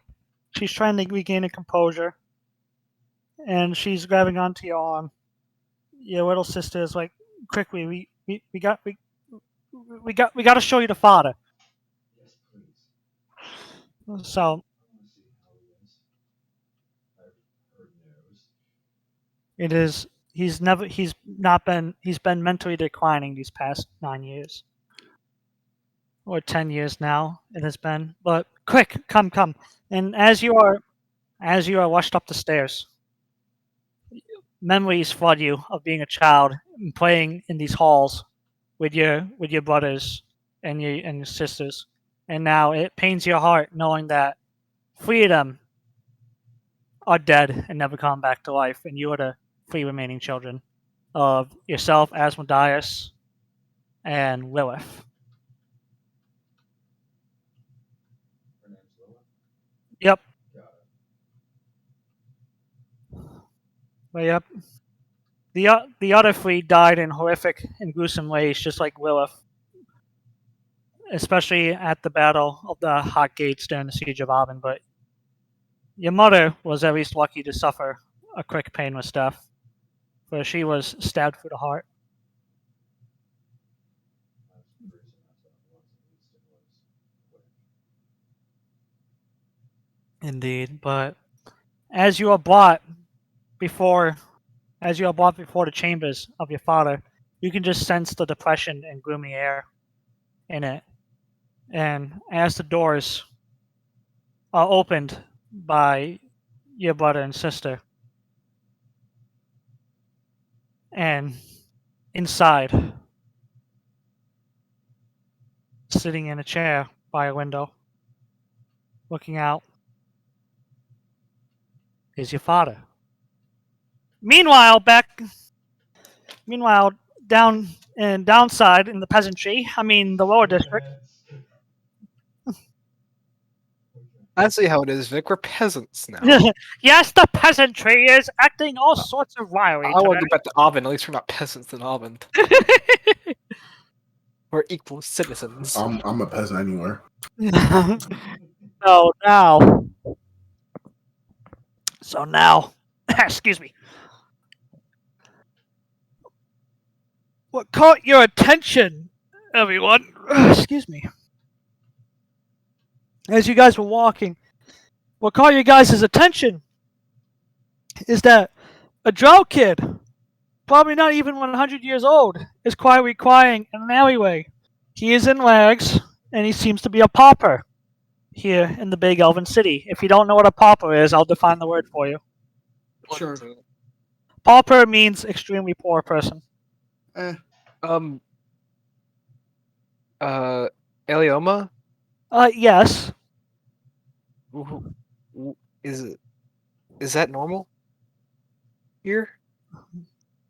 she's trying to regain her composure, and she's grabbing onto your arm. Your little sister is like, quickly, we got to show you the father. Yes, please. So I want to see how he is. I've heard news. it is. He's been mentally declining these past 9 years. Or 10 years now it has been. But quick, come. And as you are rushed up the stairs, memories flood you of being a child and playing in these halls with your brothers and your sisters. And now it pains your heart knowing that three of them are dead and never come back to life, and you are the three remaining children of yourself, Asmodius, and Lilith. Her name's Lilith? Yep. Got it. But yep. The other three died in horrific and gruesome ways, just like Lilith. Especially at the Battle of the Hot Gates during the Siege of Abend. But your mother was at least lucky to suffer a quick painless death, for she was stabbed through the heart. That's gruesome as that was. At least it was quick. Indeed, but as you are brought before the chambers of your father, you can just sense the depression and gloomy air in it. And as the doors are opened by your brother and sister, and inside, sitting in a chair by a window, looking out, is your father. Meanwhile, downside in the peasantry, the lower district. I see how it is, Vic. We're peasants now. Yes, the peasantry is acting all sorts of wiry. I want to go back to Abend. At least we're not peasants in Abend. We're equal citizens. I'm a peasant anywhere. So now, excuse me. What caught your attention, everyone? Excuse me. As you guys were walking, what caught you guys' attention is that a drow kid, probably not even 100 years old, is quietly crying in an alleyway. He is in rags, and he seems to be a pauper here in the big elven city. If you don't know what a pauper is, I'll define the word for you. Sure. Pauper means extremely poor person. Aelmoa? Yes. Is that normal here?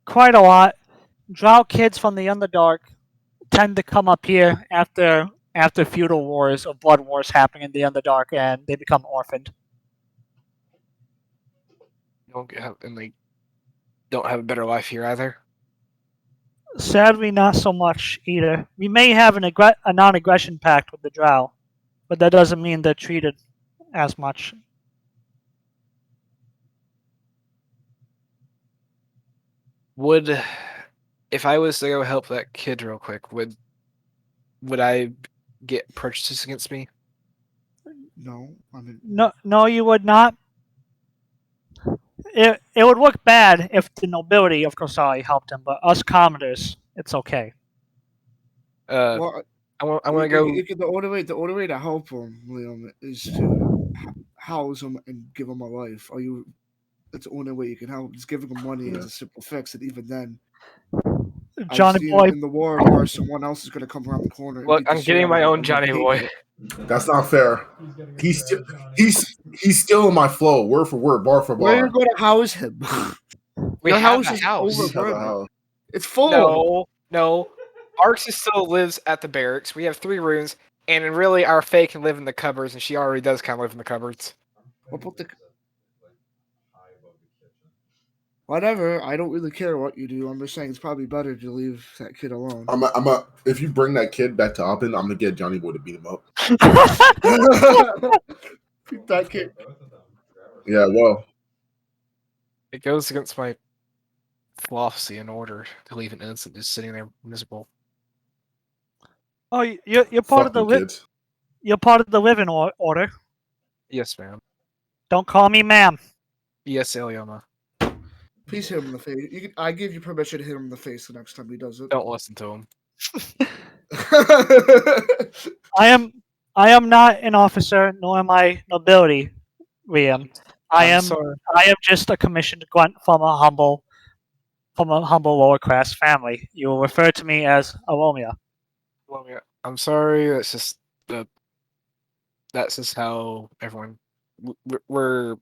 Quite a lot. Drow kids from the Underdark tend to come up here after feudal wars or blood wars happen in the Underdark, and they become orphaned. And they don't have a better life here either? Sadly, not so much either. We may have a non-aggression pact with the Drow, but that doesn't mean they're treated as much. If I was to go help that kid real quick, would I get prejudices against me? No, No, you would not. It would look bad if the nobility of Kosari helped him, but us commoners, it's okay. well, I want to go. The only way to help him, Liam, is to house him and give him a life. Are you That's the only way you can help. Just giving them money is a simple fix, and even then, Johnny I've seen boy. in the war where someone else is going to come around the corner. And Look, beat the I'm shit getting out of my them own and Johnny hate boy. it. That's not fair. He's He's still in my flow, word for word, bar for Where are bar. you going to house him? We Your have house a is house. He has a overburdened. house. It's full. No. Arxus still lives at the barracks. We have 3 rooms, and really, our Fae can live in the cupboards, and she already does kind of live in the cupboards. What about the? Whatever. I don't really care what you do. I'm just saying it's probably better to leave that kid alone. If you bring that kid back to Abend, I'm gonna get Johnny Boy to beat him up. That kid. Yeah, well, It goes against my philosophy and order to leave an innocent just sitting there miserable. Oh, you're part of fuck the you, kids. you're part of the living order. Yes, ma'am. Don't call me ma'am. Yes, Aelmoa. Please hit him in the face. I give you permission to hit him in the face the next time he does it. Don't listen to him. I am not an officer, nor am I nobility, Liam. I I'm am sorry. just a commissioned grunt from a humble lower class family. You will refer to me as Aelmoa. I'm sorry. That's just how everyone. We're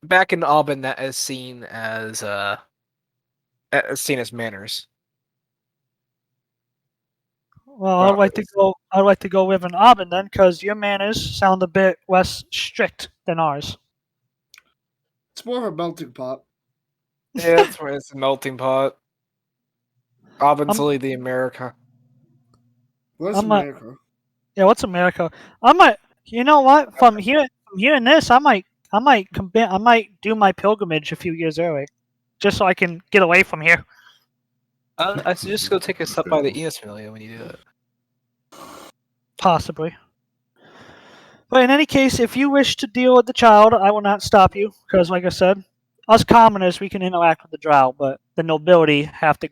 back in Abend. That is seen as manners. Well, I'd like to go live in Abend then, because your manners sound a bit less strict than ours. It's more of a melting pot. Yeah, that's why it's a melting pot. Abend's really the America. What's America? Yeah, what's America? I might. You know what? From hearing this, I might do my pilgrimage a few years early, just so I can get away from here. I suggest go take a step by the Enos familia when you do it. Possibly. But in any case, if you wish to deal with the child, I will not stop you, because like I said, us commoners, we can interact with the Drow, but the nobility have to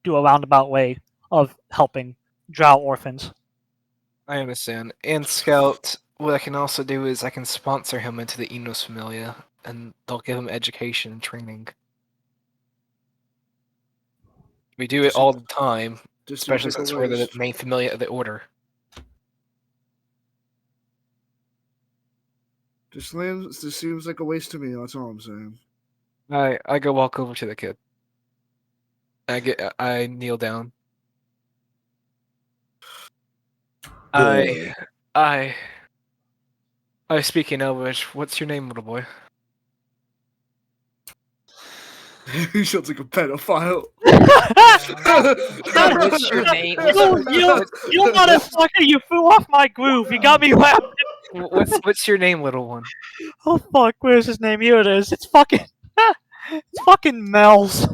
do a roundabout way of helping Drow orphans. I understand. And Scout, what I can also do is I can sponsor him into the Enos familia, and they'll give him education and training. We do it all the time, especially since we're the main familia of the order. This seems like a waste to me. That's all I'm saying. I go walk over to the kid. I kneel down. I speak in Elvish. What's your name, little boy? He sounds like a pedophile. What's your name? You motherfucker! You threw off my groove. You got me laughing. What's your name, little one? Oh fuck! Where's his name? Here it is. It's fucking Mel's.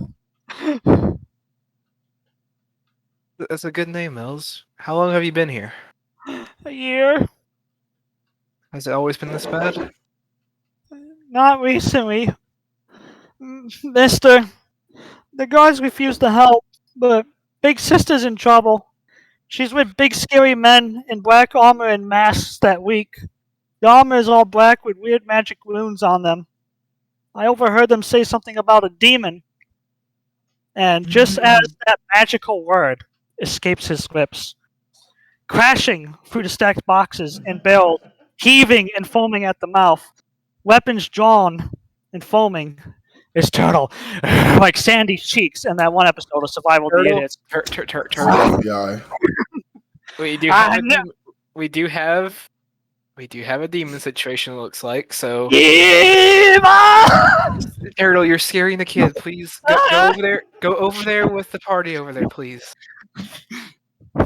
That's a good name, Els. How long have you been here? A year. Has it always been this bad? Not recently, Mister. The guards refuse to help, but Big Sister's in trouble. She's with big scary men in black armor and masks that week. The armor is all black with weird magic runes on them. I overheard them say something about a demon. And just as that magical word escapes his lips, crashing through the stacked boxes and barrels, heaving and foaming at the mouth, weapons drawn and foaming, is Turtle, like Sandy's cheeks in that one episode of Survival of the Idiots. Turtle. Yeah. We do have a demon situation. It looks like so. Turtle, you're scaring the kid. Please go over there. Go over there with the party over there, please.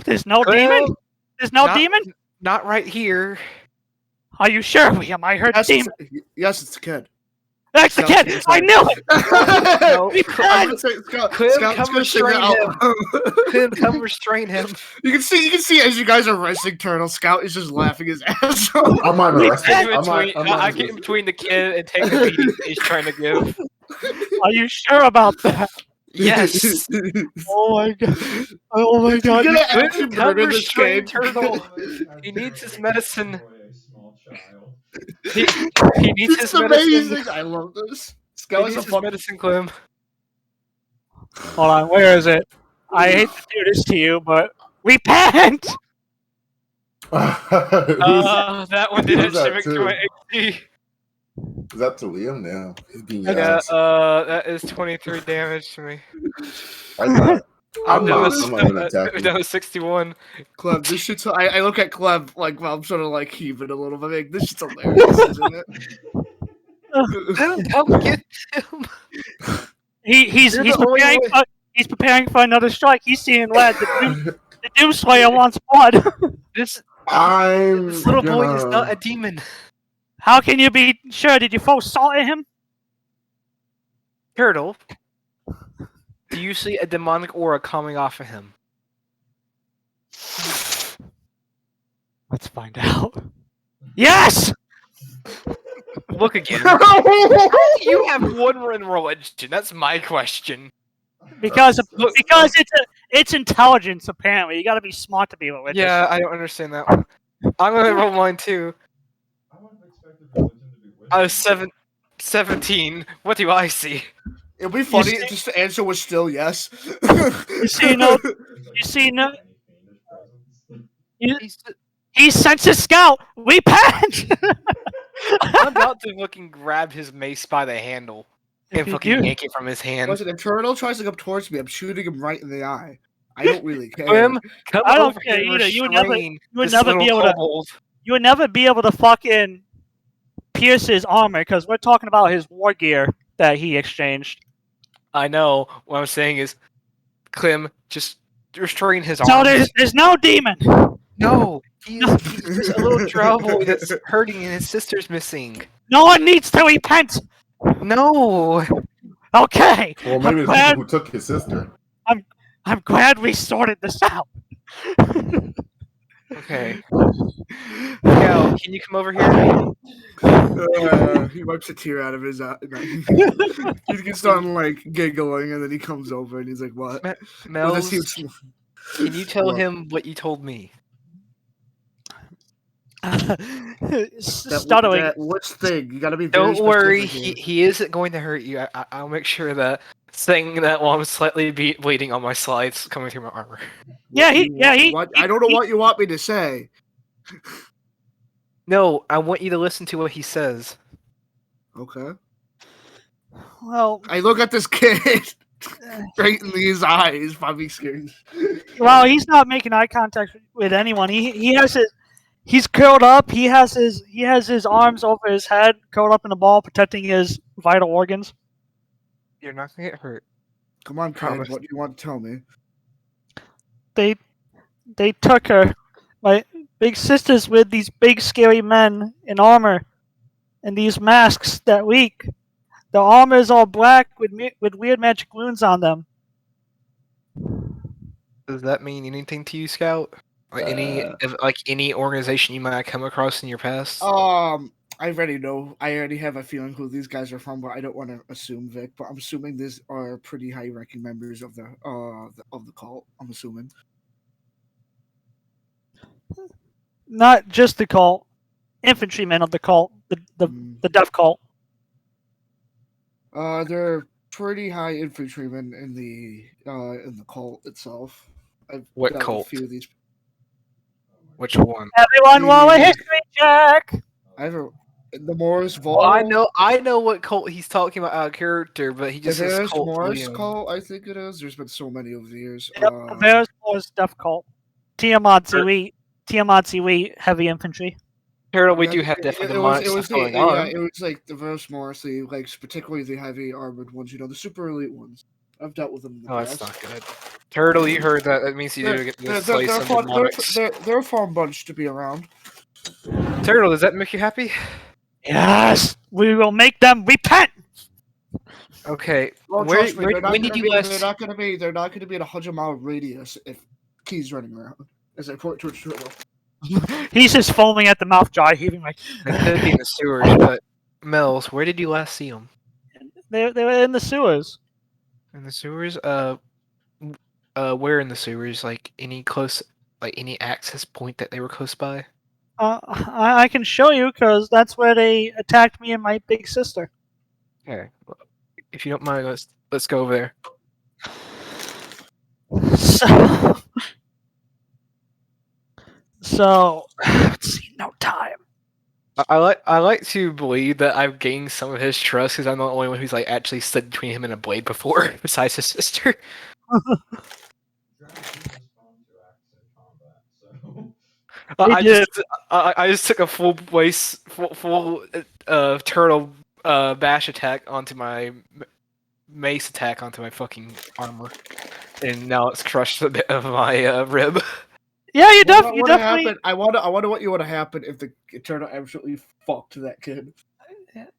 There's no demon. There's no demon. Not right here. Are you sure, Liam? I heard demon. Yes, it's the kid. That's the kid. I knew it. No, Clem, come restrain him. Clem, come restrain him. You can see as you guys are wrestling Turtle, Scout is just laughing his ass off. I get in between the kid and take the beating he's trying to give. Are you sure about that? Yes. Oh my god. Oh my god. Come restrain Turtle. He needs his medicine. A small child. He needs This his is medicine. amazing. I love this. He Scout is needs a his fucking. medicine, Clem. Hold on, where is it? I hate to do this to you, but repent! That one didn't Who's that shimmick to too? my XP. Is that to Liam now? He's being Yeah, ass. that is 23 damage to me. I thought I'm down not even attacking. to 61. Clem, this shit's. I look at Clem like while I'm sort of like heaving a little bit. Like, this shit's hilarious, isn't it? Help get him. He's You're the only preparing one- for he's preparing for another strike. He's seeing red. The Doomslayer wants blood. This I'm little boy is gonna- not a demon. How can you be sure? Did you throw salt at him? Turtle, do you see a demonic aura coming off of him? Let's find out. Yes! Look again. You have one religion. That's my question. Because it's intelligence apparently. You got to be smart to be religious. Yeah, I don't understand that one. I'm gonna roll mine too. I would have expected religion to be winning. I was 17. What do I see? It'd be funny see- if just the answer was still yes. You see, no, you see, no, Any fiendish presence? he sent a scout. Repent. I'm about to fucking grab his mace by the handle and If you fucking do- yank it from his hand. Listen, if Turtle tries to come towards me, I'm shooting him right in the eye. I don't really care. Clem, come I don't over care here and either. You would never- restrain you would this never little be able to- kobold. You would never be able to fucking pierce his armor because we're talking about his war gear that he exchanged. I know. What I'm saying is, Clem, just restrain his So arms. there's no demon. No, he's just a little drow boy that's hurting and his sister's missing. No one needs to repent. No. Okay. Well, maybe the glad- people who took his sister. I'm glad we sorted this out. Okay. Gal, can you come over here? He wipes a tear out of his eye. He gets on like giggling, and then he comes over and he's like, "What?" With a Mel's, huge- can you tell What? him what you told me? Stuttering. Which thing? You gotta be. Very Don't worry, specific here. he isn't going to hurt you. I'll make sure that saying that while I'm slightly bleeding on my slides coming through my armor. What? I don't know what you want me to say. No, I want you to listen to what he says. Okay. Well, I look at this kid straight in his eyes. Probably scared. well, he's not making eye contact with anyone. He has his. He's curled up. He has his arms over his head, curled up in a ball, protecting his vital organs. You're not gonna get hurt. Come on, kid. Promise. What do you want to tell me? They took her. My big sister's with these big scary men in armor, and these masks that leak. The armor is all black with weird magic runes on them. Does that mean anything to you, Scout? Like any organization you might come across in your past? I already know. I already have a feeling who these guys are from, but I don't want to assume Vic. But I'm assuming these are pretty high-ranking members of the cult. I'm assuming. Not just the cult, infantrymen of the cult, the death cult. They're pretty high infantrymen in the cult itself. I've What dealt with cult? A few of these. Which one? Everyone, roll a history check. The Morris Vol. Well, I know what cult he's talking about out of character, but he just says There's cult. Morris Liam. cult, I think it is. There's been so many over the years. Yep, Avera's was death cult. Tiamat's elite heavy infantry. Turtle, we do have different demonic stuff going on. Yeah, it was like the Verse Morris, like particularly the heavy armored ones. The super elite ones. I've dealt with them in the Oh, past. that's not good. Turtle, you heard that. That means you do get to slay some demonics. They're a fun bunch to be around. Turtle, does that make you happy? Yes, we will make them repent. Okay. Well, Where, trust me, where, when did you last? They're not gonna be in a 100-mile radius if Key's running around. As I point towards Turtle. He's just foaming at the mouth, dry heaving like. They could be in the sewers, but Mel's, where did you last see them? They were in the sewers. In the sewers? Where in the sewers? Like any access point that they were close by? I can show you because that's where they attacked me and my big sister. Okay. If you don't mind, let's go over there. So let's see, no time. I like to believe that I've gained some of his trust because I'm the only one who's like actually stood between him and a blade before, besides his sister. Dragons respond to acts in combat, so I just took a full turtle bash attack onto my mace attack onto my fucking armor, and now it's crushed a bit of my rib. Yeah, you What would definitely. happen? I wonder what would have happened if the Eternal absolutely fucked that kid.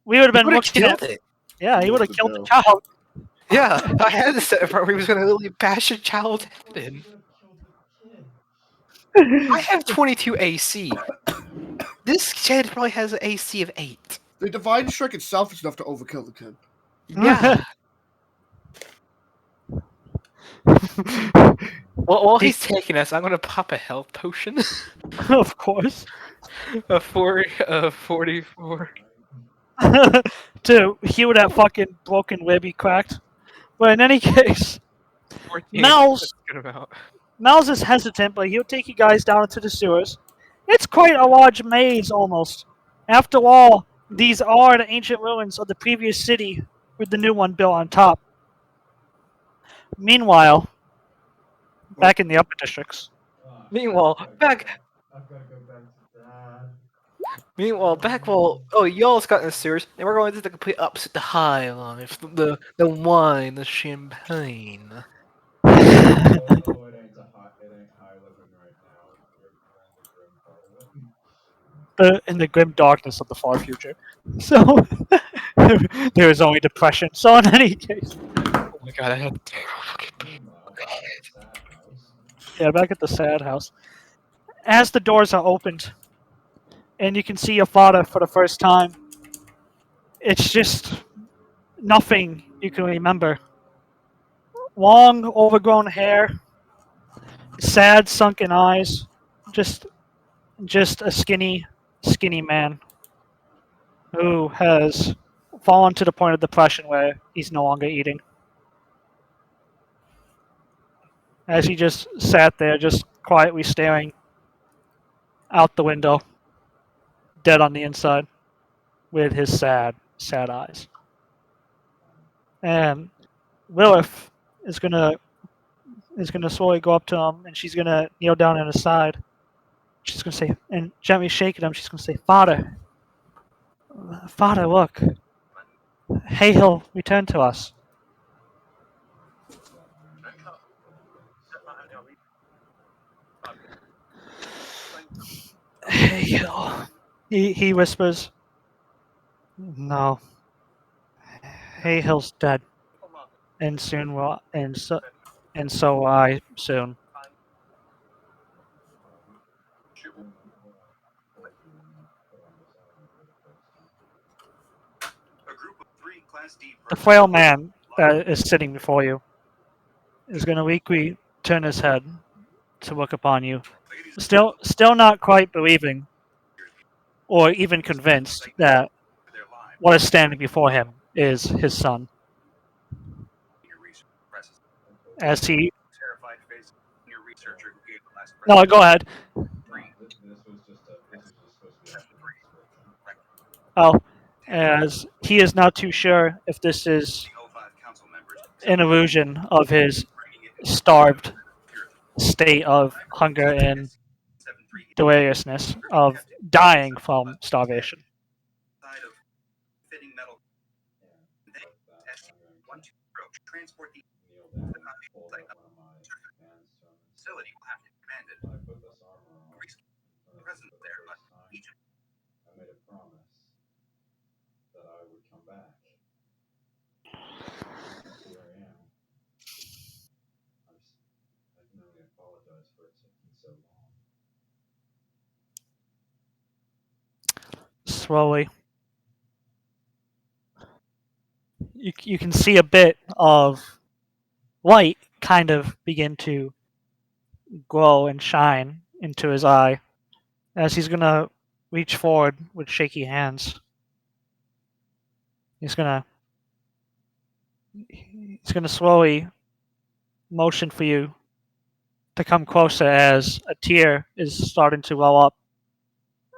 We would have been He would've looking killed at it. Yeah, he He would have would've killed the killed. child. Yeah, I had this set where he was gonna literally bash a child in. would have killed the kid. I have 22 AC. This kid probably has an AC of 8. The divine strike itself is enough to overkill the kid. Yeah. Well, while he's taking us, I'm gonna pop a health potion. Of course. A 44. To heal that fucking broken rib he cracked. But in any case, 14. Mel's That's a good amount. Mel's is hesitant, but he'll take you guys down into the sewers. It's quite a large maze, almost. After all, these are the ancient ruins of the previous city with the new one built on top. Meanwhile, back in the upper districts. Meanwhile, I've back got to go back to Dad. y'all's got in the sewers, and we're going to the complete opposite, the high life, the wine, the champagne. Oh, it ain't high living right now. We're in the grim part of it. In the grim darkness of the far future. So there is only depression. So in any case, Oh my god, I had. Meanwhile, back at the sad house. yeah, back at the sad house. As the doors are opened, and you can see your father for the first time, it's just nothing you can remember. Long, overgrown hair, sad, sunken eyes, just a skinny man who has fallen to the point of depression where he's no longer eating. As he just sat there, just quietly staring out the window, dead on the inside, with his sad eyes. And Lilith is gonna slowly go up to him, and she's gonna kneel down at his side. She's gonna say, and gently shaking him, she's gonna say, "Father, look, Haehil returned to us." Haehil, he whispers, "No, Haehil's dead, and soon will, and so will I soon." The frail man that is sitting before you is going to weakly turn his head to look upon you, still not quite believing or even convinced that what is standing before him is his son. As he... No, go ahead. This was just supposed to be a description. Oh, as he is not too sure if this is an illusion of his starved state of hunger and deliriousness, of dying from starvation. Kneel down and pulled out one of my handstones. I put this armor on for the first time. I made a promise that I would come back. Here I am. I can only apologize for it taking so long. Slowly, you can see a bit of light kind of begin to glow and shine into his eye as he's gonna reach forward with shaky hands. He's gonna slowly motion for you to come closer as a tear is starting to well up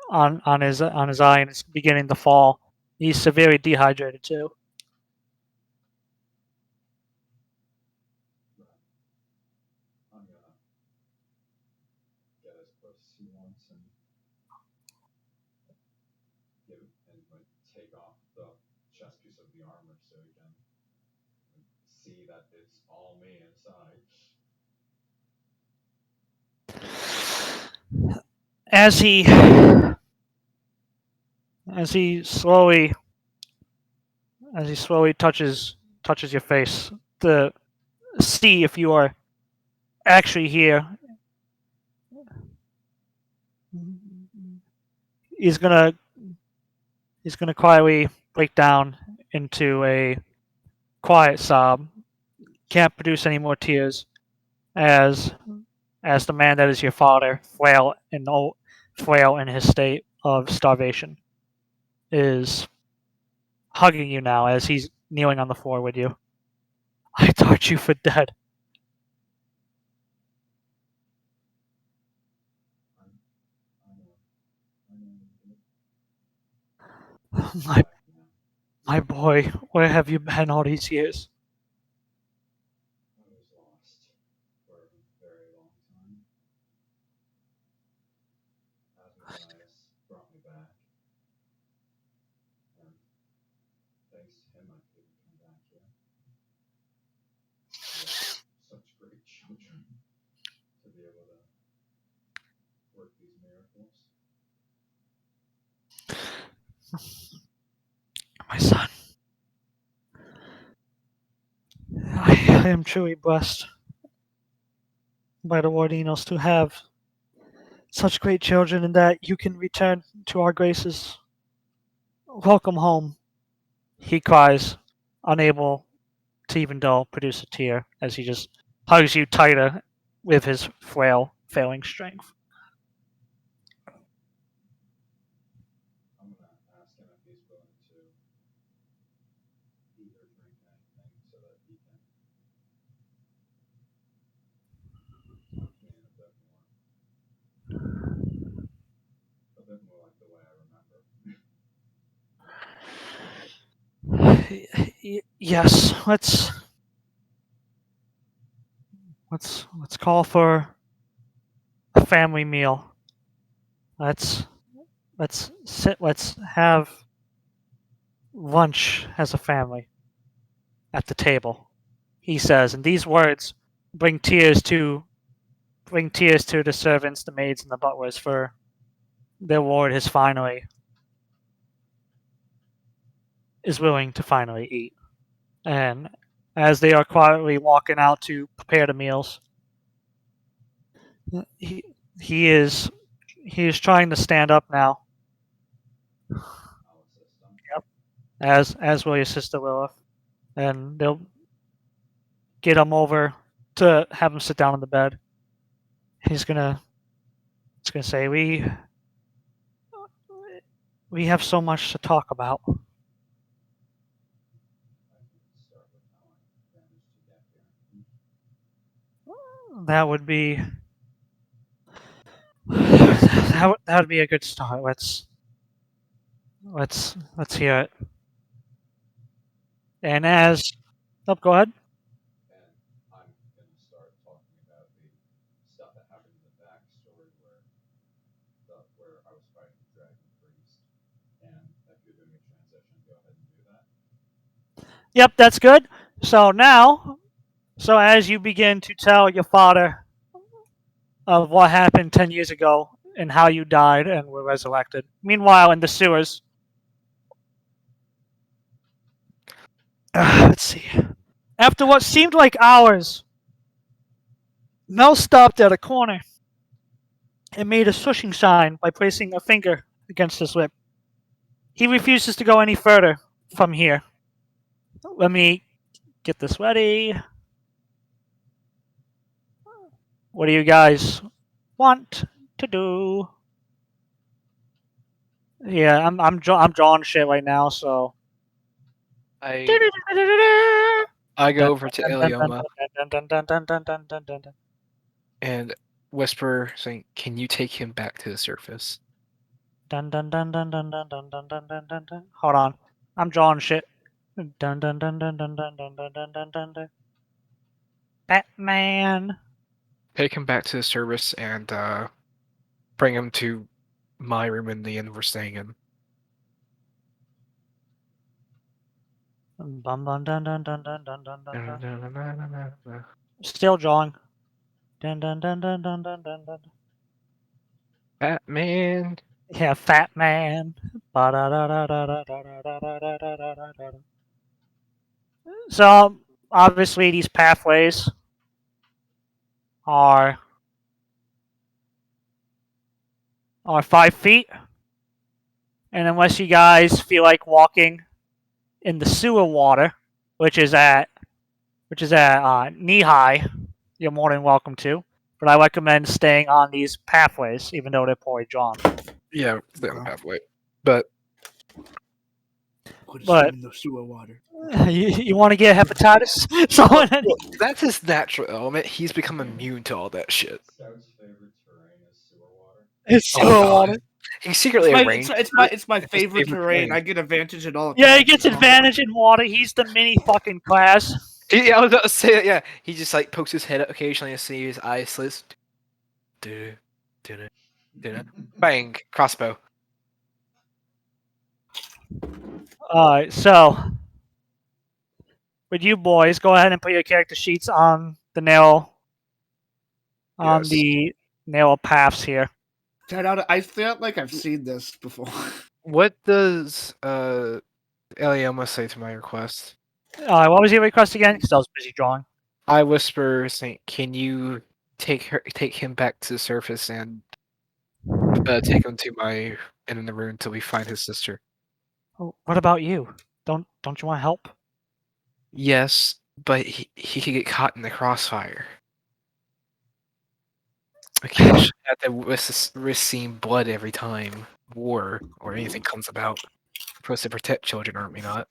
on his eye and it's beginning to fall. He's severely dehydrated too. I'm gonna get as close as he wants and take off the chest piece of the armor so he can see that it's all me inside. As he slowly touches your face to see if you are actually here, he's gonna quietly break down into a quiet sob. Can't produce any more tears as the man that is your father, frail in his state of starvation, is hugging you now as he's kneeling on the floor with you. I thought you for dead. My boy, where have you been all these years? I was lost for a very long time. Asmodius brought me back. And thanks to him, I could come back here. We have such great children to be able to work these miracles. My son. I am truly blessed by the Wardinos to have such great children and that you can return to our graces. Welcome home, he cries, unable to even produce a tear as he just hugs you tighter with his failing strength. I'm going to ask him if he's willing to eat or drink anything so that he can talk to me in a bit more like the way I remember. Yes, let's call for a family meal. Let's sit. Let's have lunch as a family at the table. He says, and these words bring tears to the servants, the maids, and the butlers, for their lord is willing to finally eat. And as they are quietly walking out to prepare the meals, he is trying to stand up now. Yep. As will your sister Lilith, and they'll get him over to have him sit down on the bed. He's gonna say, we have so much to talk about. I can start with how I managed to get here. That would be that would be a good start. Let's hear it. And as go ahead. And I'm going to start talking about the stuff that happened in the backstory where I was fighting the dragon priest. And if you're doing a transition, go ahead and do that. Yep, that's good. So now, as you begin to tell your father of what happened 10 years ago and how you died and were resurrected. Meanwhile, in the sewers, let's see. After what seemed like hours, Mel stopped at a corner and made a swishing sign by placing a finger against his lip. He refuses to go any further from here. Let me get this ready. What do you guys want to do? Yeah, I'm drawing shit right now, so. I go over to Aelmoa and whisper, saying, "Can you take him back to the surface?" Hold on, I'm drawing shit. Batman. Take him back to the surface and bring him to my room in the inn we're staying in. Still drawing. Batman. Yeah, fat man. So obviously these pathways are 5 feet, and unless you guys feel like walking in the sewer water, which is at knee high, you're more than welcome to. But I recommend staying on these pathways, even though they're poorly drawn. Yeah, stay on the pathway. But Swim in the sewer water. you want to get hepatitis? Someone. That's his natural element. He's become immune to all that shit. Scout's favorite terrain is sewer water. It's Oh, sewer God. water. He's secretly a ranger. It's my favorite terrain. I get advantage in all. Yeah, he gets advantage in water. He's the mini fucking class. I was about to say that, yeah. He just like pokes his head up occasionally and see his eyes slits. Bang! Crossbow. Alright, so with you boys, go ahead and put your character sheets on the nail Yes. the nail paths here. I feel like I've seen this before. What does Aelmoa say to my request? What was your request again? Because I was busy drawing. I whisper, saying, "Can you take him back to the surface and take him to my in the room until we find his sister?" Oh, what about you? Don't you want help? Yes, but he could get caught in the crossfire. I can't have to risk seeing blood every time war or anything comes about. We're supposed to protect children, aren't we not?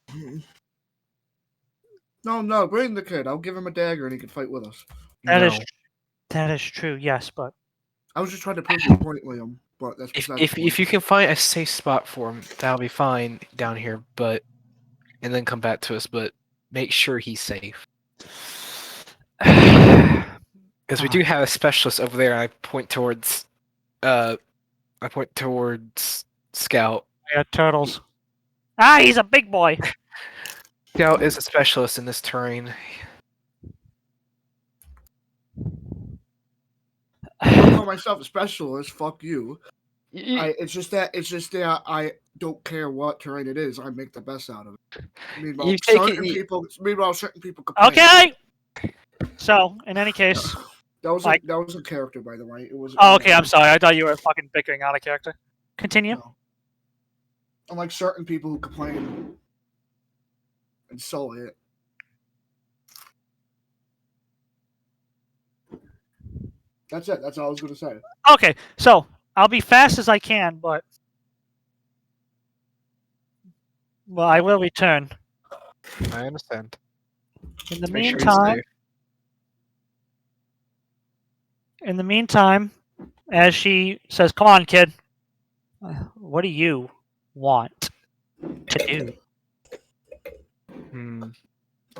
No, bring the kid. I'll give him a dagger and he can fight with us. That is true. Yes, but I was just trying to prove your point, Liam. But that's if you can find a safe spot for him, that'll be fine down here. But and then come back to us. But make sure he's safe. Because we do have a specialist over there. I point towards Scout. yeah, turtles. He's a big boy. Scout is a specialist in this terrain. I call myself a specialist. Fuck you. It's just that I don't care what terrain it is. I make the best out of it. Meanwhile, certain people complain. Okay. So, in any case, that was a character, by the way. It was. Oh, okay. I'm sorry. I thought you were fucking bickering out a character. Continue. No. Unlike certain people who complain and sully it. That's it. That's all I was going to say. Okay, so I'll be fast as I can, but I will return. I understand. In the meantime, as she says, "Come on, kid. What do you want to do?"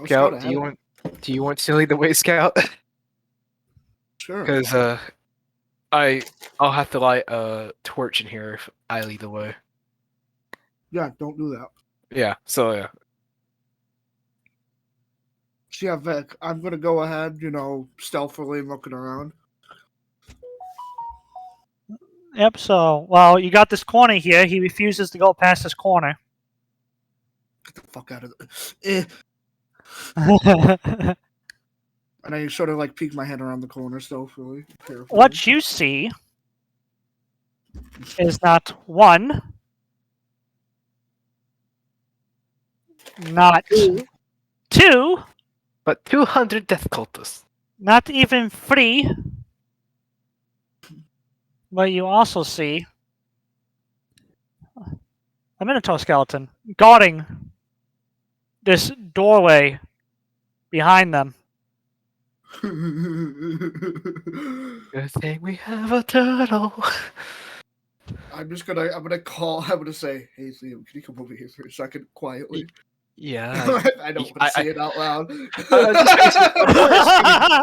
Scout, do you want to lead the way, Scout? Sure. Because I'll have to light a torch in here if I lead the way. Yeah, don't do that. Yeah. So yeah. So yeah, Vic, I'm gonna go ahead, stealthily looking around. Yep. So, well, you got this corner here. He refuses to go past this corner. Get the fuck out of there. And I sort of like peek my head around the corner stealthily. What you see is not one, not two, but 200 death cultists. Not even 3. But you also see a Minotaur skeleton guarding this doorway behind them. Good thing we have a turtle. I'm gonna say, hey Liam, can you come over here for a second quietly? Yeah. I don't want to say it out loud.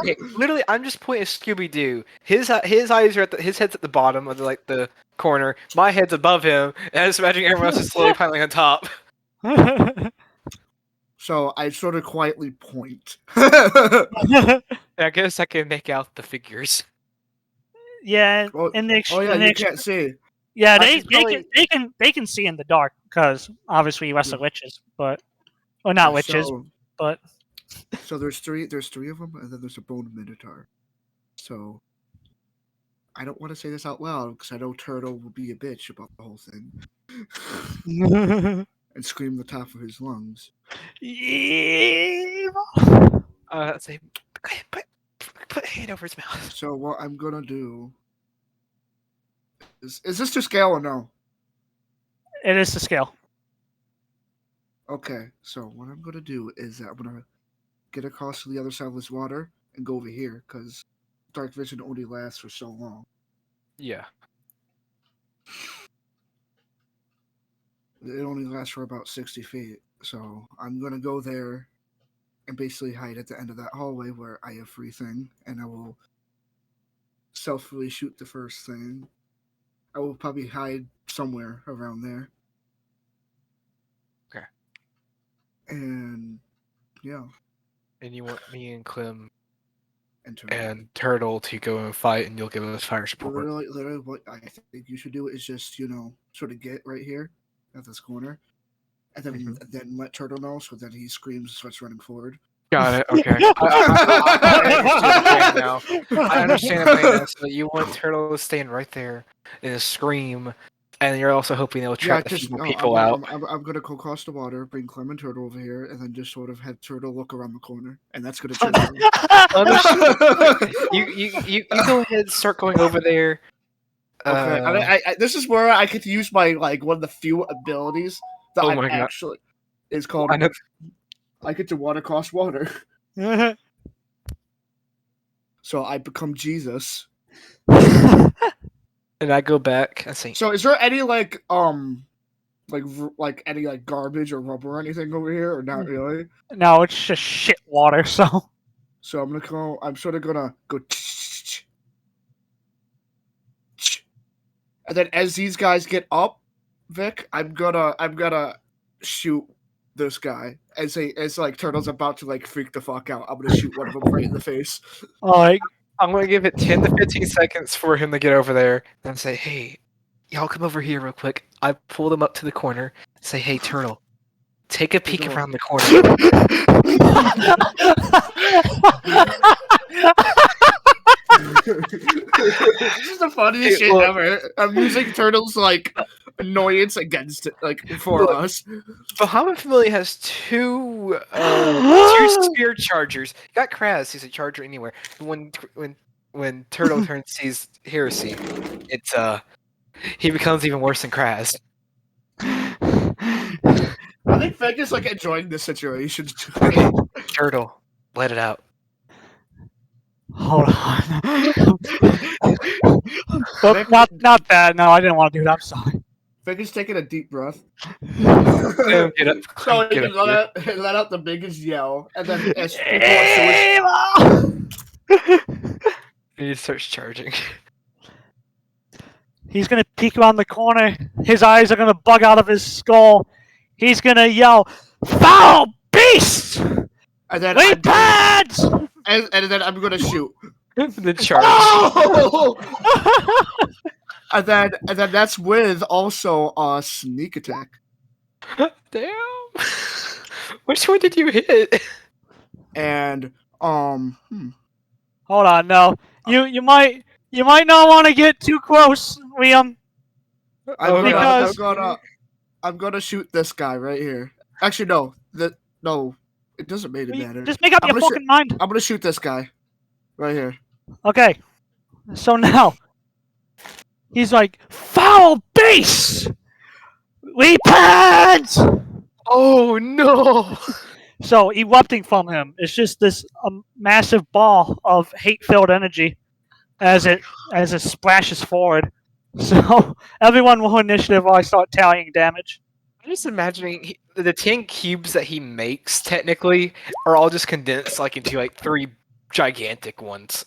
Hey, literally, I'm just pointing at Scooby-Doo. His eyes are his head's at the bottom of the corner. My head's above him, and I'm just imagining everyone else is slowly piling on top. So I sort of quietly point. And I guess I can make out the figures. Yeah, Oh, in the oh yeah, you can't see. Yeah, Actually, they can see in the dark because obviously you wrestle witches, but or not witches, but So there's three of them, and then there's a bone minotaur. So I don't want to say this out loud because I know Turtle will be a bitch about the whole thing and scream the top of his lungs. Say, put a hand over his mouth. So what I'm gonna do is this to scale or no? It is to scale. Okay, so what I'm gonna do is that I'm gonna get across to the other side of this water and go over here because dark vision only lasts for so long. Yeah. It only lasts for about 60 feet, so I'm gonna go there and basically hide at the end of that hallway where I have free thing, and I will stealthily shoot the first thing. I will probably hide somewhere around there. Okay. And yeah. And you want me and Clem And Turtle to go and fight, and you'll give us fire support. Literally, what I think you should do is just, sort of get right here at this corner, and then let Turtle know, so that he screams and starts running forward. Got it. Okay. I understand now. I understand the plan now. So you want Turtle to stand right there and scream, and you're also hoping they'll trap the people out. I'm gonna go across the water, bring Clem and Turtle over here, and then just sort of have Turtle look around the corner, and that's gonna turn them. You go ahead and start going over there. Okay. This is where I could use my one of the few abilities that actually is called. I get to water cross water. So I become Jesus. And I go back and say. So is there any any garbage or rubber or anything over here, or not really? No, it's just shit water. So I'm sort of gonna go. And then as these guys get up, Vic, I'm gonna shoot this guy as Turtle's about to freak the fuck out. I'm gonna shoot one of them right in the face. Alright. I'm gonna give it 10 to 15 seconds for him to get over there and say, "Hey, y'all come over here real quick." I pull them up to the corner. Say, "Hey, Turtle, take a peek around the corner." This is the funniest shit ever. I'm using Turtle's annoyance against it, for us. Bahamut Familia has two spear chargers. You got Kraz, he's a charger anywhere. When Turtle sees heresy, it's he becomes even worse than Kraz. I think Feg is enjoying this situation. Turtle, let it out. Hold on. But not that. No, I didn't want to do that. I'm sorry. Feg is taking a deep breath. Get up. So he can let out the biggest yell, and then as he starts charging. He's gonna peek around the corner. His eyes are gonna bug out of his skull. He's gonna yell, "Foul beast!" And then Lead pads! And then I'm gonna shoot. The charge. Oh! and then that's with also a sneak attack. Damn. Which one did you hit? And Hold on, no. You might not want to get too close, Liam. I'm gonna shoot this guy right here. Actually, no. It doesn't make it matter. Just make up your fucking mind. I'm gonna shoot this guy right here. Okay. So now he's like, "Foul beast! Repent! Oh no! So erupting from him is just this massive ball of hate-filled energy as it splashes forward. So everyone will initiative while I start tallying damage. I'm just imagining the 10 cubes that he makes technically are all just condensed like into like 3 gigantic ones.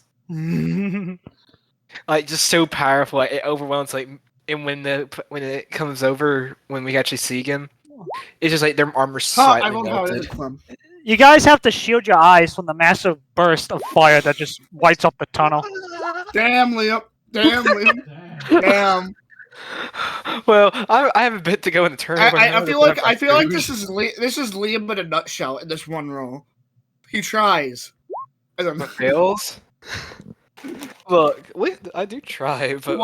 Like just so powerful, like, it overwhelms. Like, and when it comes over, when we actually see him, it's just like their armor I slightly don't know how it is, melted. Clem. You guys have to shield your eyes from the massive burst of fire that just lights up the tunnel. Damn, Liam. Damn, Liam. Damn. Well, I have a bit to go in the turn. I feel like this is Liam in a nutshell in this one roll. He tries. And then fails. Look, I do try, but the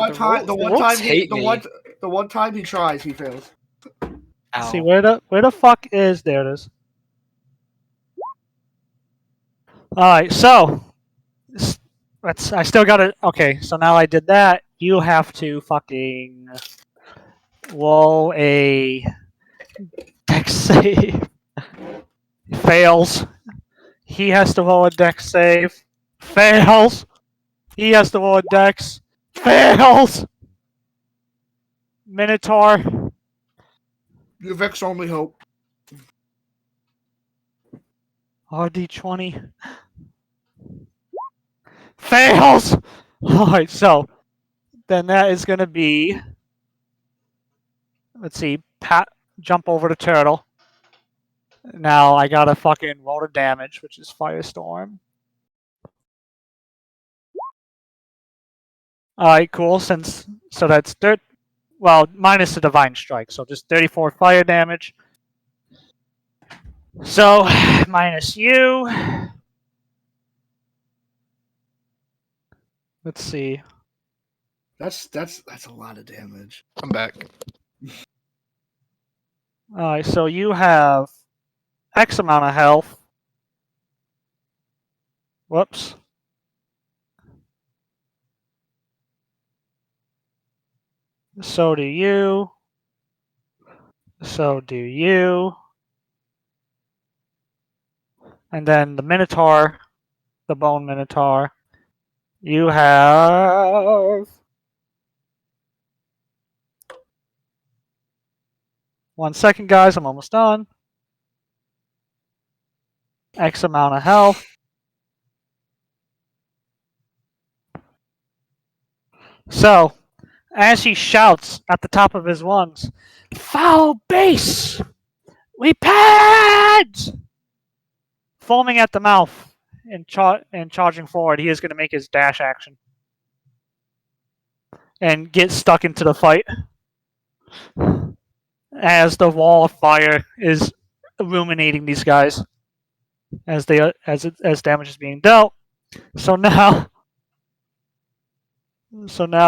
one time he tries, he fails. Ow. See where the fuck is there? It is. All right, so I still got it. Okay, so now I did that. You have to fucking roll a dex save. Fails. He has to roll a dex save. Fails. He has to roll a dex. Fails. Minotaur. Your Vic's only hope. RD20. Fails! Alright, so then that is going to be. Let's see. Jump over the turtle. Now I gotta fucking roll the damage, which is Firestorm. Alright, cool. So that's minus the Divine Strike, so just 34 fire damage. So minus you. Let's see. That's a lot of damage. I'm back. Alright, so you have X amount of health. Whoops. So do you. So do you. And then the Minotaur, the Bone Minotaur, you have 1 second, guys. I'm almost done. X amount of health. So, as he shouts at the top of his lungs, "Foul base! Repent!" Foaming at the mouth and charging forward, he is going to make his dash action and get stuck into the fight as the wall of fire is illuminating these guys as damage is being dealt. So now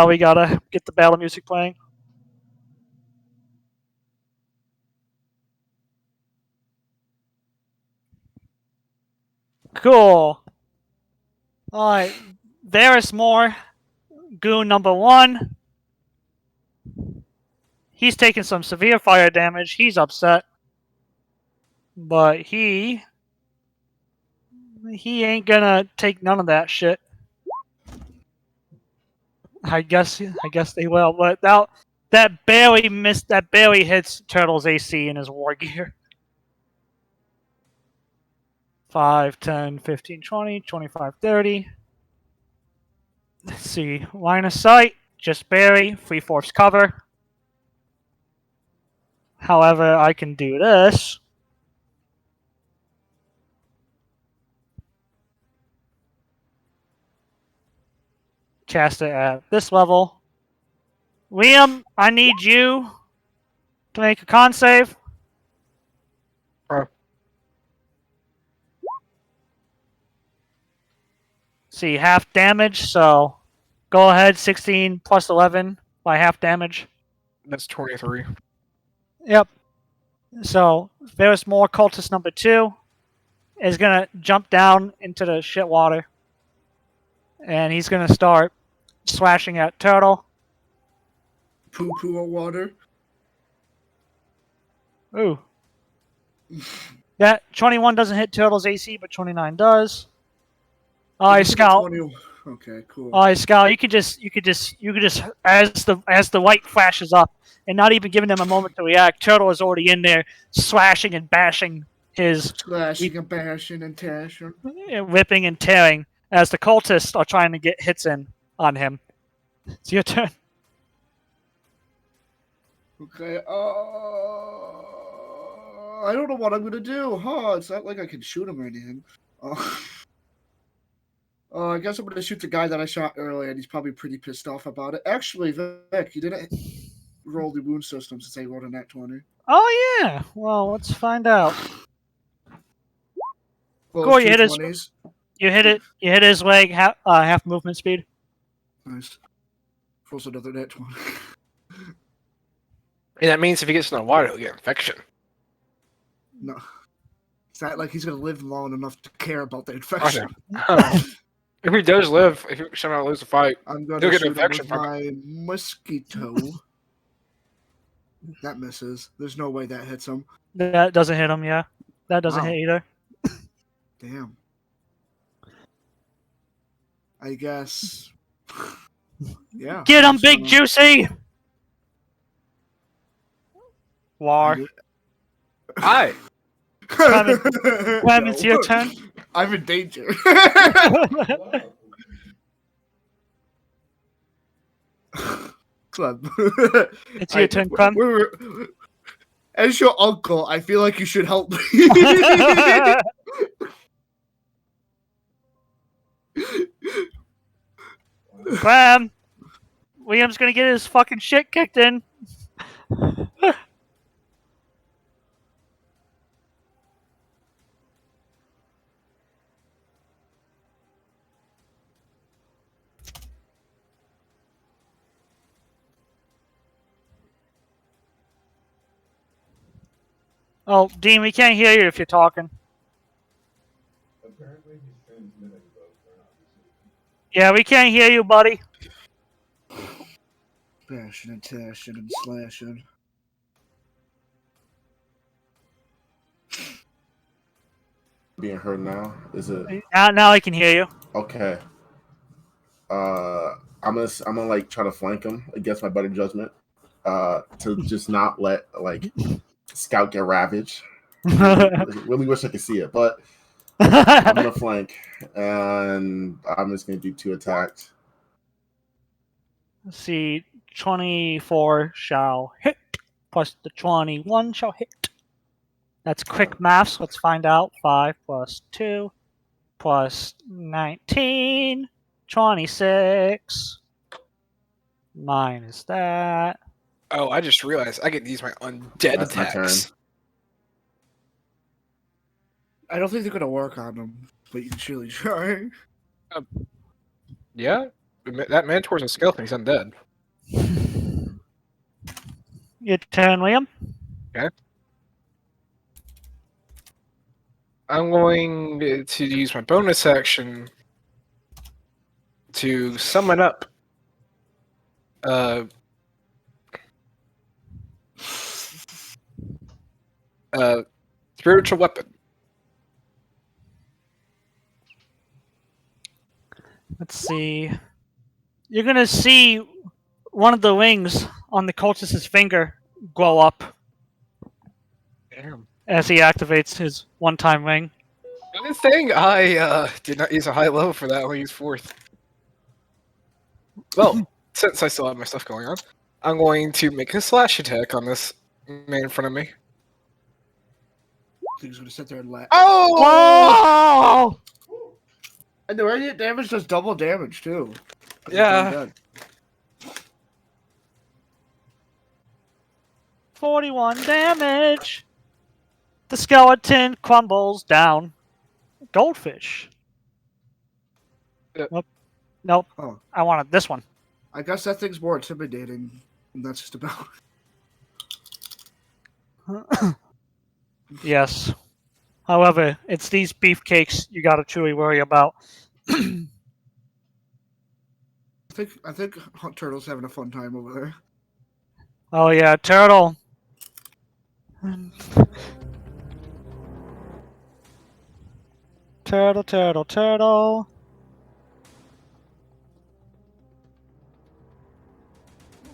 we gotta get the battle music playing. Cool. Alright. There's more. Goon number 1. He's taking some severe fire damage. He's upset. But he ain't gonna take none of that shit. I guess they will, but that barely hits Turtle's AC in his war gear. 5, 10, 15, 20, 25, 30. Let's see. Line of sight, just barely. 3/4 cover. However, I can do this. Cast it at this level. Liam, I need you to make a con save. See, half damage, so go ahead, 16 plus 11 by half damage. That's 23. Yep. So, there's more cultist number 2 is going to jump down into the shit water. And he's going to start slashing at Turtle. Poo-poo water. Ooh. That 21 doesn't hit Turtle's AC, but 29 does. Alright, Scout. Okay, cool. Alright, Scout. You could just as the light flashes up, and not even giving them a moment to react, Turtle is already in there, slashing and bashing his, Slashing and bashing and tashing. whipping and tearing as the cultists are trying to get hits in on him. It's your turn. Okay. I don't know what I'm gonna do. It's not like I can shoot him or anything. I guess I'm gonna shoot the guy that I shot earlier, and he's probably pretty pissed off about it. Actually, Vic, you didn't roll the wound system since I rolled a nat 20. Oh yeah. Well, let's find out. Well, Go, you hit his. 20s. You hit it. You hit his leg half movement speed. Nice. Rolls another nat 20. And that means if he gets in the water, he'll get infection. No. It's not like he's gonna live long enough to care about the infection. If he does live, if he somehow lose a fight, I'm gonna he'll get shoot him infection with from my mosquito. That misses. There's no way that hits him. That doesn't hit him. Yeah, that doesn't Wow. hit either. Damn. I guess. Yeah. Get him, I'm just Big gonna- Juicy. War. Hi. Clem, No. it's your turn. I'm in danger. Clem. It's your turn, Clem. As your uncle, I feel like you should help me. Clem. Liam's gonna get his fucking shit kicked in. Oh, Dean, we can't hear you if you're talking. Apparently he's transmitting, but we're not receiving. Yeah, we can't hear you, buddy. Bashing and tashing and slashing. Being heard now? Is it Now I can hear you. okay? I'm gonna like try to flank him against my better judgment. To just not let like Scout get ravaged. Really wish I could see it, but I'm gonna flank, and I'm just gonna do 2 attacks. Let's see, 24 shall hit, plus the 21 shall hit. That's quick maths. Let's find out. 5 plus 2 plus 19, 26. Minus that. Oh, I just realized I get to use my undead That's my attacks. turn. I don't think they're gonna work on him, but you can surely try. Yeah? That Manticore's a skeleton, he's undead. Your turn, Liam. I'm going to use my bonus action to summon up spiritual weapon. Let's see. You're gonna see one of the rings on the cultist's finger glow up Damn. as he activates his one-time ring. Good thing I did not use a high level for that. I only used 4th. Well, since I still have my stuff going on, I'm going to make a slash attack on this man in front of me. He's gonna sit there and laugh. Oh! And the radiant damage does double damage too. Yeah. 41 damage. The skeleton crumbles down. Goldfish. Nope. Oh. I wanted this one. I guess that thing's more intimidating. And that's just about. Yes. However, it's these beefcakes you gotta truly worry about. I think Turtle's having a fun time over there. Oh yeah, Turtle Turtle, turtle, turtle.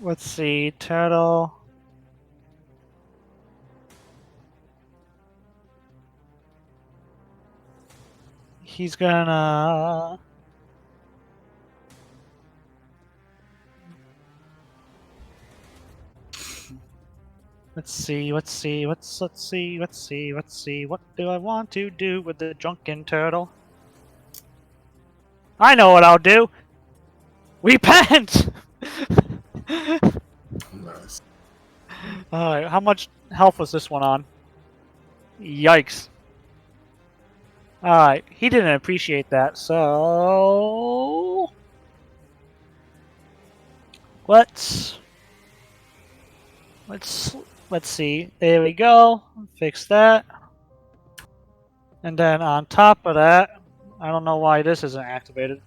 Let's see, turtle. He's gonna... Let's see. What do I want to do with the drunken turtle? I know what I'll do! Repent! Nice. Alright, how much health was this one on? Yikes. Alright, he didn't appreciate that, so... Let's see. There we go. Fix that. And then on top of that, I don't know why this isn't activated.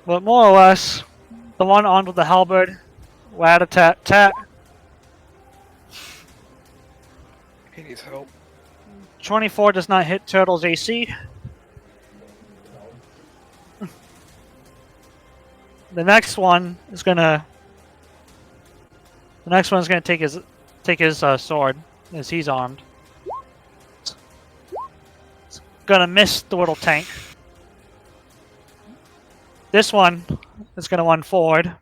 But more or less, the one armed with the halberd, rat-a-tat-tat. He needs help. 24 does not hit Turtle's AC. The next one is gonna take his sword as he's armed. It's gonna miss the little tank. This one is gonna run forward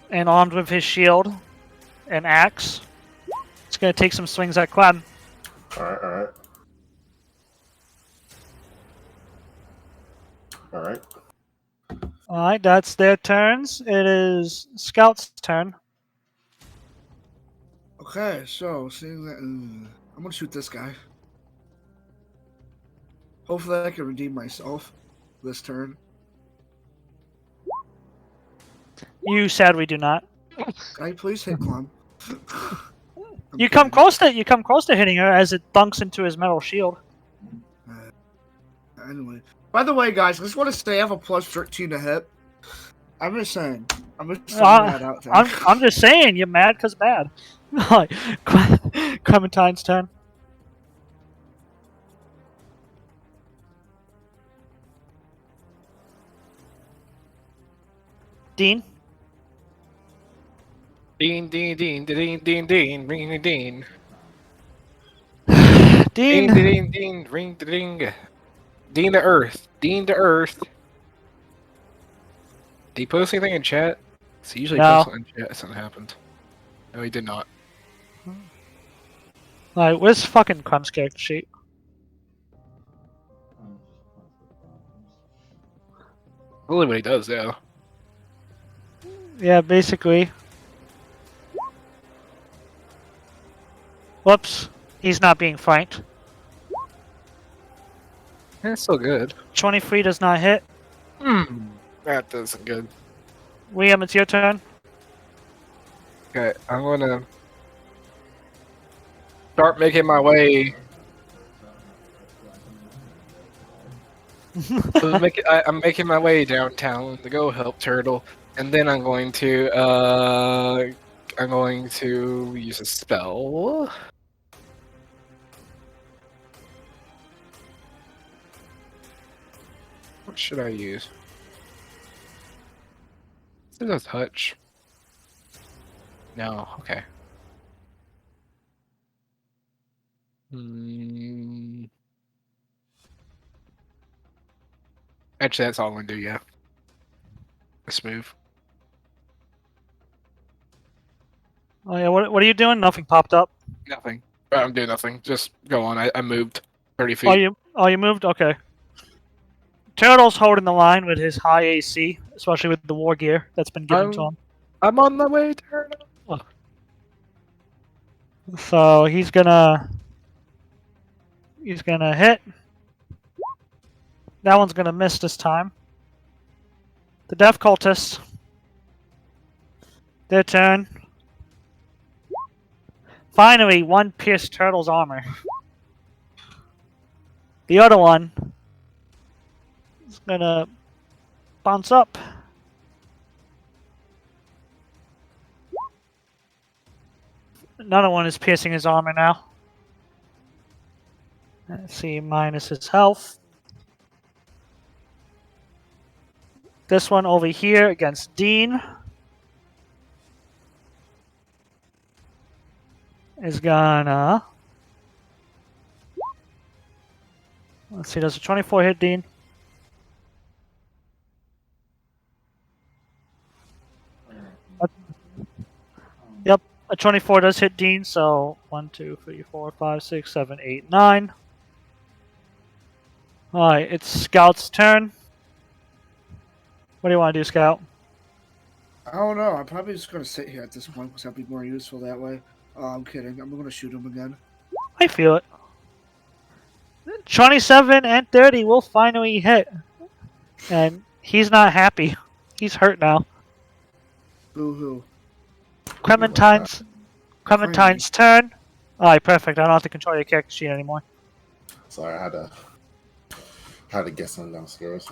and armed with his shield and axe. It's gonna take some swings at Clem. Alright. Alright, that's their turns. It is Scout's turn. Okay, so seeing that, I'm gonna shoot this guy. Hopefully, I can redeem myself this turn. You sadly do not. Can I please hit Clem? You come close to hitting her as it dunks into his metal shield. Anyway, by the way, guys, I just want to say I have a plus 13 to hit. I'm just saying. I'm just throwing that out there. I'm just saying you're mad because bad. Clementine's turn. Dean. Dean, ring the Dean. Dean. Ring the ding. Dean to Earth. Did he post anything in chat? So he usually posts something in chat. Something happened. No, he did not. Alright, where's fucking Clem's character sheet? Really what he does, yeah. Yeah, basically. Whoops. He's not being franked. That's still good. 23 does not hit. That isn't good. Liam, it's your turn. Okay, I'm gonna start making my way. I'm making my way downtown to go help Turtle, and then I'm going to use a spell. What should I use? Is it a touch? No, okay. Actually, that's all I'm gonna do, yeah. Let's move. Oh yeah, what are you doing? Nothing popped up. Nothing. I'm doing nothing. Just go on. I moved 30 feet. Oh, you moved? Okay. Turtle's holding the line with his high AC, especially with the war gear that's been given to him. I'm on my way, Turtle. So he's gonna hit. That one's gonna miss this time. The Death Cultists. Their turn. Finally, one pierced Turtle's armor. The other one is gonna bounce up. Another one is piercing his armor now. Let's see, minus his health. This one over here against Dean is gonna... Let's see, does a 24 hit Dean? Yep, a 24 does hit Dean, so 1, 2, 3, 4, 5, 6, 7, 8, 9. Alright, it's Scout's turn. What do you want to do, Scout? I don't know. I'm probably just going to sit here at this point because I'll be more useful that way. Oh, I'm kidding. I'm going to shoot him again. I feel it. 27 and 30 will finally hit. And he's not happy. He's hurt now. Boo-hoo. Clementine's turn. Alright, perfect. I don't have to control your character sheet anymore. Sorry, I had to get something downstairs.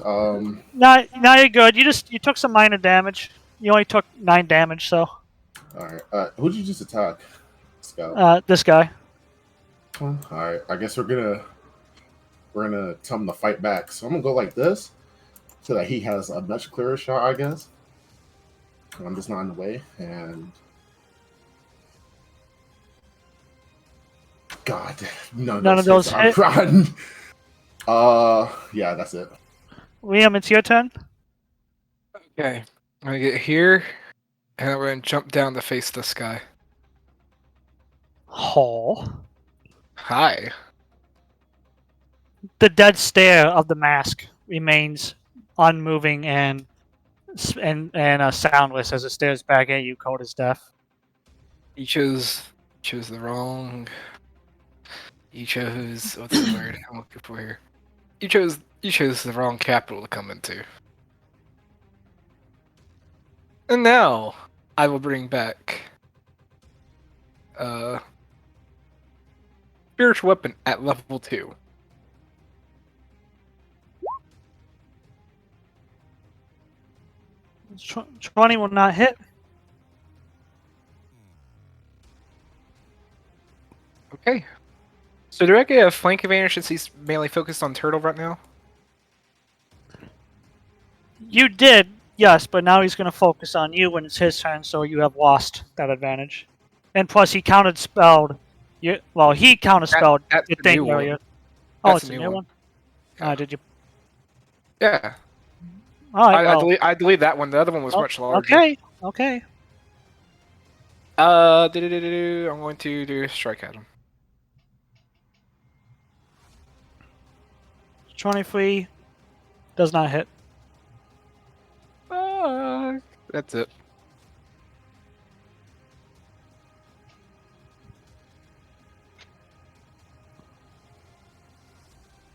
Now you're good. You took some minor damage. You only took 9 damage, so. Alright. Who'd you just attack, Scout? This guy. Alright, I guess we're gonna tell him to fight back. So I'm gonna go like this, so that he has a much clearer shot, I guess. I'm just not in the way, and God, none of those hit. Yeah, that's it. Liam, it's your turn. Okay, I'm gonna get here, and we're gonna jump down to face this guy. Oh. Hi. The dead stare of the mask remains unmoving and soundless as it stares back at you, cold as death. You chose the wrong. You chose what's the word I'm looking for here? You chose the wrong capital to come into. And now I will bring back spiritual weapon at level 2. 20 will not hit. Okay. So do I get a flank advantage since he's mainly focused on Turtle right now? You did, yes, but now he's going to focus on you when it's his turn, so you have lost that advantage. And plus, he counterspelled. He counterspelled that's your the thing new one. earlier. Oh, That's it's the a new new one. one? Did you? Yeah. All right, I delete that one. The other one was much larger. Okay. I'm going to do a strike at him. 23 does not hit. That's it.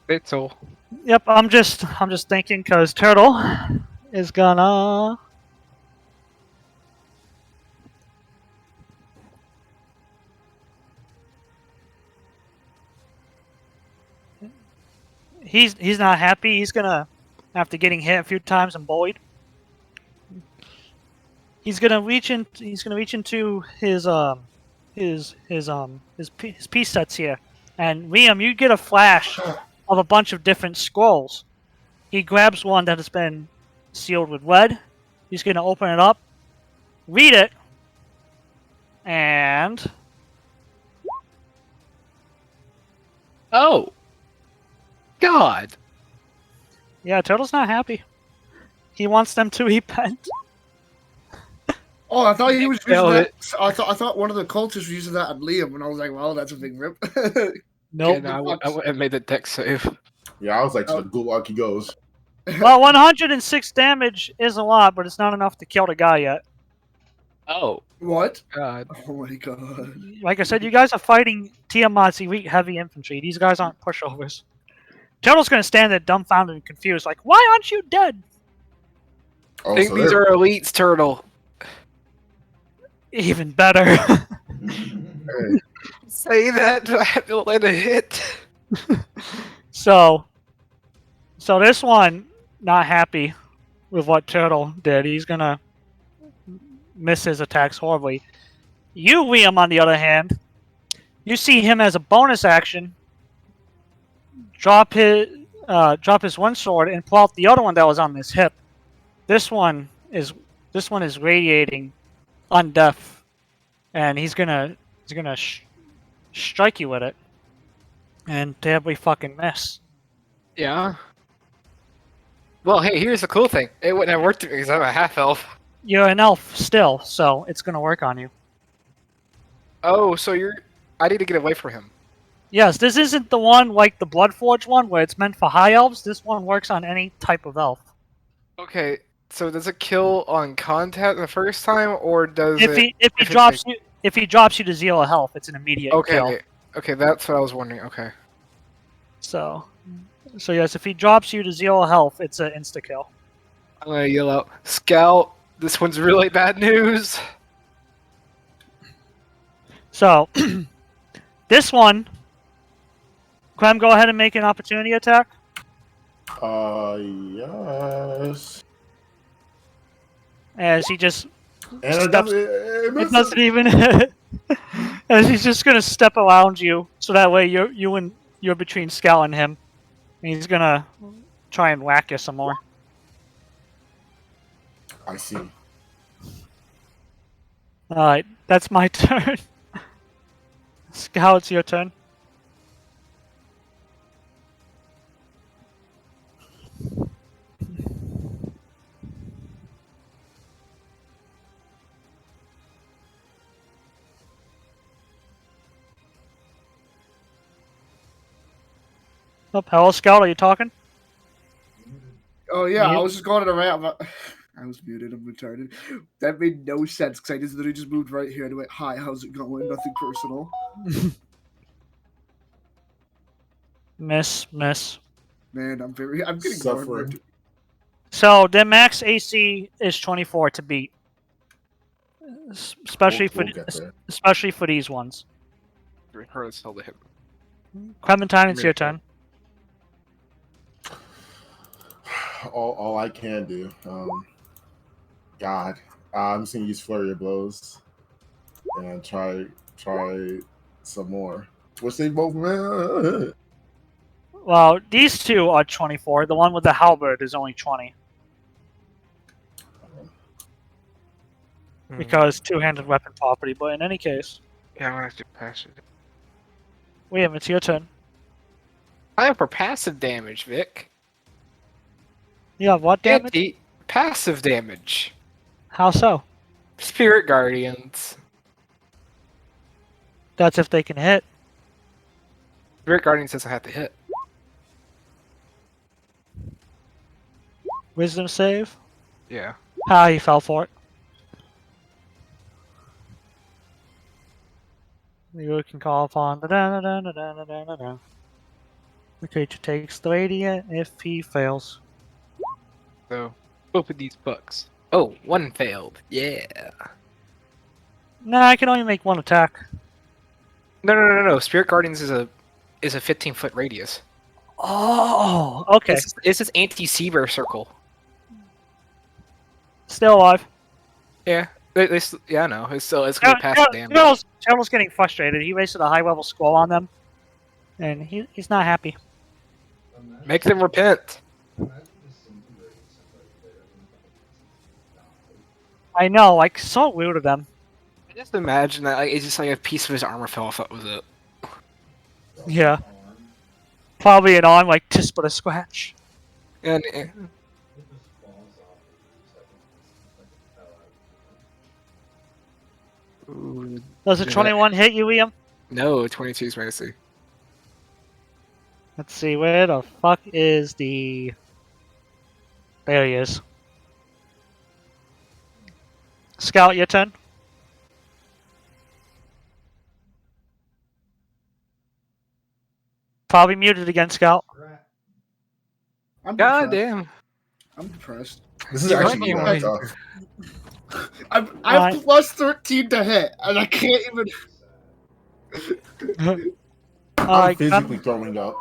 It's all. Yep, I'm just thinking because Turtle is gonna. He's not happy. He's gonna, after getting hit a few times and bullied, he's gonna reach into his piece sets here, and Liam, you get a flash of a bunch of different scrolls. He grabs one that has been sealed with lead. He's gonna open it up, read it, and Oh. God. yeah, Turtle's not happy. He wants them to repent. Oh, I thought he was using Nailed that. it. I thought one of the cultists was using that on Liam, and I was like, "Well, that's a big rip." Nope. Yeah, no, I wouldn't have made the deck save. Yeah, I was like, to the gulag he goes. Well, 106 damage is a lot, but it's not enough to kill the guy yet. Oh. What? God. Oh my god. Like I said, you guys are fighting Tiamat's elite heavy infantry. These guys aren't pushovers. Turtle's gonna stand there dumbfounded and confused, like, why aren't you dead? Oh, I think so these they're- are elites, Turtle. Even better. Hey, Say that, I have to let it hit. So this one, not happy with what Turtle did. He's gonna miss his attacks horribly. You, Liam, on the other hand, you see him as a bonus action drop his one sword and pull out the other one that was on his hip. This one is radiating undeath, and he's gonna strike you with it, and terribly fucking miss. Yeah. Well, hey, here's the cool thing. It wouldn't have worked because I'm a half elf. You're an elf still, so it's gonna work on you. Oh, so I need to get away from him. Yes, this isn't the one like the Bloodforge one where it's meant for high elves. This one works on any type of elf. Okay, so does it kill on contact the first time, or does If he drops you to 0 health, it's an immediate kill. Okay, that's what I was wondering. Okay. So yes, if he drops you to 0 health, it's an insta kill. I'm gonna yell out, "Scout! This one's really bad news." So this one, Clem, go ahead and make an opportunity attack. Yes. As he just And it doesn't even. As he's just gonna step around you, so that way you're between Scout and him, and he's gonna try and whack you some more. I see. All right, that's my turn. Scout, it's your turn. Oh, hello, Scout. Are you talking? Oh yeah, I Mute. was just going around. I was muted. I'm retarded. That made no sense because I just literally just moved right here and went, "Hi, how's it going? Nothing personal." Miss. Man, I'm getting Suffering. more. So the max AC is 24 to beat, especially We'll get there. for these ones. Hurts held the hip. Clementine, it's your turn. All I can do. God, I'm just gonna use flurry of blows and try some more. Which they both man. Well, these two are 24. The one with the halberd is only 20 because two-handed weapon property. But in any case, Yeah, I'm gonna have to pass it. Liam, it's your turn. I have for passive damage, Vic. You have what damage? Passive damage. How so? Spirit Guardians. That's if they can hit. Spirit Guardian says I have to hit. Wisdom save. Yeah. Ah, he fell for it. You can call upon the creature takes the radiant if he fails. So, open these books. Oh, one failed. Yeah. Nah, I can only make one attack. No. Spirit Guardians is a 15-foot radius. Oh, okay. It's this anti-Seabear circle. Still alive. Yeah. Yeah, I know. It's gonna pass the damage. Gerald's getting frustrated. He wasted a high-level score on them, and he's not happy. Make them repent. I know, like, so rude of them. I just imagine that it's just like a piece of his armor fell off. That was it. Yeah. Probably an arm, like, just but a scratch. And ooh, Does a 21 hit you, Liam? no, 22 is mercy. Let's see, where the fuck is the... There he is. Scout, your turn. Probably muted again, Scout. I'm God depressed. damn. I'm depressed. This is You actually might be really right. tough. I have plus 13 to hit, and I can't even. I'm Alright, physically throwing up.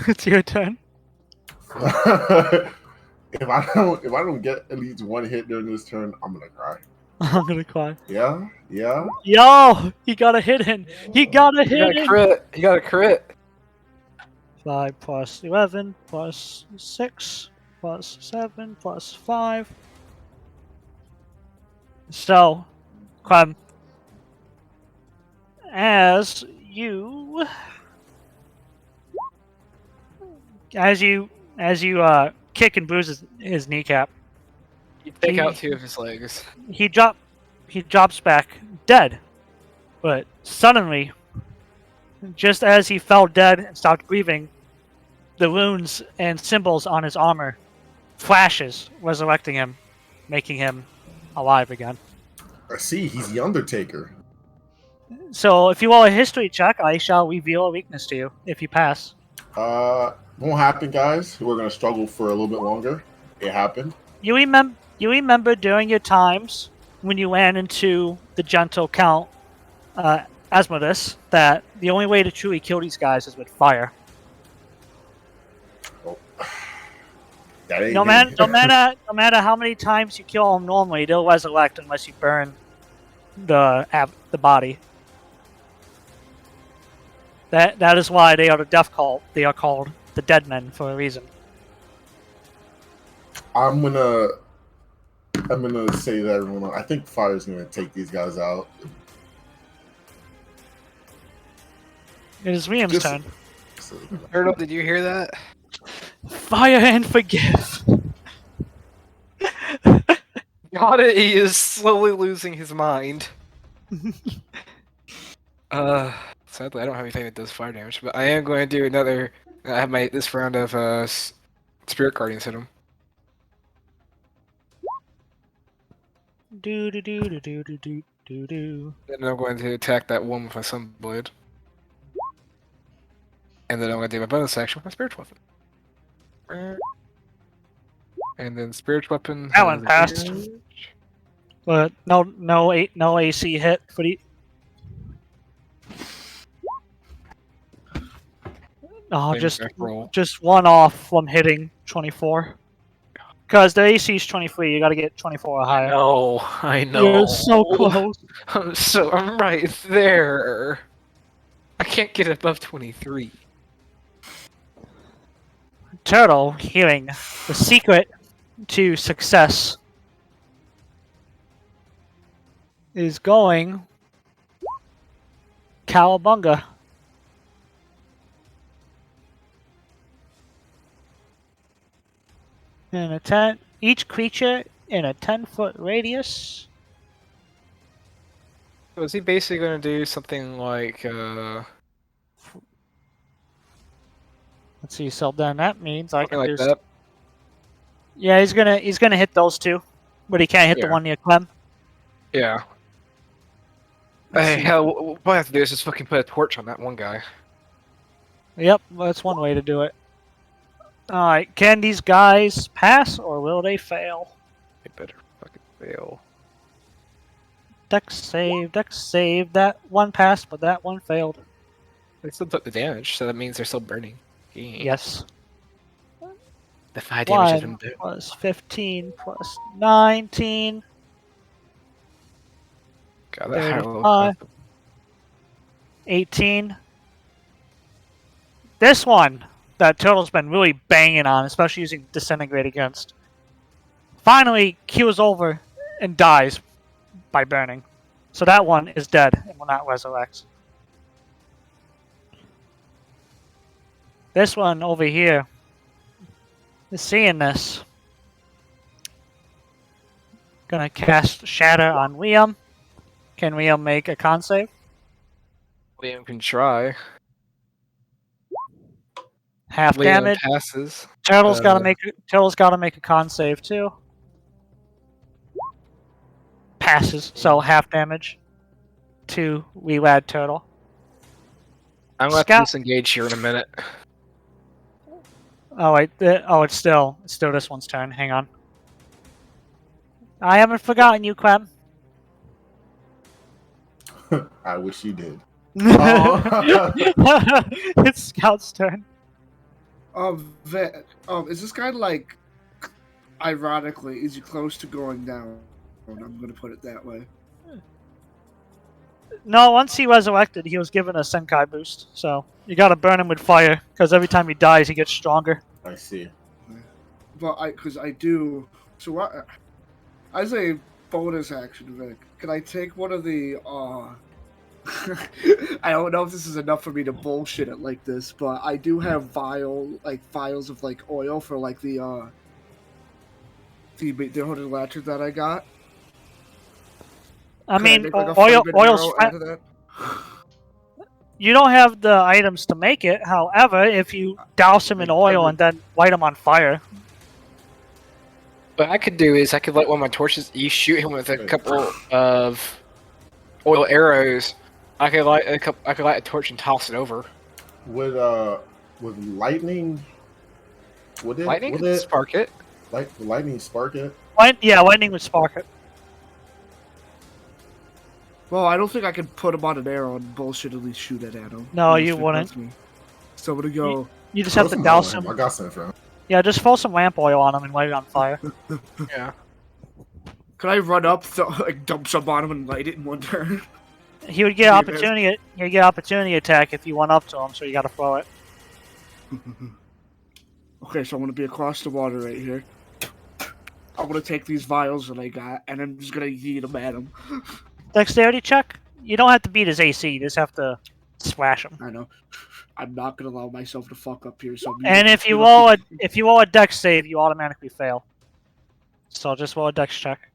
it's your turn. If I don't get at least one hit during this turn, I'm gonna cry. I'm gonna cry. Yeah, yeah. Yo, he got a hit in. He got a You hit got a in. crit. You got a crit. 5 plus 11 plus 6 plus 7 plus 5. So, Clem, as you kick and bruise his kneecap, You take He- out 2 of his legs. he drops back dead. But suddenly, just as he fell dead and stopped breathing, the runes and symbols on his armor flashes, resurrecting him, making him alive again. I see. He's the Undertaker. So if you roll a history check, I shall reveal a weakness to you if you pass. Won't happen, guys. We're gonna struggle for a little bit longer. It happened. You remember during your times when you ran into the gentle Count Asmodius that the only way to truly kill these guys is with fire. That ain't No me. matter how many times you kill them normally, they'll resurrect unless you burn the body. That is why they are the death cult. They are called the Dead Men for a reason. I'm gonna say that everyone. I think fire's gonna take these guys out. It is Liam's Just- turn. Turtle, did you hear that? Fire and forgive. Got it. He is slowly losing his mind. Sadly, I don't have anything that does fire damage, but I am going to do another. I have this round of Spirit Guardians hit him. Do do do do do do do do do. Then I'm going to attack that one with my Sun Blade. And then I'm going to do my bonus action with my Spiritual Weapon. And then Spiritual Weapon. That one has passed. advantage. But no AC hit for the. Oh, Same just exact roll. just one off from hitting 24. Because the AC is 23, you got to get 24 or higher. No, I know. You're so close. I'm right there. I can't get above 23. Turtle, hearing the secret to success, is going Cowabunga. Each creature in a 10-foot radius. So is he basically going to do something like, Let's see, so then that means I something can like do. that? Yeah, he's gonna hit those two, but he can't hit the Yeah. one near Clem. Yeah. Let's Hey, see. hell, what I have to do is just fucking put a torch on that one guy. Yep, that's one way to do it. Alright, can these guys pass or will they fail? They better fucking fail. Dex save. That one passed, but that one failed. They still took the damage, so that means they're still burning. Yeah. Yes. The 5 damage has 1 been done. plus 15 plus 19. God, that higher level 35. crap. 18. This one that Turtle's been really banging on, especially using Disintegrate against, finally keels over and dies by burning. So that one is dead and will not resurrect. This one over here is seeing this. Gonna cast Shatter on Liam. Can Liam make a con save? Liam can try. Half Liam damage. passes. Turtle's gotta make a con save too. Passes, so half damage to Relad Turtle. I'm going to Scout- disengage here in a minute. Oh wait, it's still this one's turn. Hang on. I haven't forgotten you, Clem. I wish you did. It's Scout's turn. Is this guy like? Ironically, is he close to going down? I'm going to put it that way. No, once he resurrected, he was given a Senkai boost. So you gotta burn him with fire, because every time he dies, he gets stronger. I see. But because I do. So what? As a bonus action, Vic, can I take one of the? I don't know if this is enough for me to bullshit it like this, but I do have vials of like oil for like the hooded lantern that I got. I mean, make, like, oil's. You don't have the items to make it. However, if you douse him in oil and then light him on fire. What I could do is I could light one of my torches. You shoot him with a couple of oil arrows. I could light a torch and toss it over. Would lightning? Would it? Lightning would could spark it. Lightning spark it? Lightning would spark it. Well, I don't think I can put him on an arrow and bullshittedly shoot it at him. No, you wouldn't. So I'm gonna go. You just have to douse him. I got some from. Yeah, just throw some lamp oil on him and light it on fire. Yeah. Can I run up, dump some on him, and light it in one turn? He would get opportunity. He'd get opportunity attack if you went up to him, so you gotta throw it. Okay, so I'm gonna be across the water right here. I'm gonna take these vials that I got, and I'm just gonna yeet them at him. Dexterity check. You don't have to beat his AC. You just have to splash him. I know. I'm not gonna allow myself to fuck up here. So and if you roll a dex save, you automatically fail. So just roll a dex check.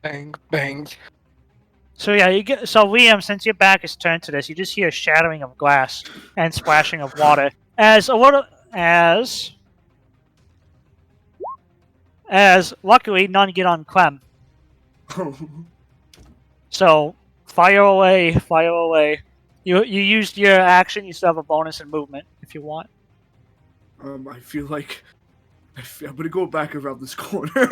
Bang bang. So yeah, Liam, since your back is turned to this, you just hear shattering of glass and splashing of water as luckily none get on Clem. So fire away. You used your action. You still have a bonus in movement if you want. I feel like I'm gonna go back around this corner.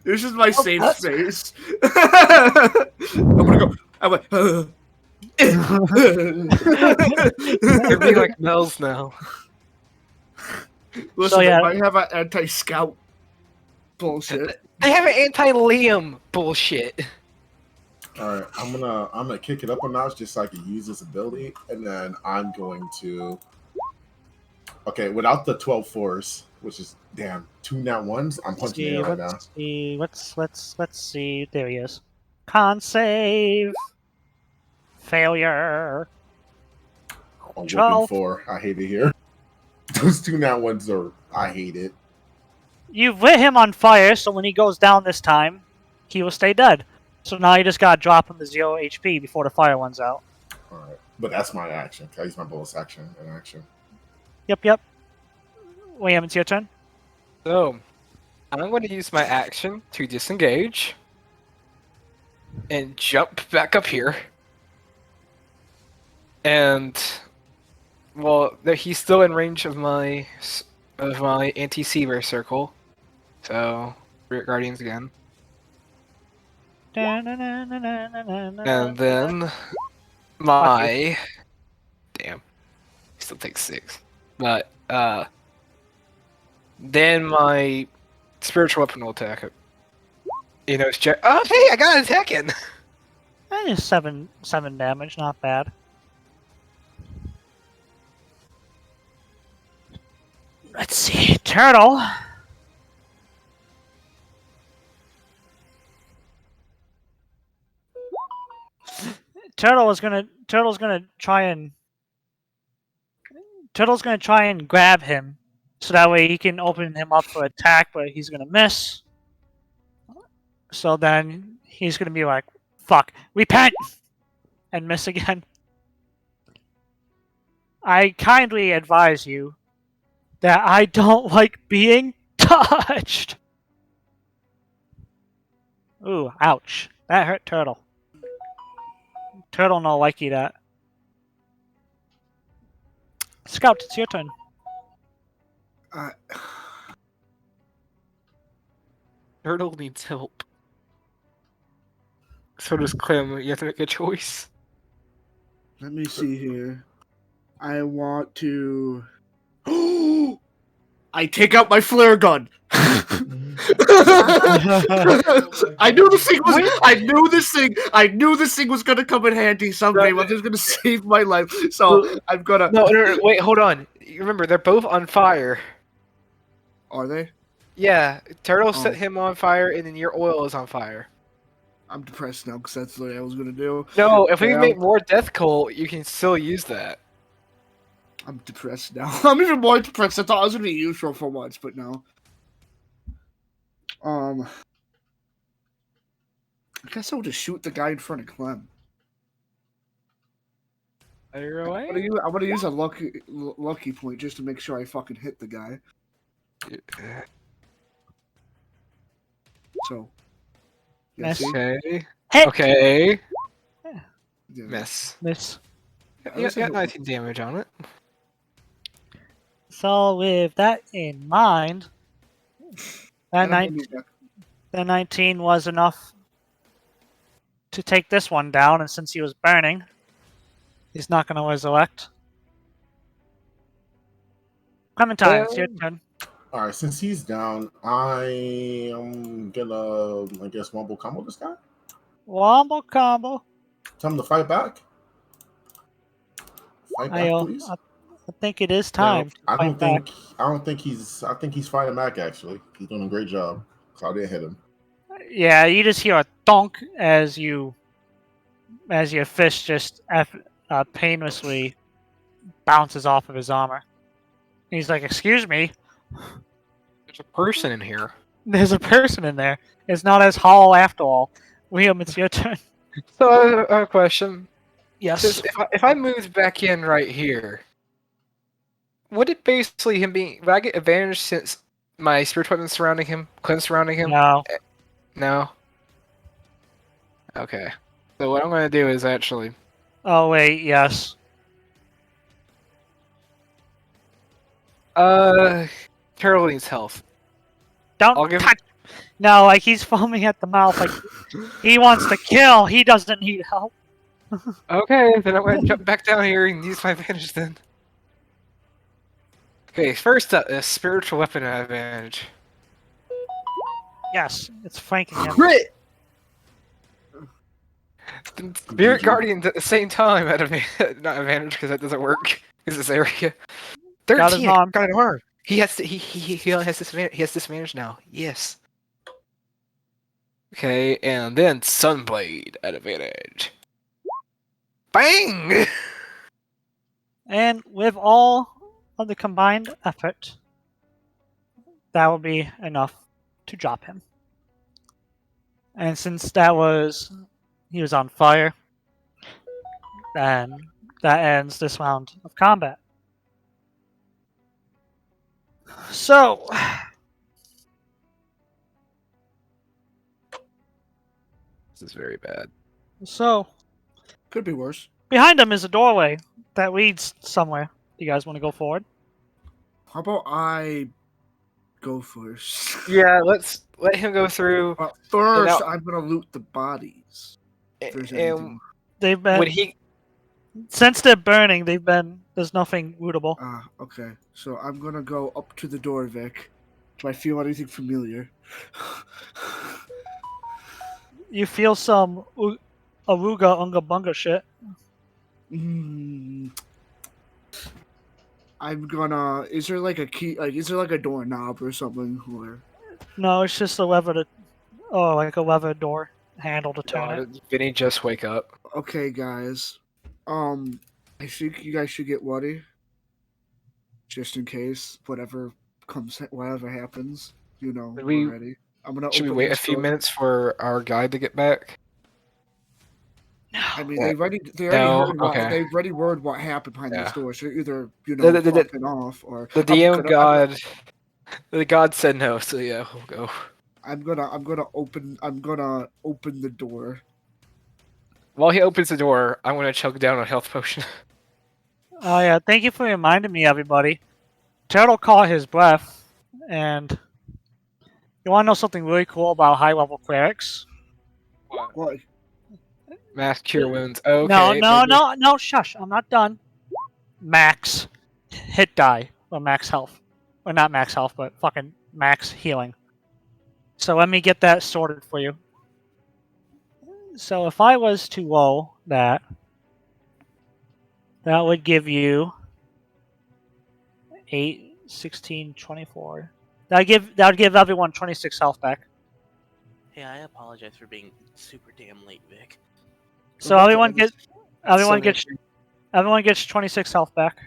This is my safe space. I'm gonna go. I'm like. It'd be like Mel's now. Listen, I have an anti-scout bullshit. They have an anti-Liam bullshit. All right, I'm gonna kick it up a notch just so I can use this ability, and then I'm going to. Okay, without the 12 force, which is damn 2 nat 1s, I'm punching it right now. Let's see. There he is. Con save. Failure. I'm looking for. I hate it here. Those 2 nat 1s are. I hate it. You've lit him on fire, so when he goes down this time, he will stay dead. So now you just gotta drop him to 0 HP before the fire runs out. Alright. But that's my action. Can I use my bonus action in action? Yep. Liam, it's your turn. So, I'm going to use my action to disengage and jump back up here. And, well, he's still in range of my anti-seaver circle. So, Spirit Guardians again. And then my damn, he still takes 6. But then my spiritual weapon will attack it. You know, it's hey, I got an attack in. That is 7 damage, not bad. Let's see, Turtle. Turtle's gonna try and grab him, so that way he can open him up for attack, but he's gonna miss. So then he's gonna be like, "Fuck, repent," and miss again. I kindly advise you that I don't like being touched. Ooh, ouch! That hurt Turtle. Turtle no likey that. Scout, it's your turn. Turtle needs help. So does Clem. You have to make a choice. Let me see here. I want to. I take out my flare gun. I knew this thing was. I knew this thing was gonna come in handy someday. Was just gonna save my life. So I'm gonna. No, wait, hold on. You remember, they're both on fire. Are they? Yeah, Turtle set Oh. him on fire, and then your oil is on fire. I'm depressed now because that's what I was gonna do. No, if we Yeah. make more death coal, you can still use that. I'm depressed now. I'm even more depressed. I thought I was gonna be useful for once, but no. I guess I'll just shoot the guy in front of Clem. Fire I'm away. gonna use a lucky point just to make sure I fucking hit the guy. So. Yeah, Miss. see? Okay. Hit! Okay. Yeah. Miss. Miss. You got 19 damage on it. So with that in mind, that, And I'm gonna be back. that 19 was enough to take this one down, and since he was burning, he's not going to resurrect. Clementine, it's your turn. All right, since he's down, I am gonna, I guess, wombo combo this guy. Wombo combo. Tell him to fight back. Fight back, please. I think it is time. to I fight back. don't think he's. I think he's fighting back. Actually, he's doing a great job. So I didn't hit him. Yeah, you just hear a thunk as your fist just painlessly bounces off of his armor. He's like, "Excuse me, There's a person in here. there's a person in there. It's not as hollow after all." Liam, it's your turn. So I have a question. Yes. Since if I moved back in right here, would it basically him being? Would I get advantage since my spirit weapon surrounding him, Clem surrounding him? No. No. Okay. So what I'm gonna do is actually. Oh wait, yes. Turtle needs health. Don't I'll give- touch. No, like he's foaming at the mouth. Like he wants to kill. He doesn't need help. Okay, then I'm gonna jump back down here and use my advantage then. Okay, first up, a spiritual weapon advantage. Yes, it's flanking him. Crit! Spirit Guardians at the same time at not advantage because that doesn't work. Because this area. 13. Got his arm. Got an arm. He only has disadvantage. He has disadvantage now. Yes. Okay, and then Sunblade at advantage. Bang! And with all of the combined effort, that will be enough to drop him. And since he was on fire, then that ends this round of combat. So, This is very bad. Could be worse. behind him is a doorway that leads somewhere. Do you guys want to go forward? How about I go first? Yeah, let's let him go through. But first, now- I'm gonna loot the bodies. If there's And anything. They've been would he? since they're burning. There's nothing lootable. Okay. So I'm gonna go up to the door, Vic. Do I feel anything familiar? You feel some aruga unga bunga shit. I'm gonna. Is there like a key? Like, is there like a doorknob or something? Or No, it's just a lever like a lever door handle to turn it. Did Vinny just wake up? okay, guys. I think you guys should get ready, just in case whatever happens. You know, Should we- we're ready. I'm gonna. Should we open wait a this few door. minutes for our guide to get back? I mean, Yeah. they already No, heard what okay. they already heard what happened behind Yeah. this door. So either The- fucking off or The I'm DM gonna- god, the god said no, so yeah, we'll go. I'm gonna open the door. While he opens the door, I'm gonna choke down a health potion. Oh yeah, thank you for reminding me, everybody. Turtle caught his breath, and you want to know something really cool about high-level clerics? What? Mass cure wounds. Okay. No, shush, I'm not done. Max hit die, or max health. Or not max health, but fucking max healing. So let me get that sorted for you. So if I was to roll that, that would give you 8, 16, 24. That would give everyone 26 health back. Hey, I apologize for being super damn late, Vic. So everyone gets 26 health back.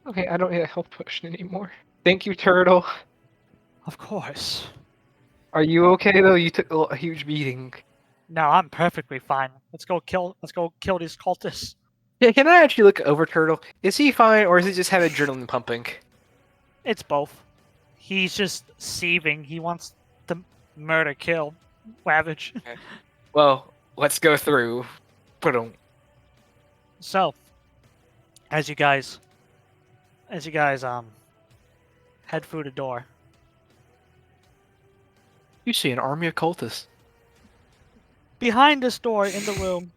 Okay, I don't need a health potion anymore. Thank you, Turtle. Of course. Are you okay though? You took a huge beating. No, I'm perfectly fine. Let's go kill these cultists. Yeah, can I actually look over Turtle? Is he fine, or does he just have adrenaline pumping? It's both. He's just seething. He wants to murder, kill, ravage. Okay. Well, let's go through. Put on. So, as you guys head through the door, You see an army of cultists. behind this door in the room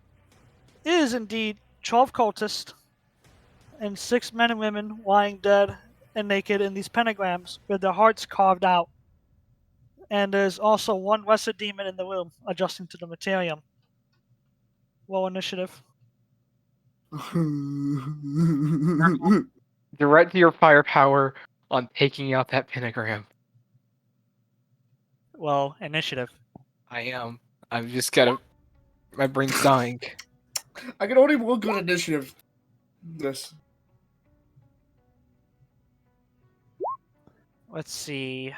is indeed 12 cultists and 6 men and women lying dead and naked in these pentagrams with their hearts carved out. And there's also one lesser demon in the room adjusting to the materium. Roll initiative. Direct your firepower on taking out that pentagram. Well, initiative. I am. I've just got to. My brain's dying. I can only roll good initiative. This. Let's see.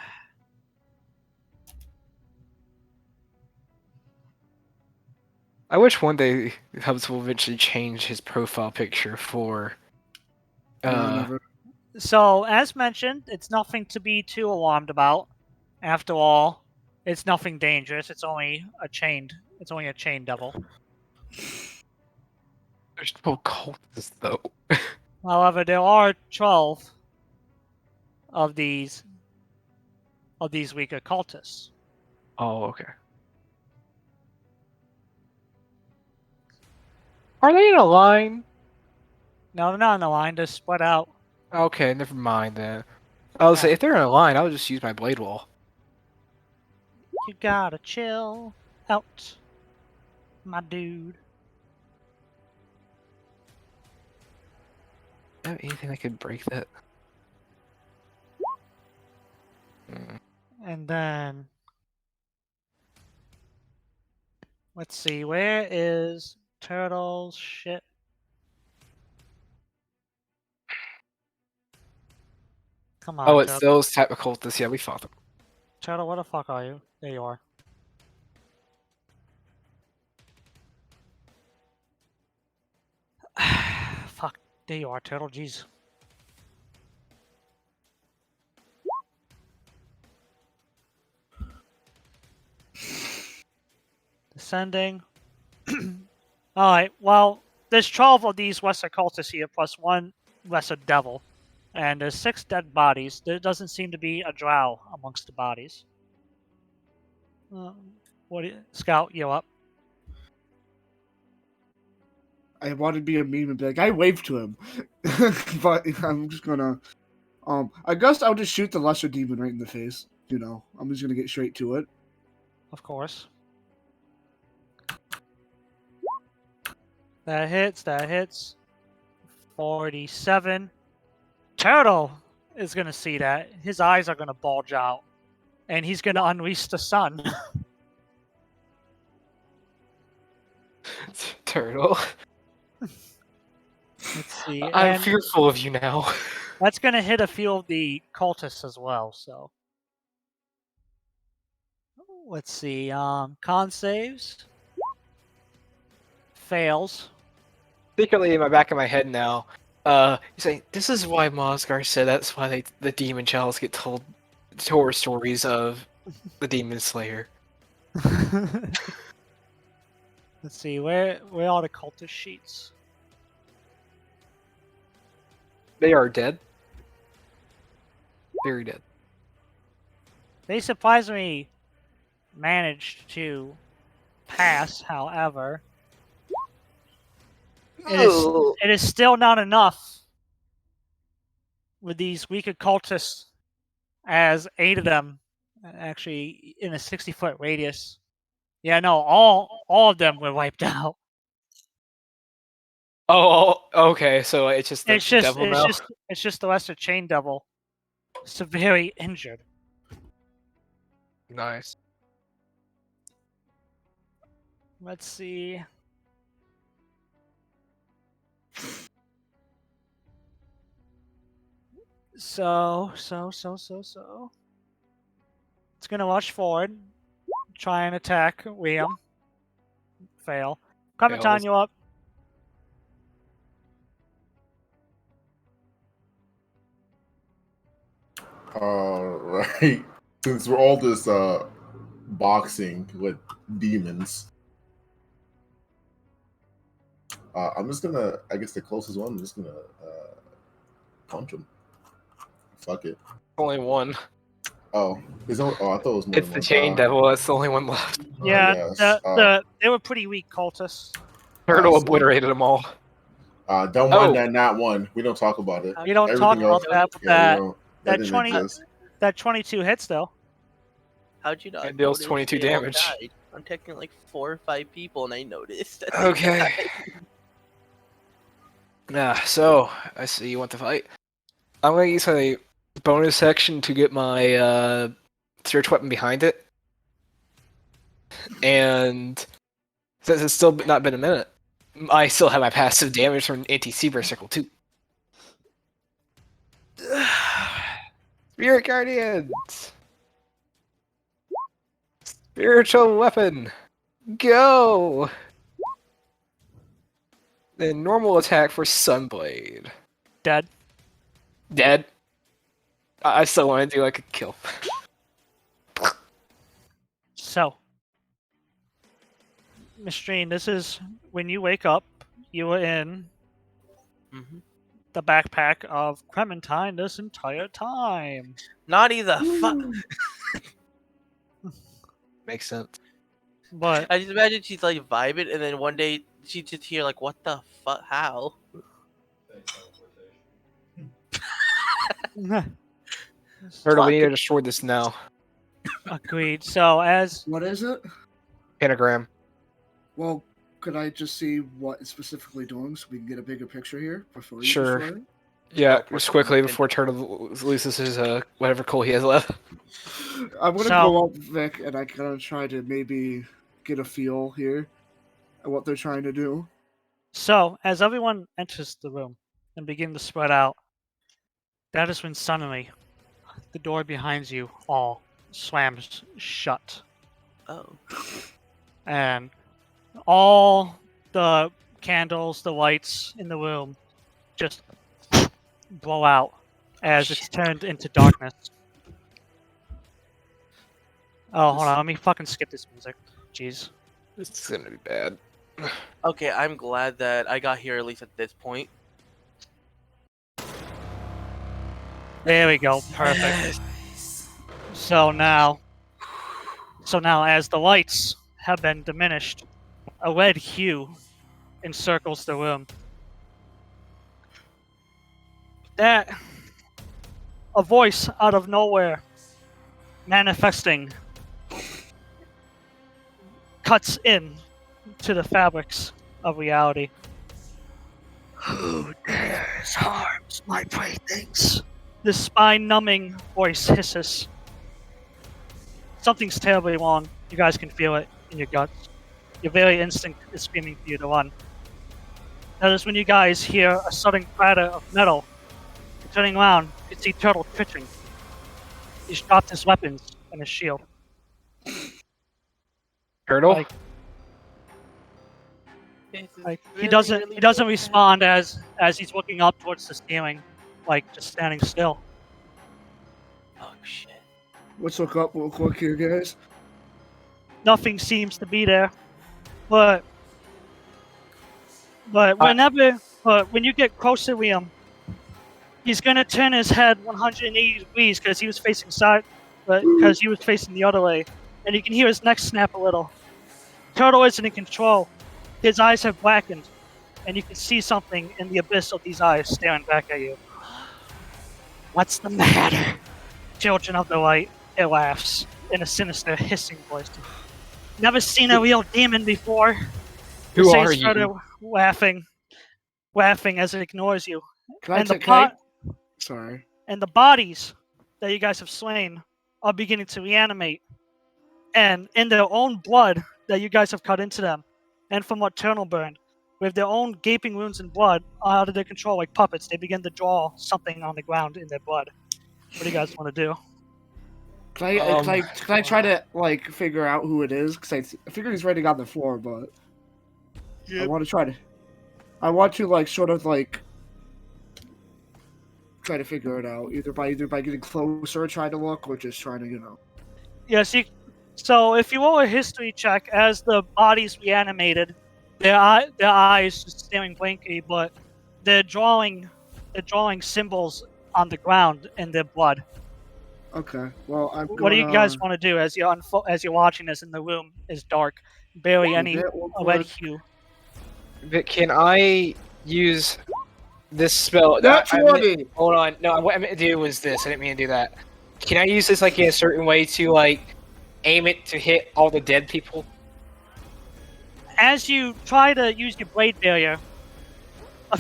I wish one day Hubs will eventually change his profile picture for. So, as mentioned, it's nothing to be too alarmed about. After all, it's nothing dangerous. It's only a chained devil. There's no cultists though. However, there are 12 of these weaker cultists. Oh, okay. Are they in a line? No, they're not in the line. They're spread out. Okay, never mind then. I was say if they're in a line, I would just use my blade wall. You gotta chill out, my dude. Do you have anything that could break that? And then, let's see, where is Turtle's shit? Come on, Oh, it's Turtle. those type of cultists. Yeah, we fought them. Turtle, where the fuck are you? There you are. Fuck, there you are, Turtle, jeez. Descending. Alright, well, there's 12 of these lesser cultists here, plus one lesser devil. And there's 6 dead bodies. There doesn't seem to be a drow amongst the bodies. Scout, you up? I wanted to be a meme and be like, I waved to him. But I'm just gonna I guess I'll just shoot the lesser demon right in the face. You know, I'm just gonna get straight to it. Of course. That hits. 47. Turtle is gonna see that. His eyes are gonna bulge out. And he's gonna unleash the sun. Turtle. Let's see. I'm fearful of you now. That's gonna hit a few of the cultists as well, so. Let's see. Con saves. Fails. Secretly in my back of my head now, you say, this is why Mosgar said that's why the demon childs get told horror stories of the demon slayer. Let's see, where are the cultist sheets? They are dead. Very dead. They surprisingly managed to pass, however. It is still not enough with these weaker cultists, as 8 of them Actually, in a 60-foot radius. Yeah, no, all of them were wiped out. Oh, okay. So it's just the devil now. It's just the lesser chain devil, severely injured. Nice. Let's see. So. It's gonna rush forward, try and attack Liam. Fail. Clementine, you up? Alright. Since we're all this boxing with demons, I'm just gonna, I guess the closest one, I'm just gonna punch him. Fuck it. Only one. Oh, I thought it was more It's than the one. chain devil. That's the only one left. Yeah, they were pretty weak cultists. Turtle obliterated them all. Don't mind that not one. We don't talk about it. We don't Everything talk about else, that. That 20. That 22 hits though. How'd you not? It deals notice 22 they all damage. died? I'm taking like 4 or 5 people, and I noticed. That they Okay. died. So I see you want to fight. I'm gonna use a bonus section to get my search weapon behind it, and since it's still not been a minute, I still have my passive damage from anti-Seaburst Circle 2. Spirit Guardians! Spiritual weapon! Go! Then normal attack for Sunblade. Dead. Dead? I still want to do like a kill. So, Mistrine, this is when you wake up, you were in the backpack of Clementine this entire time. Naughty the fuck. Makes sense. But I just imagine she's like vibing, and then one day she just hear like, "What the fuck? How?" Turtle, we need to destroy this now. Agreed. So as What is it? Pentagram. Well, could I just see what it's specifically doing so we can get a bigger picture here before you Sure. destroy it? Yeah, just quickly before Turtle loses his whatever coal he has left. I'm gonna go up, Vic, and I'm gonna try to maybe get a feel here at what they're trying to do. So, as everyone enters the room and begin to spread out, that is when suddenly the door behind you all slams shut. Oh. And all the candles, the lights in the room just blow out as it's turned into darkness. Oh, hold on. Let me fucking skip this music. Jeez. This is gonna be bad. Okay, I'm glad that I got here at least at this point. There we go. Perfect. So now, as the lights have been diminished, a red hue encircles the room. That a voice out of nowhere, manifesting, cuts in to the fabrics of reality. Who dares harms my playthings? This spine-numbing voice hisses. Something's terribly wrong. You guys can feel it in your guts. Your very instinct is screaming for you to run. That is when you guys hear a sudden clatter of metal. Turning around, you see Turtle twitching. He's dropped his weapons and his shield. Turtle? He doesn't respond as he's looking up towards the ceiling, like just standing still. Oh shit. Let's look up real quick here, guys. Nothing seems to be there, but when you get close to Liam, he's gonna turn his head 180 degrees because he was facing the other way, and you can hear his neck snap a little. Turtle isn't in control. His eyes have blackened, and you can see something in the abyss of these eyes staring back at you. What's the matter? Children of the light, it laughs in a sinister, hissing voice. Never seen a real demon before. Who Says are further, you? laughing as it ignores you. Can I And the take? Can I? pot Sorry. and the bodies that you guys have slain are beginning to reanimate. And in their own blood that you guys have cut into them, and from what Turtle burned, with their own gaping wounds and blood out of their control like puppets, they begin to draw something on the ground in their blood. What do you guys want to do? Can I try to like figure out who it is? Because I figure he's writing on the floor, but I want to try to. I want to like sort of like try to figure it out either by getting closer, trying to look, or just trying to Yes. So if you roll a history check as the bodies reanimated, their eyes just staring blankly, but they're drawing symbols on the ground in their blood. Okay. Well, What do you guys want to do as you're watching this and the room is dark, barely any red hue? But can I use this spell? That's 20. Hold on. No, what I meant to do was this. I didn't mean to do that. Can I use this like in a certain way to like aim it to hit all the dead people? As you try to use your blade barrier, a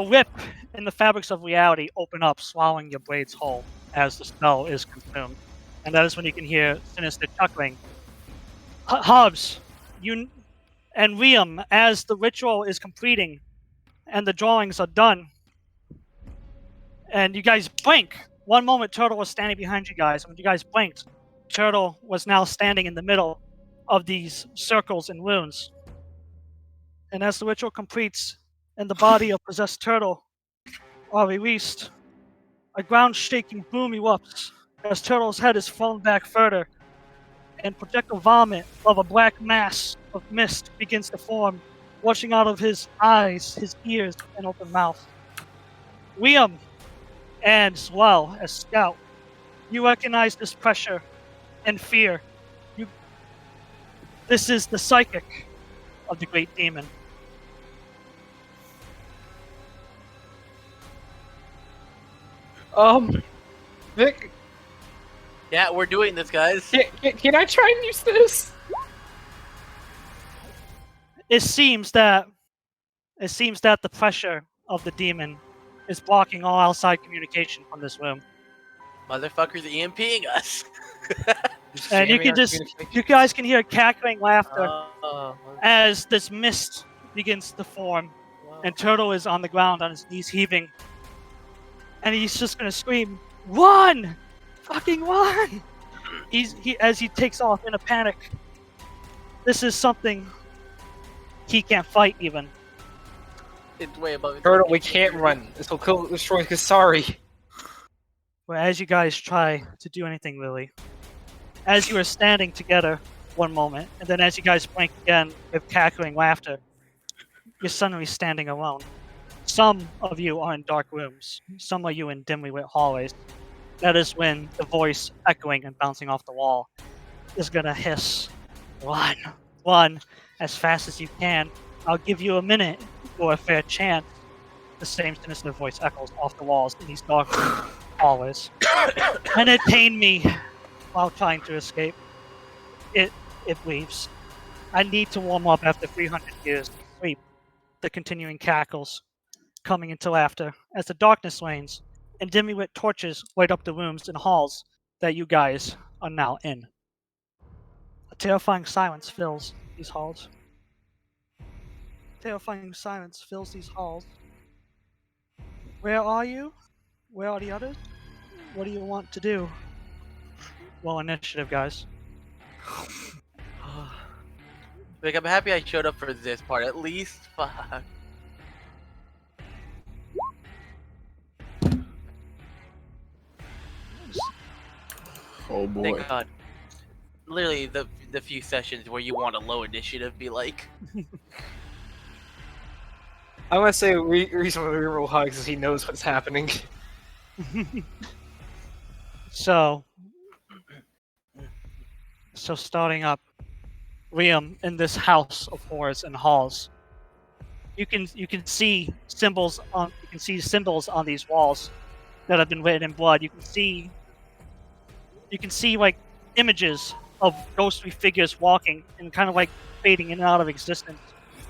rip in the fabrics of reality open up, swallowing your blades whole as the spell is consumed. And that is when you can hear sinister chuckling. Hubs, you and Liam, as the ritual is completing and the drawings are done, and you guys blink. One moment, Turtle was standing behind you guys, and when you guys blinked, Turtle was now standing in the middle of these circles and runes. And as the ritual completes and the body of possessed Turtle are released, a ground-shaking boom erupts as Turtle's head is thrown back further, and projectile vomit of a black mass of mist begins to form, washing out of his eyes, his ears, and open mouth. Liam, and as well as Scout, you recognize this pressure and fear. This is the psychic of the great demon. Vic, Yeah, we're doing this, guys. can I try and use this? It seems that the pressure of the demon is blocking all outside communication from this room. Motherfuckers EMPing us. And you guys can hear cackling laughter Oh, as this mist begins to form, and Turtle is on the ground on his knees heaving. And he's just gonna scream, "Run! Fucking run!" As he takes off in a panic. This is something he can't fight even. it's way above. Turtle, we can't run. This will destroy Kosari. But as you guys try to do anything, Lily, as you are standing together one moment, and then as you guys blink again with cackling laughter, you're suddenly standing alone. Some of you are in dark rooms. Some of you in dimly lit hallways. That is when the voice echoing and bouncing off the wall is gonna hiss, "Run, run, as fast as you can. I'll give you a minute for a fair chance." The same sinister voice echoes off the walls in these dark hallways. And it pained me while trying to escape. It leaves. I need to warm up after 300 years of sleep. The continuing cackles coming into laughter as the darkness wanes and dimly lit torches light up the rooms and halls that you guys are now in. A terrifying silence fills these halls. Terrifying silence fills these halls. Where are you? Where are the others? What do you want to do? Well, initiative, guys. Like, I'm happy I showed up for this part at least. Fuck. Oh boy. Thank God. Literally, the few sessions where you want a low initiative be like. I want to say reason why we roll hugs is he knows what's happening. So starting up, Liam, in this house of horrors and halls, you can see symbols on these walls that have been written in blood. You can see you can see like images of ghostly figures walking and kind of like fading in and out of existence,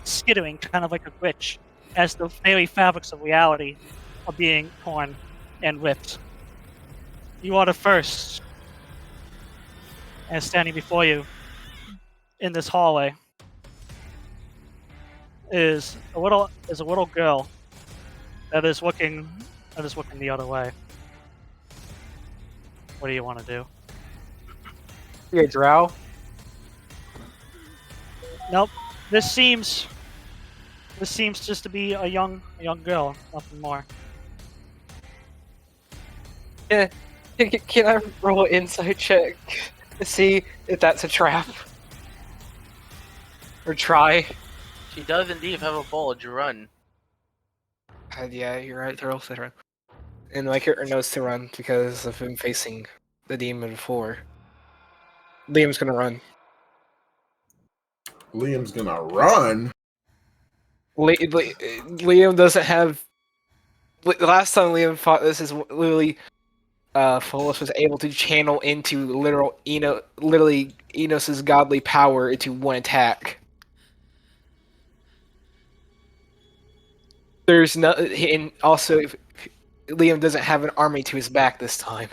skittering kind of like a glitch as the very fabrics of reality are being torn and ripped. You are the first, and standing before you in this hallway is a little girl that is looking the other way. What do you want to do? You're a drow? Nope. This seems just to be a young girl, nothing more. Yeah. Can I roll an insight check to see if that's a trap? Or try? She does indeed have a bulge run. Yeah, you're right. They're also run. And my character knows to run because of him facing the demon before. Liam's gonna run. Liam's gonna run. Liam doesn't have. The last time Liam fought this is literally, Pholus was able to channel into literally Enos's godly power into one attack. There's no, and also Liam doesn't have an army to his back this time.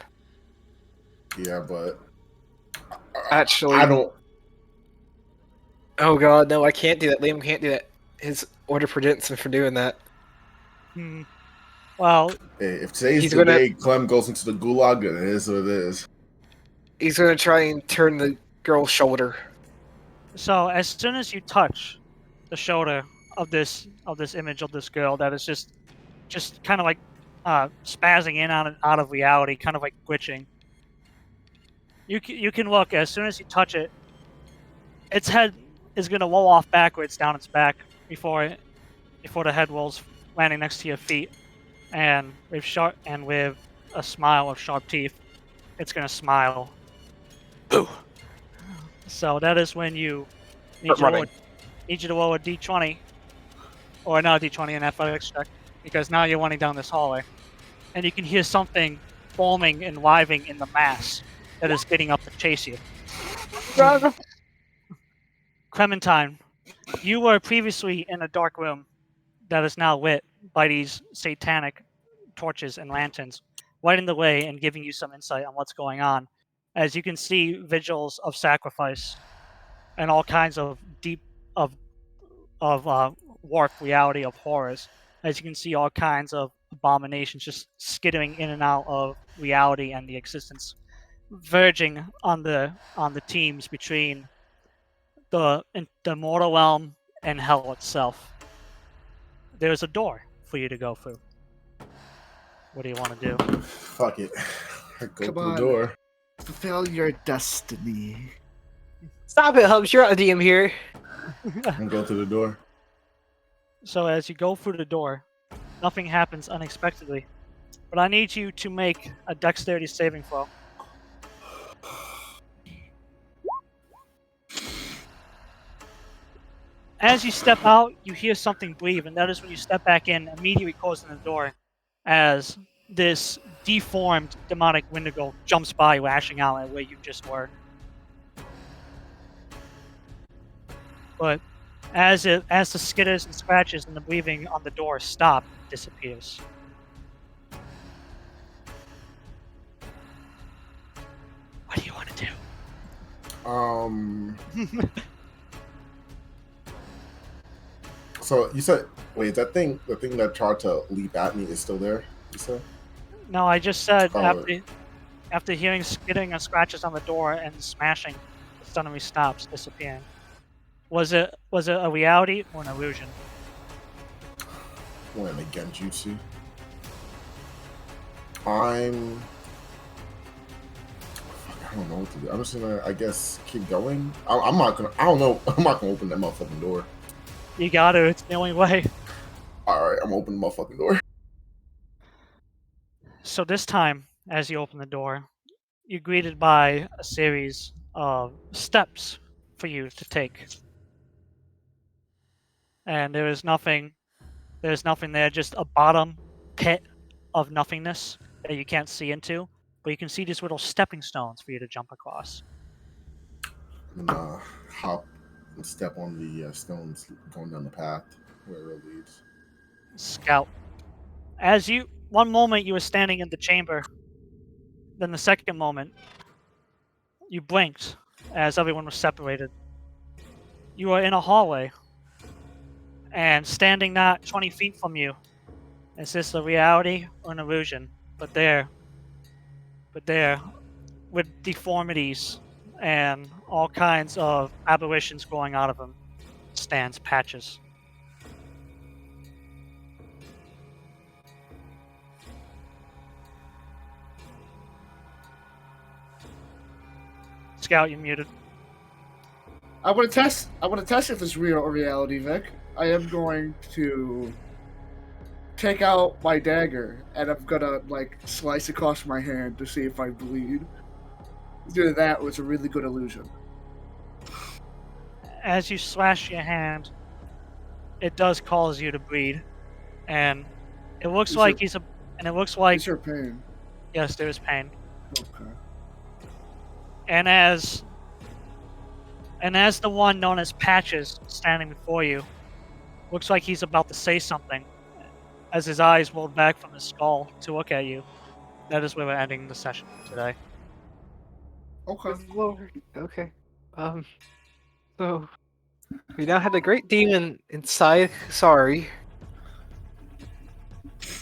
Yeah, but Actually, I don't. Oh god, no! I can't do that. Liam can't do that. His order prevents him from doing that. Well, Hey, if today's the day Clem goes into the gulag, it is what it is. He's gonna try and turn the girl's shoulder. so as soon as you touch the shoulder of this image of this girl that is just kind of like spazzing in on out of reality, kind of like glitching. You can look as soon as you touch it. Its head is gonna roll off backwards down its back before the head rolls, landing next to your feet, and with a smile of sharp teeth, it's gonna smile. Boo. So that is when you need you to roll a d20, or not a d20, an athletics check, because now you're running down this hallway, and you can hear something foaming and writhing in the mass that is getting up to chase you. Clementine, you were previously in a dark room that is now lit by these satanic torches and lanterns, lighting the way and giving you some insight on what's going on. As you can see vigils of sacrifice and all kinds of deep warped reality of horrors. As you can see all kinds of abominations just skittering in and out of reality and the existence, verging on the teams between the mortal realm and hell itself. There's a door for you to go through. What do you want to do? Fuck it. Go Come through on. the door. Fulfill your destiny. Stop it, Hubs. You're not a DM here. And go through the door. So as you go through the door, nothing happens unexpectedly. But I need you to make a dexterity saving throw. As you step out, you hear something breathe, and that is when you step back in, immediately closing the door, as this deformed demonic Wendigo jumps by, lashing out at where you just were. But as the skitters and scratches and the breathing on the door stop, it disappears. What do you want to do? So you said, wait, the thing that tried to leap at me is still there? You said? No, I just said after hearing skittering and scratches on the door and smashing, it suddenly stops, disappearing. Was it a reality or an illusion? When the genjutsu. I don't know what to do. I'm just gonna, I guess, keep going. I'm not gonna. I don't know. I'm not gonna open that motherfucking door. You got to. It's the only way. All right, I'm opening the motherfucking door. So this time, as you open the door, you're greeted by a series of steps for you to take. And there's nothing there, just a bottom pit of nothingness that you can't see into, but you can see these little stepping stones for you to jump across. And hop and step on the stones going down the path where it leads. Scout. One moment you were standing in the chamber, then the second moment, you blinked as everyone was separated. You were in a hallway, and standing not 20 feet from you, is this a reality or an illusion? But there, with deformities and all kinds of aberrations growing out of him, stands Patches. Scout, you muted. I want to test if it's real or reality, Vic. I am going to take out my dagger and I'm gonna slice across my hand to see if I bleed. Either that was a really good illusion. As you slash your hand, it does cause you to bleed, and it looks like Is there pain? Yes, there is pain. Okay. And as the one known as Patches standing before you, looks like he's about to say something, as his eyes rolled back from his skull to look at you. That is where we're ending the session today. Okay. Good Lord. Okay. So we now had a great demon inside Kosari.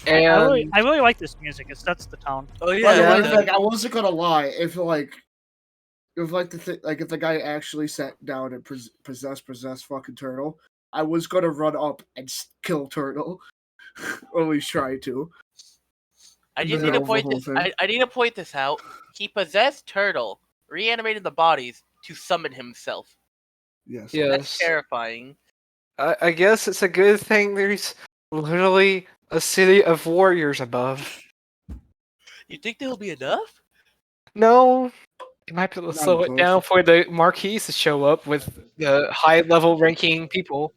And I really like this music. It sets the tone. Oh yeah. By the Yeah. way, Vic, I wasn't gonna lie. If the guy actually sat down and possessed fucking Turtle, I was gonna run up and kill Turtle, or at least try to. I just need to point this. I need to point this out. He possessed Turtle, reanimated the bodies to summon himself. Yes. That's terrifying. I guess it's a good thing there's literally a city of warriors above. You think there'll be enough? No, you might be able to Not slow it close. down for the Marquis to show up with the high-level ranking people.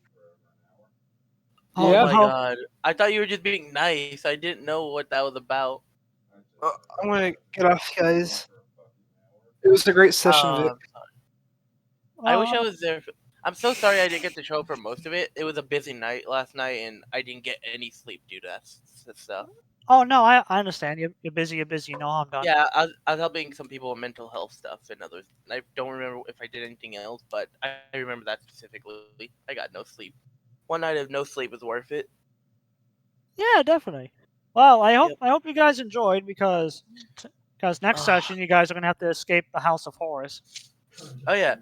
Oh Yeah. my god. I thought you were just being nice. I didn't know what that was about. I'm gonna get off, guys. It was a great session, Vic. I wish I was there. I'm so sorry I didn't get to show for most of it. It was a busy night last night, and I didn't get any sleep due to that stuff. Oh no, I understand. You're busy. You're busy. No, I'm done. Yeah, I was helping some people with mental health stuff and others. I don't remember if I did anything else, but I remember that specifically. I got no sleep. One night of no sleep was worth it. Yeah, definitely. Well, I hope you guys enjoyed because next session you guys are gonna have to escape the House of Horrors. Oh yeah.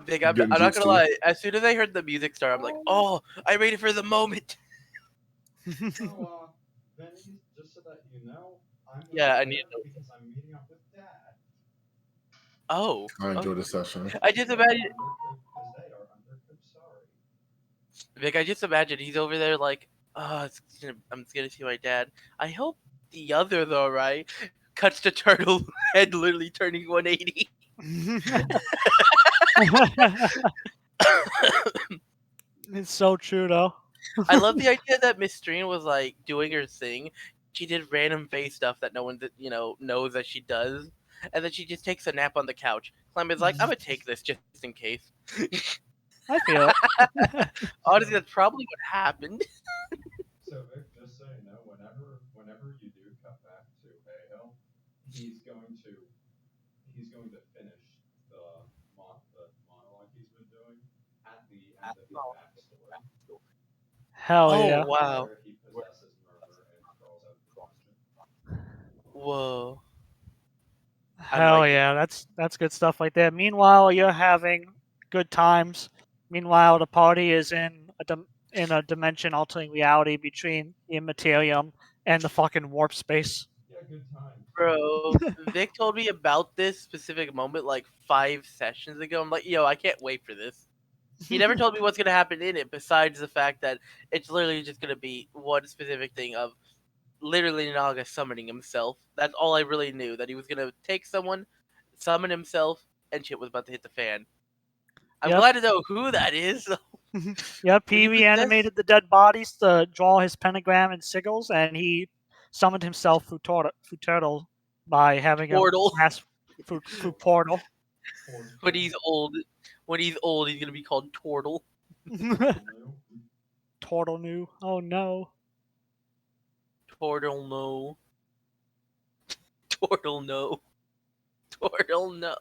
Vic, I'm not gonna lie. As soon as I heard the music start, I'm like, oh, I waited for the moment. So, Vinny, just so that you know, I'm I need to know. because I'm meeting up with Dad. Oh. I enjoyed the session. I just imagine. Because they are under Kosari. Vic, I just imagine he's over there like, oh, I'm gonna see my dad. I hope the other though, right? Cuts to Turtle head literally turning 180. It's so true though. I love the idea that Mystra was like doing her thing. She did random face stuff that no one knows that she does, and then she just takes a nap on the couch. Clem is like, I'm gonna take this just in case. I feel it. Honestly, that's probably what happened. So Vic, just so you know, whenever you do cut back to Haehil, he's going to finish the monologue he's been doing at the end of his backstory. Hell Oh yeah. wow. Where he possesses murder and crawls out of the dungeon. Whoa. Hell yeah, that's good stuff right there. Meanwhile, you're having good times. Meanwhile, the party is in a dimension-altering reality between the Immaterium and the fucking warp space. Yeah, good times. Bro, Vic told me about this specific moment like 5 sessions ago. I'm like, yo, I can't wait for this. He never told me what's gonna happen in it, besides the fact that it's literally just gonna be one specific thing of literally Naga summoning himself. That's all I really knew. That he was gonna take someone, summon himself, and shit was about to hit the fan. I'm glad to know who that is. Yep, he reanimated the dead bodies to draw his pentagram and sigils, and he summoned himself through Turtle by having Portal. a fast food portal. When he's old, he's gonna be called Tortle. Turtle new. Oh no. Tortle no. Tortle no. Tortle no.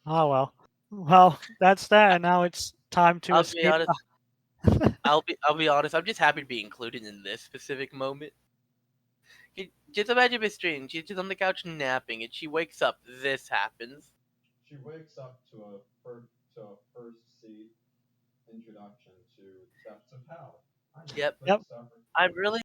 Oh well. Well, that's that. Now it's time to I'll escape. be honest. I'll be honest. I'm just happy to be included in this specific moment. Just imagine Miss String. She's just on the couch napping, and she wakes up. This happens. She wakes up to a first seat introduction to Depths of Hell. Yep. Yep. I'm really